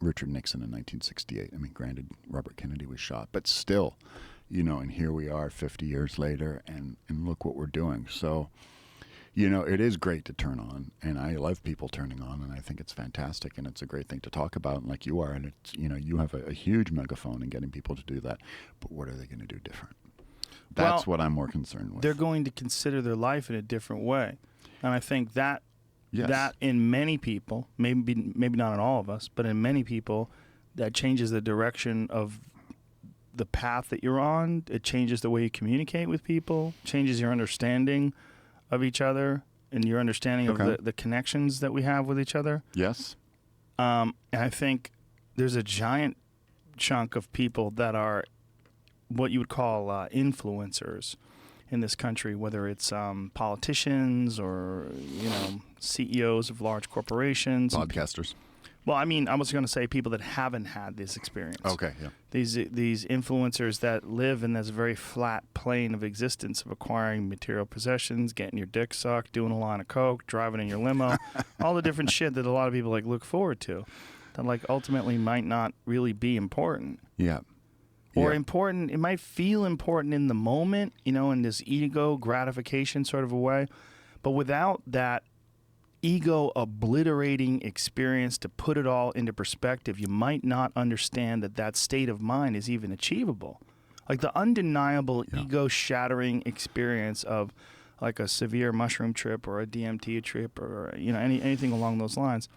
Speaker 2: Richard Nixon in 1968. I mean, granted, Robert Kennedy was shot, but still, and here we are 50 years later, and look what we're doing. So, it is great to turn on, and I love people turning on, and I think it's fantastic, and it's a great thing to talk about, and like you are, and it's, you have a huge megaphone in getting people to do that, but what are they going to do different? That's what I'm more concerned with.
Speaker 1: They're going to consider their life in a different way, and I think that
Speaker 2: Yes.
Speaker 1: that in many people, maybe not in all of us, but in many people, that changes the direction of the path that you're on. It changes the way you communicate with people, changes your understanding of each other and your understanding of the connections that we have with each other.
Speaker 2: Yes.
Speaker 1: And I think there's a giant chunk of people that are what you would call influencers in this country, whether it's politicians or, CEOs of large corporations.
Speaker 2: Podcasters.
Speaker 1: Well, I mean, I was going to say people that haven't had this experience.
Speaker 2: Okay, yeah.
Speaker 1: These influencers that live in this very flat plane of existence of acquiring material possessions, getting your dick sucked, doing a line of coke, driving in your limo, all the different shit that a lot of people look forward to, that ultimately might not really be important.
Speaker 2: Yeah.
Speaker 1: Or important, it might feel important in the moment, in this ego gratification sort of a way. But without that ego obliterating experience to put it all into perspective, you might not understand that state of mind is even achievable. Like the undeniable ego shattering experience of like a severe mushroom trip or a DMT trip or, anything along those lines.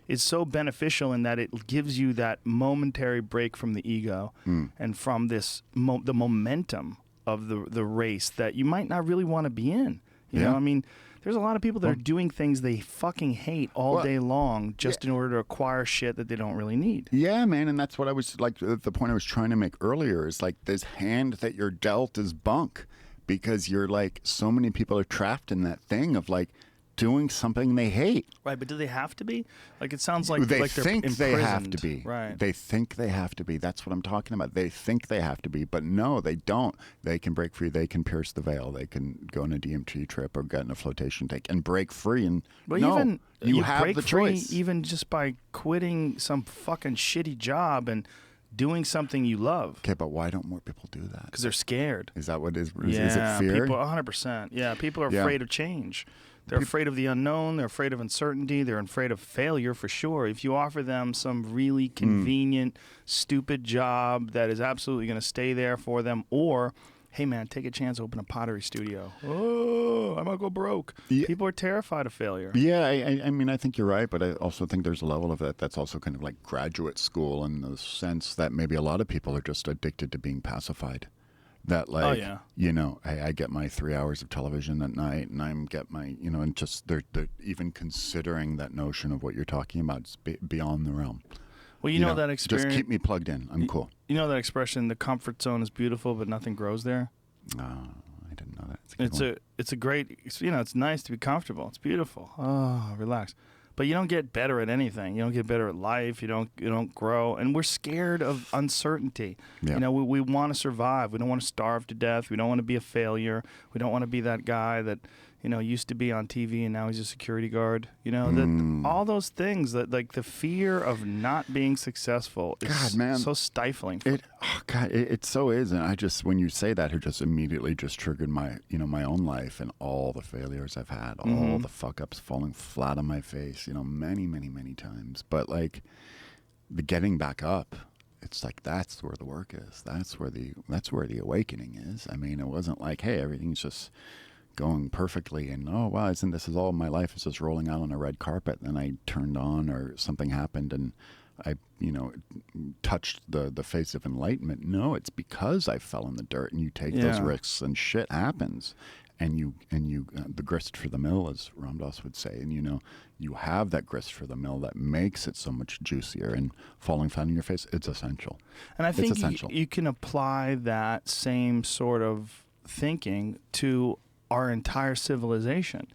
Speaker 1: Is so beneficial in that it gives you that momentary break from the ego and from this the momentum of the race that you might not really want to be in. You know, I mean, there's a lot of people that are doing things they fucking hate all day long just in order to acquire shit that they don't really need.
Speaker 2: Yeah, man, and that's what I was like. The point I was trying to make earlier is like this hand that you're dealt is bunk, because you're like so many people are trapped in that thing of like doing something they hate.
Speaker 1: Right, but do they have to be? Like, it sounds like
Speaker 2: they
Speaker 1: they're
Speaker 2: think they have to be.
Speaker 1: Right.
Speaker 2: They think they have to be. That's what I'm talking about. They think they have to be, but no, they don't. They can break free. They can pierce the veil. They can go on a DMT trip or get in a flotation tank and break free. And you have
Speaker 1: break
Speaker 2: the
Speaker 1: free
Speaker 2: choice.
Speaker 1: even just by quitting some fucking shitty job and doing something you love.
Speaker 2: Okay, but why don't more people do that?
Speaker 1: Because they're scared.
Speaker 2: Is that what is
Speaker 1: Yeah,
Speaker 2: it fear?
Speaker 1: people 100%. Yeah, people are
Speaker 2: Yeah.
Speaker 1: afraid of change. They're afraid of the unknown. They're afraid of uncertainty. They're afraid of failure for sure. If you offer them some really convenient, stupid job that is absolutely going to stay there for them, or, hey, man, take a chance, open a pottery studio. Oh, I might go broke.
Speaker 2: Yeah.
Speaker 1: People are terrified of failure.
Speaker 2: Yeah, I mean, I think you're right, but I also think there's a level of that that's also kind of like graduate school in the sense that maybe a lot of people are just addicted to being pacified. That like,
Speaker 1: yeah.
Speaker 2: you know, hey, I get my 3 hours of television at night, and I get my, you know, and just they're even considering that notion of what you're talking about is beyond the realm.
Speaker 1: Well, you know that
Speaker 2: Just
Speaker 1: experience.
Speaker 2: keep me plugged in. I'm cool.
Speaker 1: You know that expression, the comfort zone is beautiful, but nothing grows there?
Speaker 2: I didn't know that. It's a good one.
Speaker 1: It's a great, you know, it's nice to be comfortable. It's beautiful. Oh, relax. But you don't get better at anything. You don't get better at life. You don't grow. And we're scared of uncertainty.
Speaker 2: Yeah.
Speaker 1: You know, we want to survive. We don't want to starve to death. We don't want to be a failure. We don't want to be that guy that, you know, used to be on TV and now he's a security guard. You know, that all those things, that like the fear of not being successful is
Speaker 2: God, man.
Speaker 1: so stifling.
Speaker 2: It so is, and I just, when you say that, it just immediately just triggered my, you know, my own life and all the failures I've had, all the fuck ups falling flat on my face, you know, many, many, many times. But like the getting back up, it's like that's where the work is. That's where the awakening is. I mean, it wasn't like, hey, everything's just going perfectly and oh wow, this is all my life is just rolling out on a red carpet. Then I turned on or something happened and I, you know, touched the face of enlightenment. No, it's because I fell in the dirt, and you take those risks and shit happens, and you the grist for the mill, as Ram Dass would say, and you know, you have that grist for the mill that makes it so much juicier, and falling flat on your face, it's essential.
Speaker 1: And I think
Speaker 2: essential.
Speaker 1: you can apply that same sort of thinking to our entire civilization.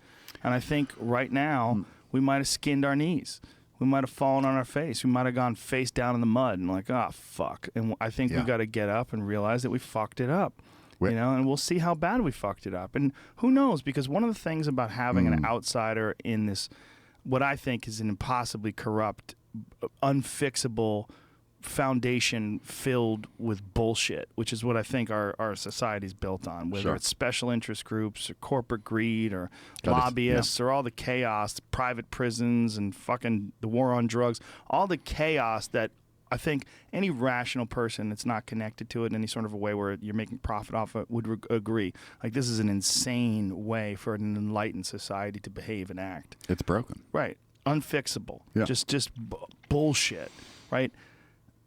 Speaker 1: And I think right now we might have skinned our knees. We might have fallen on our face. We might have gone face down in the mud and like, oh, fuck. And I think we got to get up and realize that we fucked it up. You know, and we'll see how bad we fucked it up. And who knows? Because one of the things about having an outsider in this, what I think is an impossibly corrupt, unfixable foundation filled with bullshit, which is what I think our society's built on, whether it's special interest groups or corporate greed or lobbyists or all the chaos, private prisons and fucking the war on drugs, all the chaos that I think any rational person that's not connected to it in any sort of a way where you're making profit off it would agree. Like, this is an insane way for an enlightened society to behave and act.
Speaker 2: It's broken.
Speaker 1: Right. Unfixable.
Speaker 2: Yeah.
Speaker 1: Just bullshit. Right.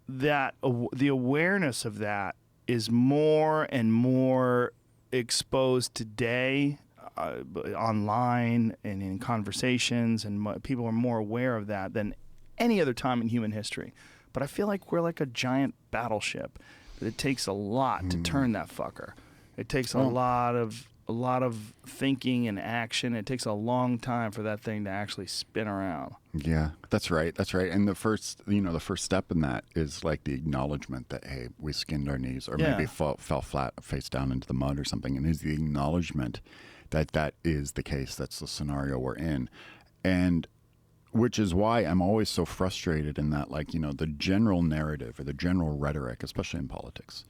Speaker 1: That the awareness of that is more and more exposed today online and in conversations, and people are more aware of that than any other time in human history. But I feel like we're like a giant battleship, that it takes a lot to turn that fucker. It takes a lot of thinking and action. It takes a long time for that thing to actually spin around.
Speaker 2: Yeah, that's right. That's right. And the first step in that is like the acknowledgement that, hey, we skinned our knees, or maybe fell flat face down into the mud or something. And is the acknowledgement that is the case. That's the scenario we're in. And which is why I'm always so frustrated in that, like, you know, the general narrative or the general rhetoric, especially in politics,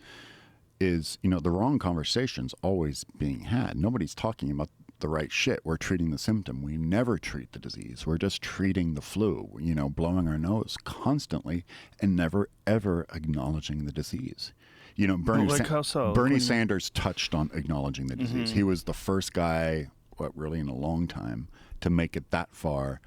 Speaker 2: is, you know, the wrong conversations always being had. Nobody's talking about the right shit. We're treating the symptom. We never treat the disease. We're just treating the flu, you know, blowing our nose constantly and never, ever acknowledging the disease. You know, Bernie Sanders touched on acknowledging the disease. He was the first guy, really in a long time, to make it that far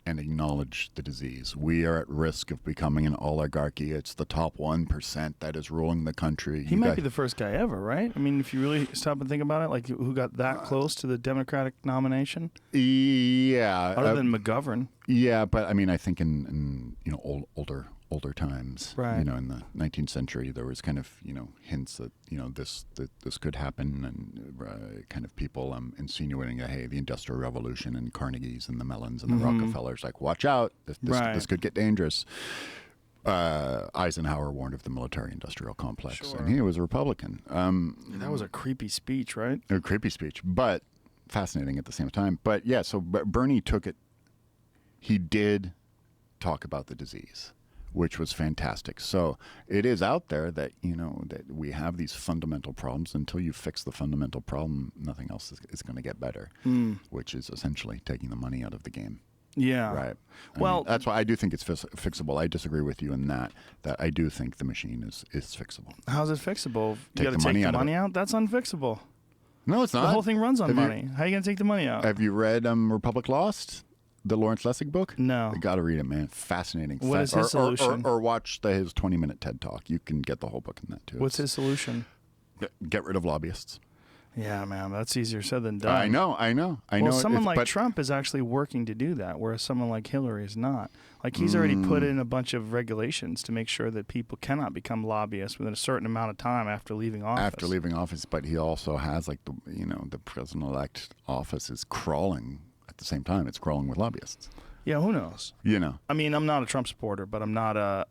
Speaker 2: and acknowledge the disease. We are at risk of becoming an oligarchy. It's the top 1% that is ruling the country.
Speaker 1: He might be the first guy ever, right? I mean, if you really stop and think about it, like, who got that close to the Democratic nomination?
Speaker 2: Yeah.
Speaker 1: Other than McGovern.
Speaker 2: Yeah, but I mean, I think in you know, older times,
Speaker 1: right.
Speaker 2: You know, in the 19th century, there was kind of, you know, hints that, you know, this could happen, and kind of people insinuating that, hey, the Industrial Revolution and Carnegie's and the Mellons and the Rockefellers, like, watch out, this could get dangerous. Eisenhower warned of the military-industrial complex, and he was a Republican.
Speaker 1: That was a creepy speech, right?
Speaker 2: A creepy speech, but fascinating at the same time. But yeah, so Bernie took it. He did talk about the disease, which was fantastic. So it is out there that, that we have these fundamental problems. Until you fix the fundamental problem, nothing else is going to get better, which is essentially taking the money out of the game.
Speaker 1: Yeah.
Speaker 2: Right.
Speaker 1: Well,
Speaker 2: that's why I do think it's fixable. I disagree with you in that I do think the machine is fixable.
Speaker 1: How's it fixable? You
Speaker 2: Take
Speaker 1: got to
Speaker 2: the
Speaker 1: take
Speaker 2: money
Speaker 1: the
Speaker 2: out of
Speaker 1: money
Speaker 2: it.
Speaker 1: out? That's unfixable.
Speaker 2: No, it's not.
Speaker 1: The whole thing runs on
Speaker 2: Have you-
Speaker 1: money. How are you going to take the money out?
Speaker 2: Have you read Republic Lost? The Lawrence Lessig book?
Speaker 1: No.
Speaker 2: You got to read it, man. Fascinating.
Speaker 1: What is his solution?
Speaker 2: Or watch his 20-minute TED Talk. You can get the whole book in that, too.
Speaker 1: What's his solution?
Speaker 2: Get rid of lobbyists.
Speaker 1: Yeah, man, that's easier said than done.
Speaker 2: I know.
Speaker 1: Well, someone like
Speaker 2: but
Speaker 1: Trump is actually working to do that, whereas someone like Hillary is not. Like, he's already put in a bunch of regulations to make sure that people cannot become lobbyists within a certain amount of time after leaving office.
Speaker 2: But he also has, the president-elect office is crawling at the same time. It's crawling with lobbyists.
Speaker 1: Yeah, who knows?
Speaker 2: I
Speaker 1: mean, I'm not a Trump supporter, but I'm not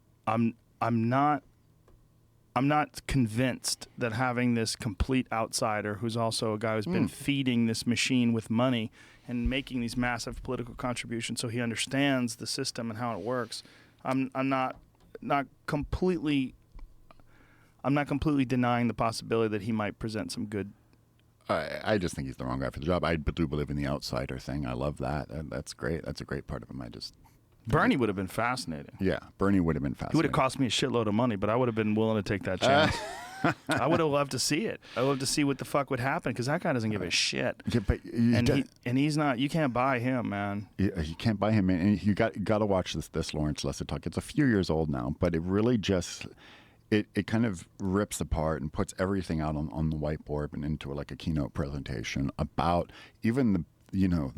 Speaker 1: convinced that having this complete outsider who's also a guy who's been feeding this machine with money and making these massive political contributions so he understands the system and how it works. I'm not completely denying the possibility that he might present some good.
Speaker 2: I just think he's the wrong guy for the job. I do believe in the outsider thing. I love that. That's great. That's a great part of him.
Speaker 1: Bernie would have been fascinating.
Speaker 2: Yeah, Bernie would have been fascinating.
Speaker 1: He would have cost me a shitload of money, but I would have been willing to take that chance. I would have loved to see it. I would love to see what the fuck would happen, because that guy doesn't give a shit.
Speaker 2: Yeah, but
Speaker 1: and he's not. You can't buy him, man.
Speaker 2: You can't buy him, and you got to watch this Lawrence Lessig talk. It's a few years old now, but it really just it kind of rips apart and puts everything out on the whiteboard and into like a keynote presentation about even the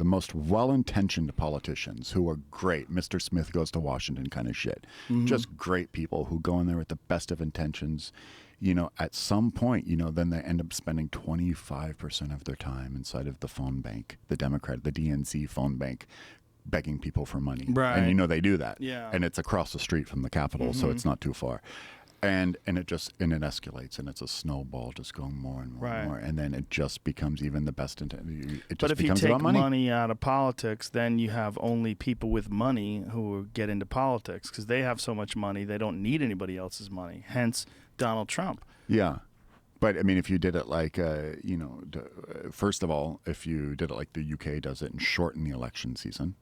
Speaker 2: most well-intentioned politicians who are great. Mr. Smith goes to Washington kind of shit. Just great people who go in there with the best of intentions. At some point, then they end up spending 25% of their time inside of the phone bank, the DNC phone bank, begging people for money.
Speaker 1: Right.
Speaker 2: And they do that.
Speaker 1: Yeah.
Speaker 2: And it's across the street from the Capitol, so it's not too far. And it escalates, and it's a snowball just going more and more and more, and then it just becomes even the best intent.
Speaker 1: But if you take money out of politics, then you have only people with money who get into politics because they have so much money they don't need anybody else's money. Hence, Donald Trump.
Speaker 2: Yeah, but I mean, if you did it like first of all, if you did it like the UK does it and shorten the election season,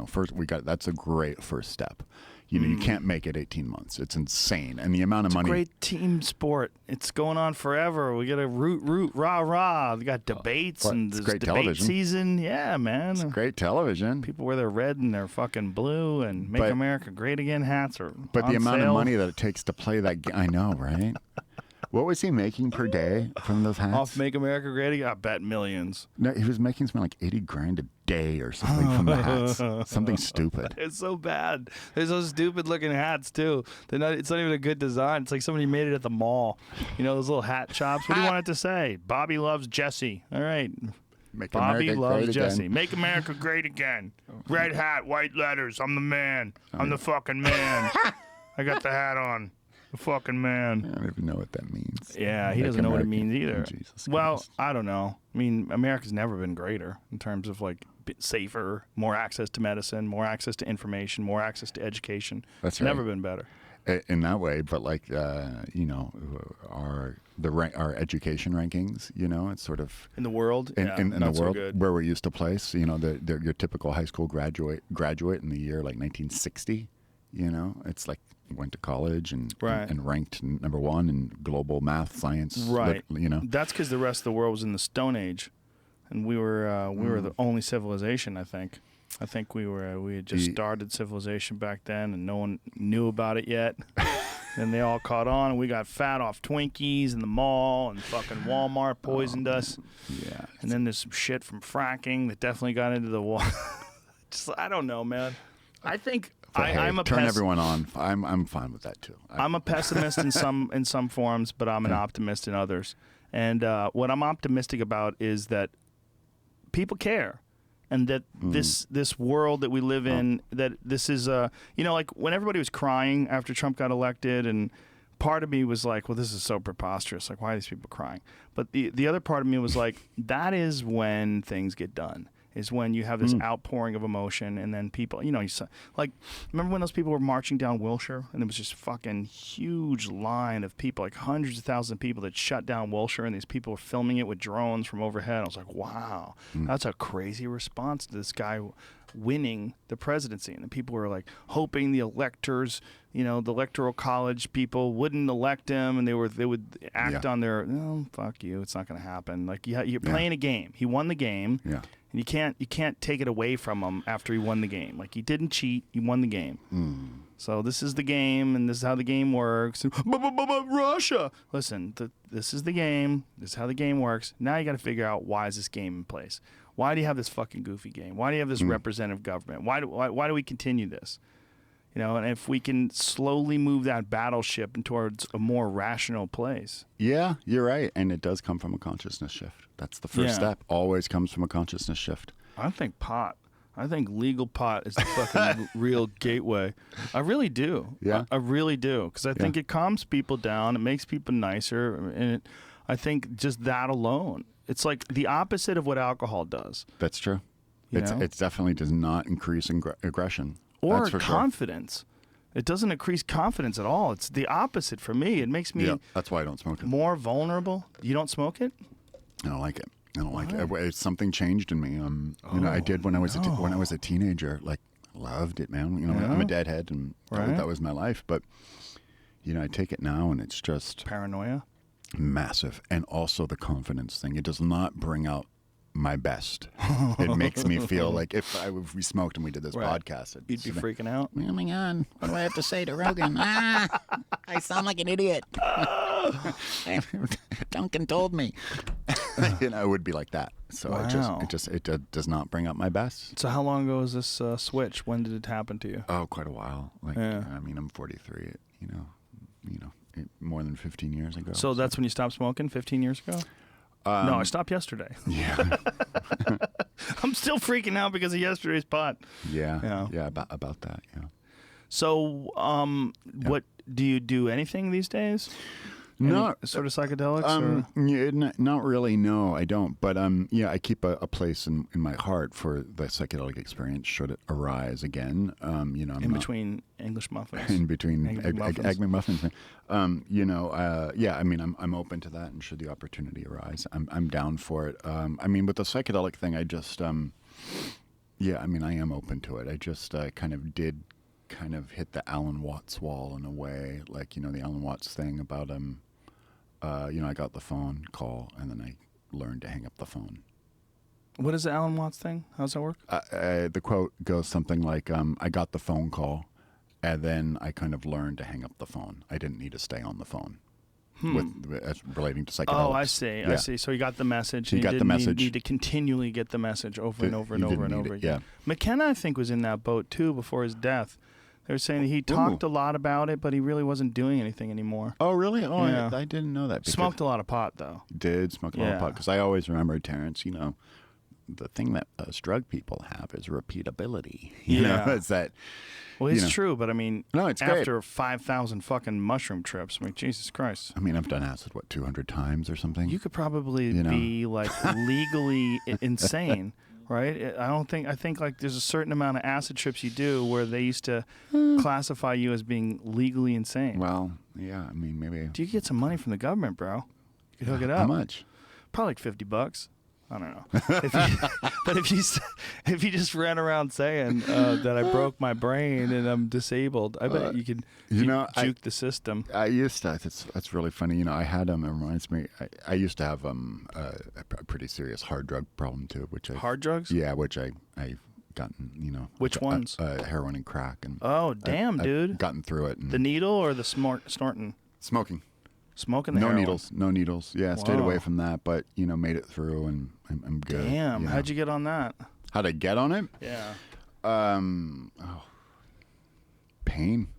Speaker 2: first that's a great first step. You can't make it 18 months. It's insane. And the amount of money.
Speaker 1: It's a great team sport. It's going on forever. We get a root, rah. We got debates and
Speaker 2: it's
Speaker 1: there's
Speaker 2: great
Speaker 1: debate
Speaker 2: television.
Speaker 1: Season. Yeah, man.
Speaker 2: It's great television.
Speaker 1: People wear their red and their fucking blue and Make America Great Again hats are
Speaker 2: But
Speaker 1: on
Speaker 2: the amount
Speaker 1: sale.
Speaker 2: of money that it takes to play that game. I know, right? What was he making per day from those hats?
Speaker 1: Off Make America Great Again? I bet millions.
Speaker 2: No, he was making something like 80 grand a day or something from the hats. Something stupid.
Speaker 1: It's so bad. They're so stupid looking hats too. It's not even a good design. It's like somebody made it at the mall. Those little hat shops. What do you want it to say? Bobby loves Jesse. All right.
Speaker 2: Make
Speaker 1: Bobby
Speaker 2: America
Speaker 1: loves
Speaker 2: great
Speaker 1: Jesse.
Speaker 2: again.
Speaker 1: Make America great again. Red hat, white letters. I'm the man. I'm the fucking man. I got the hat on. The fucking man.
Speaker 2: I don't even know what that means.
Speaker 1: Yeah, he
Speaker 2: Make
Speaker 1: doesn't know what it
Speaker 2: America-
Speaker 1: means either.
Speaker 2: Jesus
Speaker 1: Well,
Speaker 2: Christ.
Speaker 1: I don't know. I mean, America's never been greater in terms of like safer, more access to medicine, more access to information, more access to education.
Speaker 2: That's
Speaker 1: It's never
Speaker 2: right.
Speaker 1: been better.
Speaker 2: In that way, but like our education rankings, it's sort of
Speaker 1: In the world,
Speaker 2: in the
Speaker 1: not so
Speaker 2: world
Speaker 1: good.
Speaker 2: where we used to place, your typical high school graduate in the year like 1960. It's like went to college and
Speaker 1: Right.
Speaker 2: and ranked number one in global math, science.
Speaker 1: Right.
Speaker 2: That's
Speaker 1: because the rest of the world was in the Stone Age, and we were the only civilization. I think we had just started civilization back then, and no one knew about it yet. And they all caught on, and we got fat off Twinkies in the mall, and fucking Walmart poisoned us.
Speaker 2: Yeah.
Speaker 1: And then there's some shit from fracking that definitely got into the water. I don't know, man. I think I'm a
Speaker 2: turn everyone on. I'm fine with that too.
Speaker 1: I'm a pessimist in some forms, but I'm an optimist in others. And what I'm optimistic about is that people care, and that this world that we live in, that this is like when everybody was crying after Trump got elected, and part of me was like, well, this is so preposterous. Like, why are these people crying? But the other part of me was like, that is when things get done. is when you have this outpouring of emotion, and then people, like, remember when those people were marching down Wilshire, and there was just fucking huge line of people, like hundreds of thousands of people that shut down Wilshire, and these people were filming it with drones from overhead. I was like, wow, that's a crazy response to this guy winning the presidency. And the people were like hoping the electors, the electoral college people wouldn't elect him, and they would act on their, no, fuck you, it's not going to happen. Like, you're playing a game. He won the game, and you can't take it away from him after he won the game. Like, he didn't cheat, he won the game. So this is the game, and this is how the game works. And, Russia, listen, this is the game. This is how the game works. Now you got to figure out, why is this game in place? Why do you have this fucking goofy game? Why do you have this representative government? Why do we continue this? And if we can slowly move that battleship towards a more rational place.
Speaker 2: Yeah, you're right. And it does come from a consciousness shift. That's the first step. Always comes from a consciousness shift.
Speaker 1: I think pot. I think legal pot is the fucking real gateway. I really do.
Speaker 2: Yeah.
Speaker 1: I really do. Because I think it calms people down. It makes people nicer. And I think just that alone. It's like the opposite of what alcohol does.
Speaker 2: That's true. It definitely does not increase aggression.
Speaker 1: Or confidence. Sure. It doesn't increase confidence at all. It's the opposite for me. It makes me
Speaker 2: that's why I don't smoke it.
Speaker 1: More vulnerable. You don't smoke it?
Speaker 2: I don't like it. I don't like it. It's something changed in me. I did when I was a teenager. Like, loved it, man. I'm a deadhead, and that was my life. But I take it now, and it's just
Speaker 1: paranoia.
Speaker 2: Massive. And also the confidence thing. It does not bring out my best. It makes me feel like if we smoked and we did this podcast,
Speaker 1: you'd be freaking out.
Speaker 2: Oh my God, what do I have to say to Rogan? I sound like an idiot. Duncan told me. I would be like that. So it does not bring out my best.
Speaker 1: So how long ago was this switch? When did it happen to you?
Speaker 2: Oh, quite a while. I'm 43. More than 15 years ago.
Speaker 1: So that's when you stopped smoking, 15 years ago? No, I stopped yesterday.
Speaker 2: Yeah.
Speaker 1: I'm still freaking out because of yesterday's pot.
Speaker 2: Yeah. About that, yeah.
Speaker 1: So, what do you do anything these days?
Speaker 2: No,
Speaker 1: sort of psychedelics?
Speaker 2: Not really. No, I don't. But I keep a place in my heart for the psychedelic experience should it arise again. In
Speaker 1: between English muffins.
Speaker 2: In between Egg McMuffins. I'm open to that, and should the opportunity arise, I'm down for it. With the psychedelic thing, I just I am open to it. I just kind of hit the Alan Watts wall in a way, like the Alan Watts thing about I got the phone call and then I learned to hang up the phone.
Speaker 1: What is the Alan Watts thing? How does that work?
Speaker 2: The quote goes something like, I got the phone call and then I kind of learned to hang up the phone. I didn't need to stay on the phone. Relating to psychedelics.
Speaker 1: Oh, I see. I see. So you got the message.
Speaker 2: You got the message.
Speaker 1: Need to continually get the message over and over and over and over again.
Speaker 2: Yeah.
Speaker 1: McKenna, I think, was in that boat too before his death. They were saying that he talked a lot about it, but he really wasn't doing anything anymore.
Speaker 2: Oh, really? Oh,
Speaker 1: yeah.
Speaker 2: I didn't know that.
Speaker 1: Smoked a lot of pot, though.
Speaker 2: Did smoke a lot of pot. Because I always remember, Terrence, the thing that us drug people have is repeatability. You know, it's that.
Speaker 1: Well, it's true, but
Speaker 2: it's
Speaker 1: after
Speaker 2: great.
Speaker 1: 5,000 fucking mushroom trips, Jesus Christ.
Speaker 2: I've done acid, 200 times or something?
Speaker 1: You could probably be, like, legally insane. Right? I think like there's a certain amount of acid trips you do where they used to classify you as being legally insane.
Speaker 2: Well, yeah, maybe.
Speaker 1: Do you get some money from the government, bro? You could hook it up.
Speaker 2: How much?
Speaker 1: Probably like $50. I don't know. But if you just ran around saying that I broke my brain and I'm disabled, I bet you could juke the system.
Speaker 2: I used to. That's really funny. I had it reminds me. I used to have a pretty serious hard drug problem too,
Speaker 1: hard drugs.
Speaker 2: Yeah, which I've gotten.
Speaker 1: Which ones?
Speaker 2: Heroin and crack. And
Speaker 1: oh damn, dude!
Speaker 2: I've gotten through it. And
Speaker 1: the needle or the snorting?
Speaker 2: Smoking.
Speaker 1: Smoking the
Speaker 2: no
Speaker 1: heroin.
Speaker 2: No needles. Yeah, stayed away from that, but made it through, and I'm good.
Speaker 1: Damn, how'd you get on that?
Speaker 2: How'd I get on it?
Speaker 1: Yeah.
Speaker 2: Pain.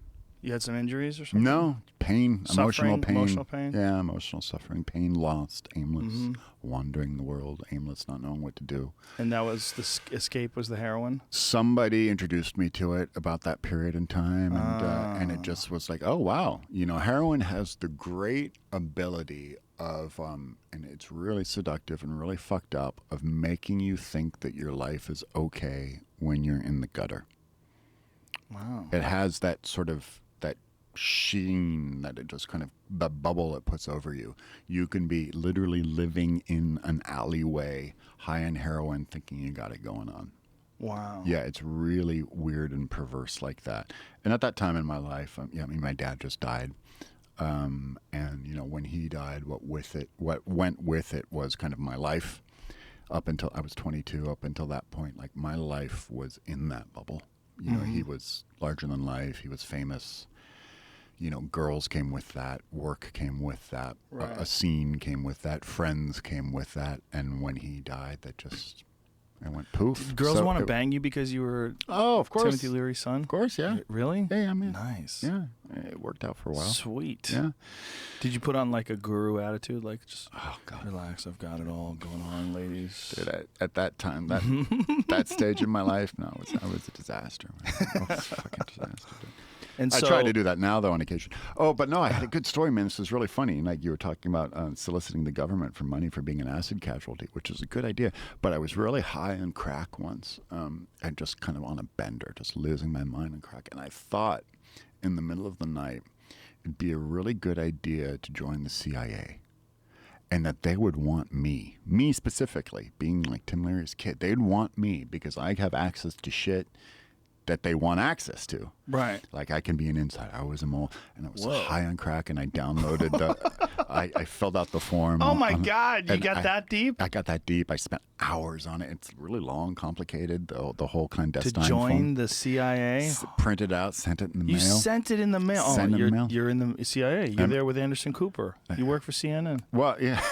Speaker 1: You had some injuries or something?
Speaker 2: No, pain,
Speaker 1: Suffering, emotional pain?
Speaker 2: Yeah, emotional suffering, pain, lost, aimless,
Speaker 1: Mm-hmm.
Speaker 2: wandering the world, aimless, not knowing what to do.
Speaker 1: And that was escape was the heroin?
Speaker 2: Somebody introduced me to it about that period in time, and it just was like, oh wow, heroin has the great ability of, and it's really seductive and really fucked up, of making you think that your life is okay when you're in the gutter.
Speaker 1: Wow.
Speaker 2: It has that sort of that sheen that it just kind of the bubble it puts over you. You can be literally living in an alleyway, high on heroin, thinking you got it going on.
Speaker 1: Wow.
Speaker 2: Yeah, it's really weird and perverse like that. And at that time in my life, my dad just died. And when he died, what went with it was kind of my life. Up until I was 22, up until that point, like my life was in that bubble. He was larger than life. He was famous. Girls came with that. Work came with that.
Speaker 1: Right.
Speaker 2: A scene came with that. Friends came with that. And when he died, I went poof.
Speaker 1: Did girls
Speaker 2: So
Speaker 1: want to bang you because you were
Speaker 2: Oh, of course.
Speaker 1: Timothy Leary's son?
Speaker 2: Of course, yeah.
Speaker 1: Really?
Speaker 2: Yeah, I mean,
Speaker 1: Nice.
Speaker 2: yeah. It worked out for a while.
Speaker 1: Sweet.
Speaker 2: Yeah.
Speaker 1: Did you put on like a guru attitude, like just
Speaker 2: Oh God.
Speaker 1: relax, I've got it all going on, ladies?
Speaker 2: Dude, at that time, that stage in my life, no, I was a disaster. I was a fucking disaster. Dude.
Speaker 1: And
Speaker 2: I
Speaker 1: so,
Speaker 2: try to do that now, though, on occasion. Oh, but no, I had a good story, man. This is really funny. Like you were talking about soliciting the government for money for being an acid casualty, which is a good idea. But I was really high on crack once, and just kind of on a bender, just losing my mind on crack. And I thought, in the middle of the night, it'd be a really good idea to join the CIA. And that they would want me specifically, being like Tim Leary's kid. They'd want me because I have access to shit that they want access to.
Speaker 1: right.
Speaker 2: Like I can be an insider. I was a mole, and I was
Speaker 1: Whoa.
Speaker 2: high on crack, and I downloaded I filled out the form.
Speaker 1: Oh my God, you
Speaker 2: and
Speaker 1: got that deep?
Speaker 2: I got that deep. I spent hours on it. It's really long, complicated, the whole
Speaker 1: To
Speaker 2: clandestine
Speaker 1: join
Speaker 2: form.
Speaker 1: the CIA?
Speaker 2: Printed out, sent it in the
Speaker 1: You
Speaker 2: mail.
Speaker 1: sent it in the mail.
Speaker 2: Sent it in the mail.
Speaker 1: You're in the CIA. You're
Speaker 2: I'm-
Speaker 1: there with Anderson Cooper. You work for CNN.
Speaker 2: Well, yeah,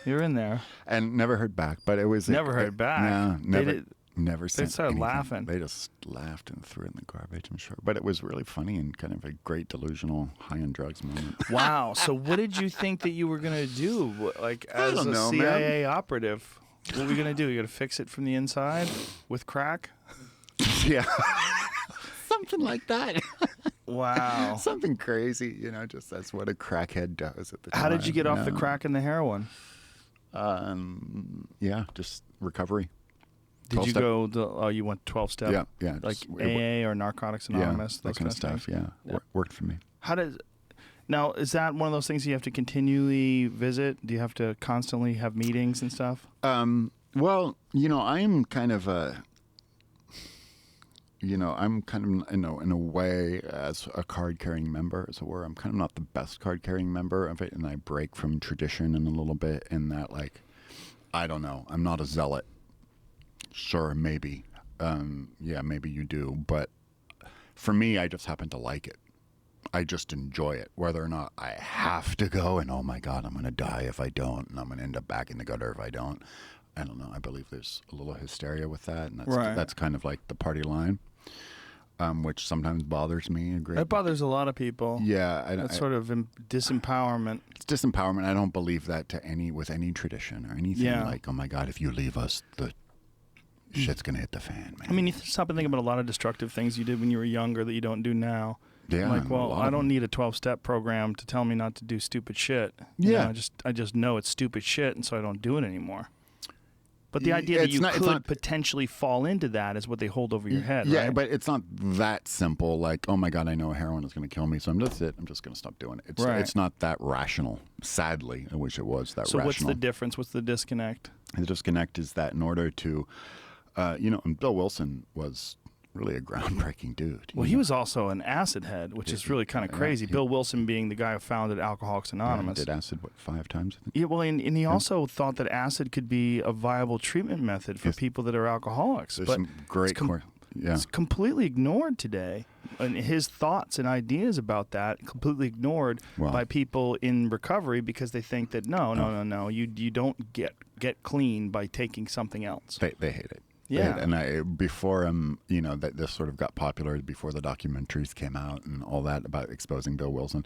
Speaker 1: You're in there.
Speaker 2: and never heard back. But it was
Speaker 1: Never heard back.
Speaker 2: No,
Speaker 1: They
Speaker 2: never.
Speaker 1: did-
Speaker 2: Never sent
Speaker 1: started
Speaker 2: anything.
Speaker 1: laughing.
Speaker 2: They just laughed and threw it in the garbage, I'm sure. But it was really funny and kind of a great delusional high on drugs moment.
Speaker 1: Wow. So what did you think that you were going to do? Like as
Speaker 2: don't
Speaker 1: a
Speaker 2: know, man.
Speaker 1: CIA operative? What were you going to do? You going to fix it from the inside with crack?
Speaker 2: Yeah. Something like that.
Speaker 1: Wow.
Speaker 2: Something crazy, just that's what a crackhead does at the time.
Speaker 1: How did you get off the crack and the heroin?
Speaker 2: Yeah, just recovery.
Speaker 1: Did you
Speaker 2: 12-step.
Speaker 1: go, you went 12-step?
Speaker 2: Yeah.
Speaker 1: Like
Speaker 2: just-
Speaker 1: AA or Narcotics Anonymous?
Speaker 2: Yeah,
Speaker 1: those
Speaker 2: that kind of stuff.
Speaker 1: things?
Speaker 2: Yeah, worked for me.
Speaker 1: Now, is that one of those things you have to continually visit? Do you have to constantly have meetings and stuff?
Speaker 2: Well, I'm kind of I'm kind of in a way as a card-carrying member, as it were. I'm kind of not the best card-carrying member of it, and I break from tradition in a little bit in that, like, I don't know. I'm not a zealot. Sure, maybe. Yeah, maybe you do. But for me, I just happen to like it. I just enjoy it. Whether or not I have to go and, oh my God, I'm going to die if I don't, and I'm going to end up back in the gutter if I don't. I don't know. I believe there's a little hysteria with that, and that's kind of like the party line, which sometimes bothers me a great.
Speaker 1: That bothers a lot of people.
Speaker 2: Yeah,
Speaker 1: That's sort of disempowerment.
Speaker 2: it's disempowerment. I don't believe that with any tradition or anything.
Speaker 1: Yeah.
Speaker 2: Like, oh my God, if you leave us, the shit's gonna hit the fan, man.
Speaker 1: I mean, you stop and think about a lot of destructive things you did when you were younger that you don't do now.
Speaker 2: yeah,
Speaker 1: Like,
Speaker 2: a
Speaker 1: well,
Speaker 2: lot
Speaker 1: I
Speaker 2: of
Speaker 1: don't
Speaker 2: them.
Speaker 1: need a 12-step program to tell me not to do stupid shit. You
Speaker 2: Yeah.
Speaker 1: know, I just know it's stupid shit, and so I don't do it anymore. But the idea that
Speaker 2: It's
Speaker 1: you
Speaker 2: not- it's
Speaker 1: could
Speaker 2: not-
Speaker 1: potentially fall into that is what they hold over your head,
Speaker 2: Yeah,
Speaker 1: right?
Speaker 2: but it's not that simple. Like, oh my God, I know heroin is going to kill me, so I'm just going to stop doing it.
Speaker 1: Right.
Speaker 2: It's not that rational. Sadly, I wish it was that
Speaker 1: So
Speaker 2: rational.
Speaker 1: what's the difference? What's the disconnect?
Speaker 2: The disconnect is that in order to, and Bill Wilson was really a groundbreaking dude.
Speaker 1: Well, he was also an acid head, which is really kind of crazy.
Speaker 2: he-
Speaker 1: Bill Wilson being the guy who founded Alcoholics Anonymous.
Speaker 2: Did acid 5 times? I think.
Speaker 1: Yeah, well, and he also thought that acid could be a viable treatment method for
Speaker 2: Yes.
Speaker 1: people that are alcoholics.
Speaker 2: There's
Speaker 1: but
Speaker 2: some great. Yeah.
Speaker 1: it's completely ignored today. And his thoughts and ideas about that completely ignored
Speaker 2: Wow.
Speaker 1: by people in recovery because they think that no, you don't get clean by taking something else.
Speaker 2: They hate it.
Speaker 1: Yeah.
Speaker 2: And before that this sort of got popular, before the documentaries came out and all that about exposing Bill Wilson,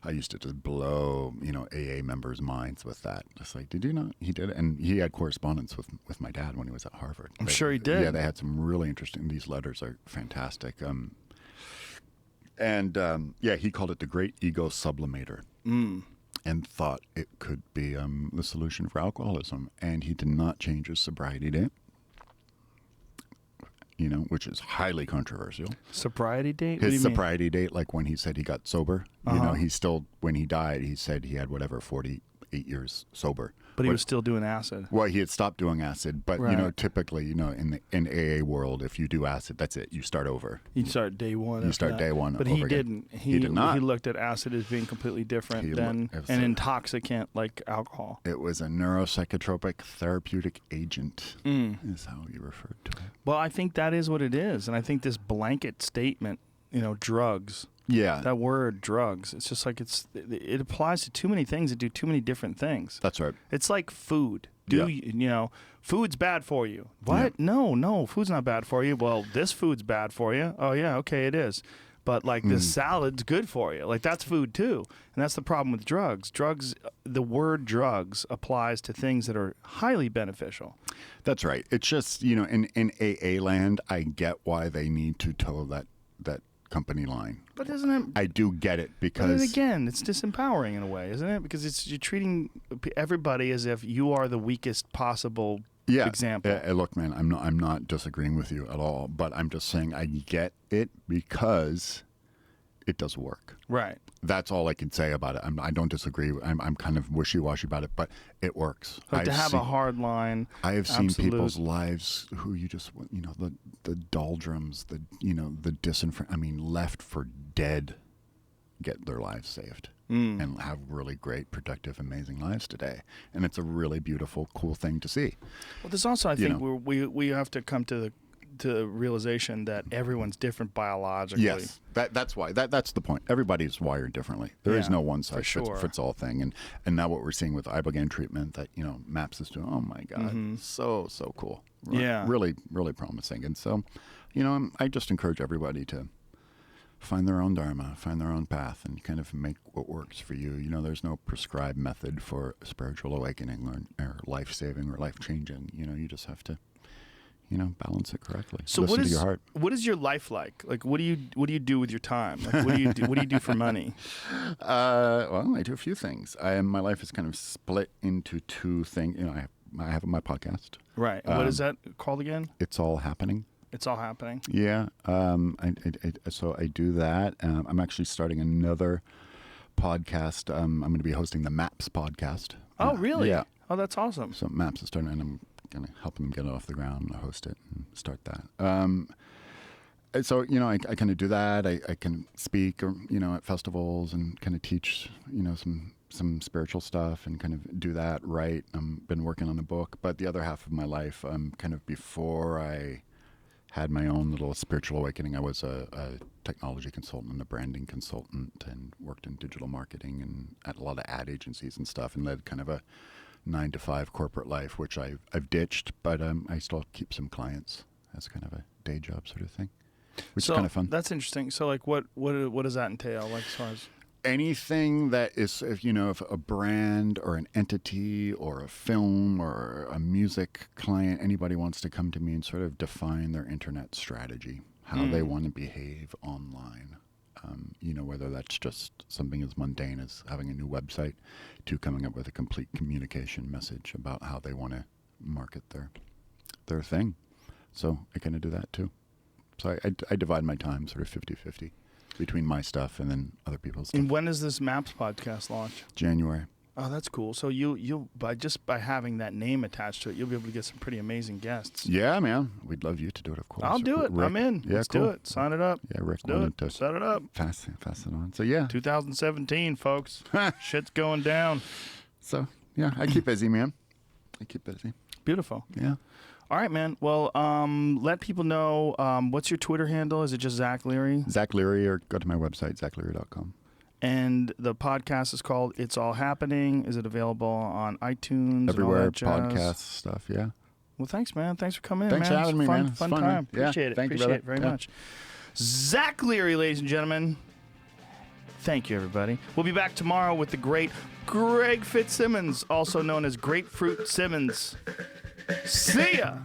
Speaker 2: I used to just blow AA members' minds with that. Just like, did you know he did it? And he had correspondence with my dad when he was at Harvard.
Speaker 1: I'm sure he did.
Speaker 2: Yeah, they had some really interesting. These letters are fantastic. He called it the Great Ego Sublimator. And thought it could be the solution for alcoholism. And he did not change his sobriety date, which is highly controversial.
Speaker 1: Sobriety date? What do
Speaker 2: His
Speaker 1: you mean?
Speaker 2: sobriety date, like when he said he got sober, he still, when he died, he said he had 48 years sober.
Speaker 1: But he was still doing acid.
Speaker 2: Well, he had stopped doing acid, but
Speaker 1: Right.
Speaker 2: typically, in AA world, if you do acid, that's it. You start over.
Speaker 1: You start day one.
Speaker 2: You
Speaker 1: after
Speaker 2: start
Speaker 1: that.
Speaker 2: day one
Speaker 1: But
Speaker 2: over
Speaker 1: he
Speaker 2: again.
Speaker 1: didn't.
Speaker 2: He did not.
Speaker 1: He looked at acid as being completely different than an intoxicant like alcohol.
Speaker 2: It was a neuropsychotropic therapeutic agent, is how he referred to it.
Speaker 1: Well, I think that is what it is. And I think this blanket statement, drugs,
Speaker 2: Yeah,
Speaker 1: that word drugs, it's just like it applies to too many things that do too many different things.
Speaker 2: that's right.
Speaker 1: It's like food. Food's bad for you. What?
Speaker 2: Yeah.
Speaker 1: No, food's not bad for you. Well, this food's bad for you. Oh, yeah, okay, it is. But, like, this salad's good for you. Like, that's food, too. And that's the problem with drugs. The word drugs applies to things that are highly beneficial.
Speaker 2: That's right. It's just, in AA land, I get why they need to toe that company line.
Speaker 1: But isn't it...
Speaker 2: I do get it
Speaker 1: But
Speaker 2: because...
Speaker 1: then again, it's disempowering in a way, isn't it? Because you're treating everybody as if you are the weakest possible example.
Speaker 2: Look, man, I'm not disagreeing with you at all, but I'm just saying I get it because it does work.
Speaker 1: Right.
Speaker 2: That's all I can say about it. I don't disagree. I'm kind of wishy-washy about it, but it works.
Speaker 1: Like to have a hard line.
Speaker 2: I have seen
Speaker 1: absolute.
Speaker 2: people's lives who you just, the doldrums, the left for dead, get their lives saved and have really great, productive, amazing lives today. And it's a really beautiful, cool thing to see.
Speaker 1: Well, there's also, I think, we have to come to the realization that everyone's different biologically.
Speaker 2: Yes, that's why. That's the point. Everybody's wired differently. There is no one size fits all thing. And now what we're seeing with ibogaine treatment that MAPS is doing. Oh my God, so cool.
Speaker 1: Yeah,
Speaker 2: really, really promising. And so, I just encourage everybody to find their own dharma, find their own path, and kind of make what works for you. There's no prescribed method for spiritual awakening or life-saving or life-changing. You just have to, balance it correctly.
Speaker 1: So
Speaker 2: listen to your heart.
Speaker 1: What is your life like? Like, what do you do with your time? Like, what do you do? What do you do for money?
Speaker 2: Well, I do a few things. My life is kind of split into two things. I have my podcast.
Speaker 1: Right. What is that called again?
Speaker 2: It's All Happening.
Speaker 1: It's All Happening.
Speaker 2: Yeah. So I do that. I'm actually starting another podcast. I'm going to be hosting the MAPS podcast.
Speaker 1: Oh, really?
Speaker 2: Yeah.
Speaker 1: Oh, that's awesome.
Speaker 2: So MAPS is starting, and I'm going to help them get it off the ground. I'm going to host it and start that. So, I kind of do that. I can speak, at festivals and kind of teach, some spiritual stuff and kind of do that right. I've been working on a book, but the other half of my life, kind of before I had my own little spiritual awakening, I was a technology consultant and a branding consultant and worked in digital marketing and at a lot of ad agencies and stuff and led kind of a 9-to-5 corporate life, which I've ditched, but I still keep some clients as kind of a day job sort of thing, which is kind of fun.
Speaker 1: That's interesting. So, like, what does that entail? Like, as far as
Speaker 2: anything that is, if a brand or an entity or a film or a music client, anybody wants to come to me and sort of define their internet strategy, how they want to behave online. Whether that's just something as mundane as having a new website to coming up with a complete communication message about how they want to market their thing. So I kind of do that too. So I divide my time sort of 50-50 between my stuff and then other people's stuff.
Speaker 1: And when does this MAPS podcast launch?
Speaker 2: January.
Speaker 1: Oh, that's cool. So you'll by having that name attached to it, you'll be able to get some pretty amazing guests.
Speaker 2: Yeah, man. We'd love you to do it, of course.
Speaker 1: I'll do it.
Speaker 2: Rick,
Speaker 1: I'm in.
Speaker 2: Yeah,
Speaker 1: Let's
Speaker 2: cool.
Speaker 1: do it. Sign it up.
Speaker 2: Yeah, Rick
Speaker 1: Let's do
Speaker 2: wanted
Speaker 1: it.
Speaker 2: to
Speaker 1: Set it up.
Speaker 2: pass it on. So yeah.
Speaker 1: 2017, folks. Shit's going down.
Speaker 2: So yeah, I keep busy, man. I keep busy.
Speaker 1: Beautiful.
Speaker 2: Yeah.
Speaker 1: All right, man. Well, let people know, what's your Twitter handle? Is it just Zach Leary?
Speaker 2: Zach Leary, or go to my website, zachleary.com.
Speaker 1: And the podcast is called It's All Happening. Is it available on iTunes?
Speaker 2: Everywhere,
Speaker 1: and all that jazz?
Speaker 2: podcast stuff, yeah.
Speaker 1: Well, thanks, man. Thanks for coming in,
Speaker 2: Thanks
Speaker 1: man.
Speaker 2: for having me,
Speaker 1: Fun,
Speaker 2: man. It's
Speaker 1: fun
Speaker 2: fun,
Speaker 1: time.
Speaker 2: man. Yeah,
Speaker 1: Appreciate it.
Speaker 2: thank you,
Speaker 1: Appreciate
Speaker 2: brother.
Speaker 1: it very
Speaker 2: Yeah.
Speaker 1: much. Zach Leary, ladies and gentlemen. Thank you, everybody. We'll be back tomorrow with the great Greg Fitzsimmons, also known as Grapefruit Simmons. See ya!